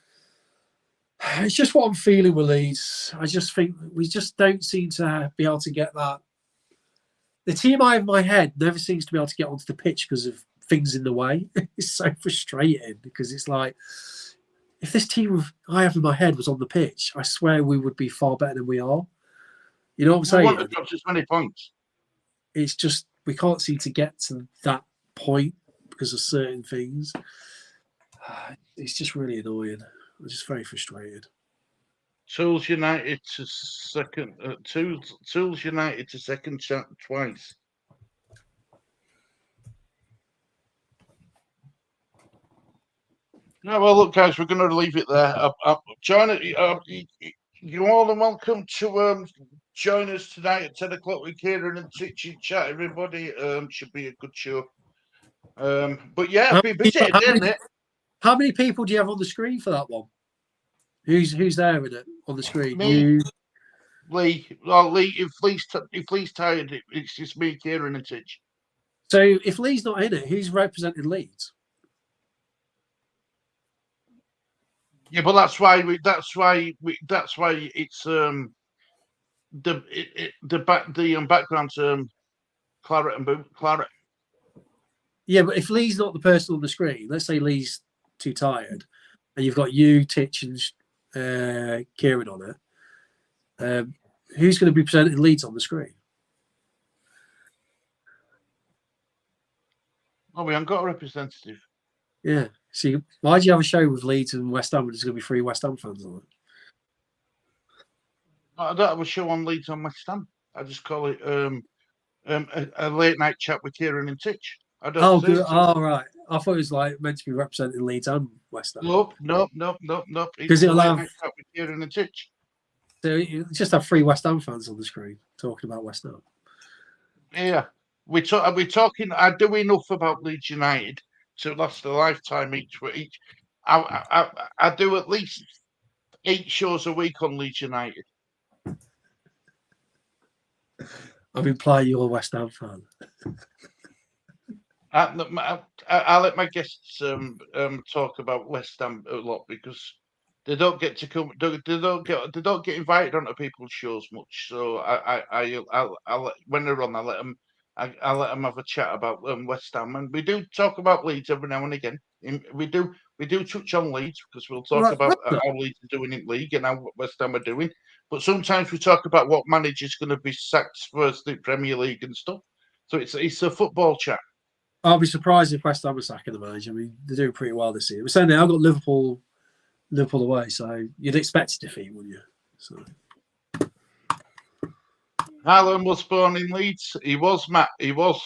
it's just what I'm feeling with Leeds. I just think we just don't seem to be able to get that. The team I have in my head never seems to be able to get onto the pitch because of things in the way. It's so frustrating because it's like, if this team I have in my head was on the pitch, I swear we would be far better than we are. You know what I'm saying? Want to drop as many points. It's just we can't seem to get to that point because of certain things. It's just really annoying. I'm just very frustrated. Tools United to second. Tools United to second twice. No, well, look, guys, we're going to leave it there. Join you're more than welcome to join us tonight at 10 o'clock with Kieran and Titch and chat. Everybody should be a good show. But yeah, be busy again. How many people do you have on the screen for that one? Who's there with it on the screen? Me, Lee. Well, Lee, if Lee's tired, it's just me, Kieran and Titch. So if Lee's not in it, who's representing Leeds? Yeah, but that's why it's the background Claret. Yeah, but if Lee's not the person on the screen, let's say Lee's too tired, and you've got you, Titch, and Kieran on it, who's going to be presenting Leeds on the screen? Oh, we haven't got a representative. Yeah. See, why do you have a show with Leeds and West Ham when there's going to be 3 West Ham fans on it? I don't have a show on Leeds on West Ham. I just call it a late night chat with Kieran and Titch. I don't Oh, say good. it. Oh, right. I thought it was like meant to be representing Leeds and West Ham. Nope. Because It's a it'll late have night chat with Kieran and Titch. so you just have 3 West Ham fans on the screen talking about West Ham. Yeah. Are we talking? I do enough about Leeds United to last a lifetime each. I do at least 8 shows a week on Leeds United. I'm implying you're a West Ham fan. I let my guests talk about West Ham a lot because they don't get to come. They don't get invited onto people's shows much. So when they're on, I let them. I let them have a chat about West Ham, and we do talk about Leeds every now and again. We do touch on Leeds because we'll talk about how Leeds are doing in league and how West Ham are doing. But sometimes we talk about what manager's going to be sacked for the Premier League and stuff. So it's a football chat. I'll be surprised if West Ham are sacking the manager. I mean, they're doing pretty well this year. We're saying I've got Liverpool away, so you'd expect a defeat, wouldn't you? So. Alan was born in Leeds. He was, Matt. He was.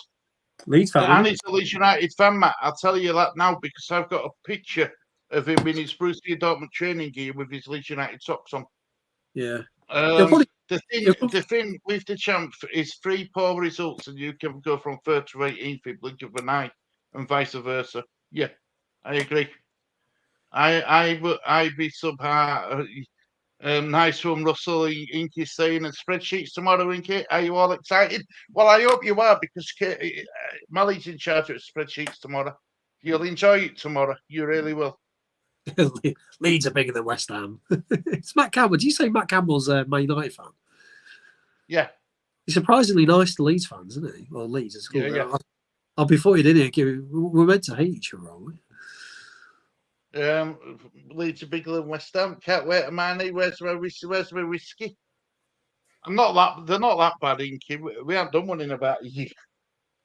Leeds fan. And he's a Leeds United fan, Matt. I'll tell you that now because I've got a picture of him in his Borussia Dortmund training gear with his Leeds United socks on. Yeah. The thing with the champ is 3 poor results and you can go from 3rd to 18th in blink of an eye and vice versa. Yeah, I agree. I'd be nice one, Russell. Inky's saying and spreadsheets tomorrow, Inky. Are you all excited? Well, I hope you are because Mally's in charge of spreadsheets tomorrow. You'll enjoy it tomorrow. You really will. Leeds are bigger than West Ham. It's Matt Campbell. Do you say Matt Campbell's a Man United fan? Yeah. He's surprisingly nice to Leeds fans, isn't he? Well, Leeds is cool. Yeah. I'll be before you did here. We're meant to hate each other, aren't we? Leeds are bigger than West Ham. Can't wait a money. Where's my whiskey? They're not that bad, Inky. We haven't done one in about a year.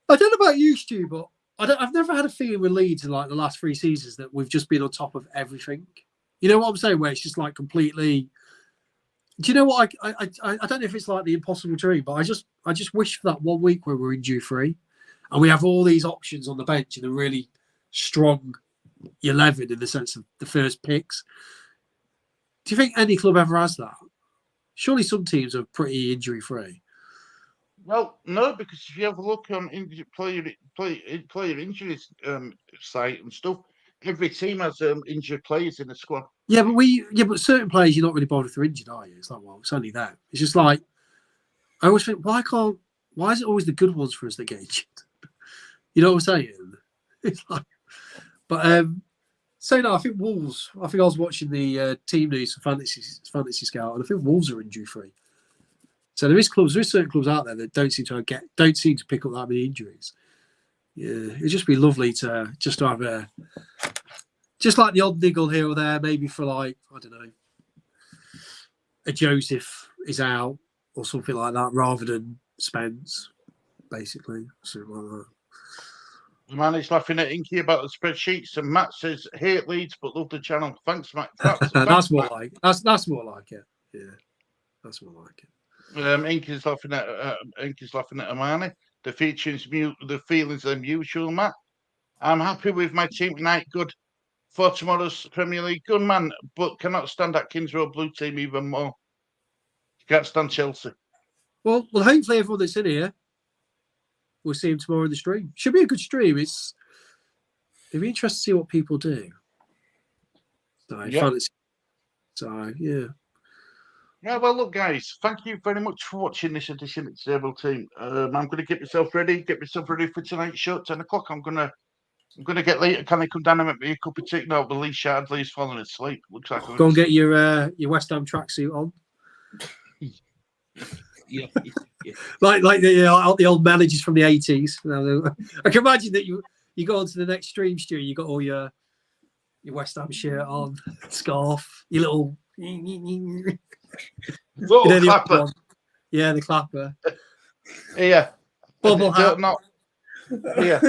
I don't know about you, Stu, but I've never had a feeling with Leeds in like the last 3 seasons that we've just been on top of everything. You know what I'm saying? Where it's just like completely. Do you know what? I don't know if it's like the impossible dream, but I just wish for that 1 week where we're injury free, and we have all these options on the bench and a really strong 11 in the sense of the first picks. Do you think any club ever has that? Surely some teams are pretty injury free. Well, no, because if you have a look on player injuries site and stuff, every team has injured players in the squad. Yeah, but certain players you're not really bothered if they're injured, are you? It's like, well, it's only that. It's just like I always think, why is it always the good ones for us that get injured? You know what I'm saying? It's like, but so no, I think Wolves. I think I was watching the team news for Fantasy Scout, and I think Wolves are injury free. So there is certain clubs out there that don't seem to pick up that many injuries. Yeah, it'd just be lovely to have just like the odd niggle here or there, maybe for like, I don't know, a Joseph is out or something like that, rather than Spence, basically, something like that. The man is laughing at Inky about the spreadsheets, and Matt says hate Leeds but love the channel. Thanks, Matt. That's more like it. Yeah, that's more like it. Inky's laughing at Amani. The feelings are mutual, Matt. I'm happy with my team tonight. Good for tomorrow's Premier League. Good man, but cannot stand Atkins Road Blue team even more. Can't stand Chelsea. Well, hopefully everyone that's in here, we'll see him tomorrow in the stream. Should be a good stream. It'd be interesting to see what people do. So yeah. Yeah, well, look, guys, thank you very much for watching this edition of Disabled Team. I'm going to get myself ready for tonight's show at 10 o'clock. I'm going to get later. Can I come down and make me a cup of tea? No, but Lee Shardley's falling asleep. Looks like go and get your West Ham tracksuit on. Yeah. like the old managers from the 80s. I can imagine that you go on to the next stream, Stu. You got all your West Ham shirt on, scarf, your little. Clapper. Yeah, the clapper. Yeah. Bubble hat. Yeah.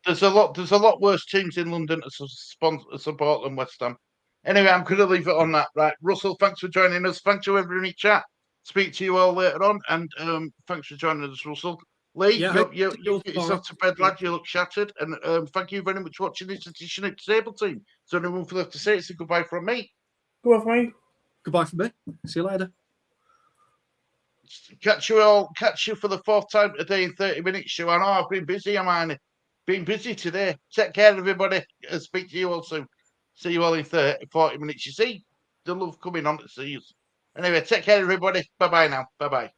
There's a lot worse teams in London to support than West Ham. Anyway, I'm going to leave it on that. Right, Russell, thanks for joining us. Thanks to everyone in chat. speak to you all later on, and thanks for joining us, Russell. Lee, Yeah, you get yourself to bed, lad. You look shattered, and thank you very much for watching this edition of Table Team. So, anyone left to say it's a goodbye from me. Go off, mate. Goodbye from me. See you later. Catch you for the fourth time today in 30 minutes. I know I've been busy, been busy today. Take care, everybody. I'll speak to you all soon. See you all in 40 minutes. You see, the love coming on to see you. Anyway, take care, everybody. Bye-bye now. Bye-bye.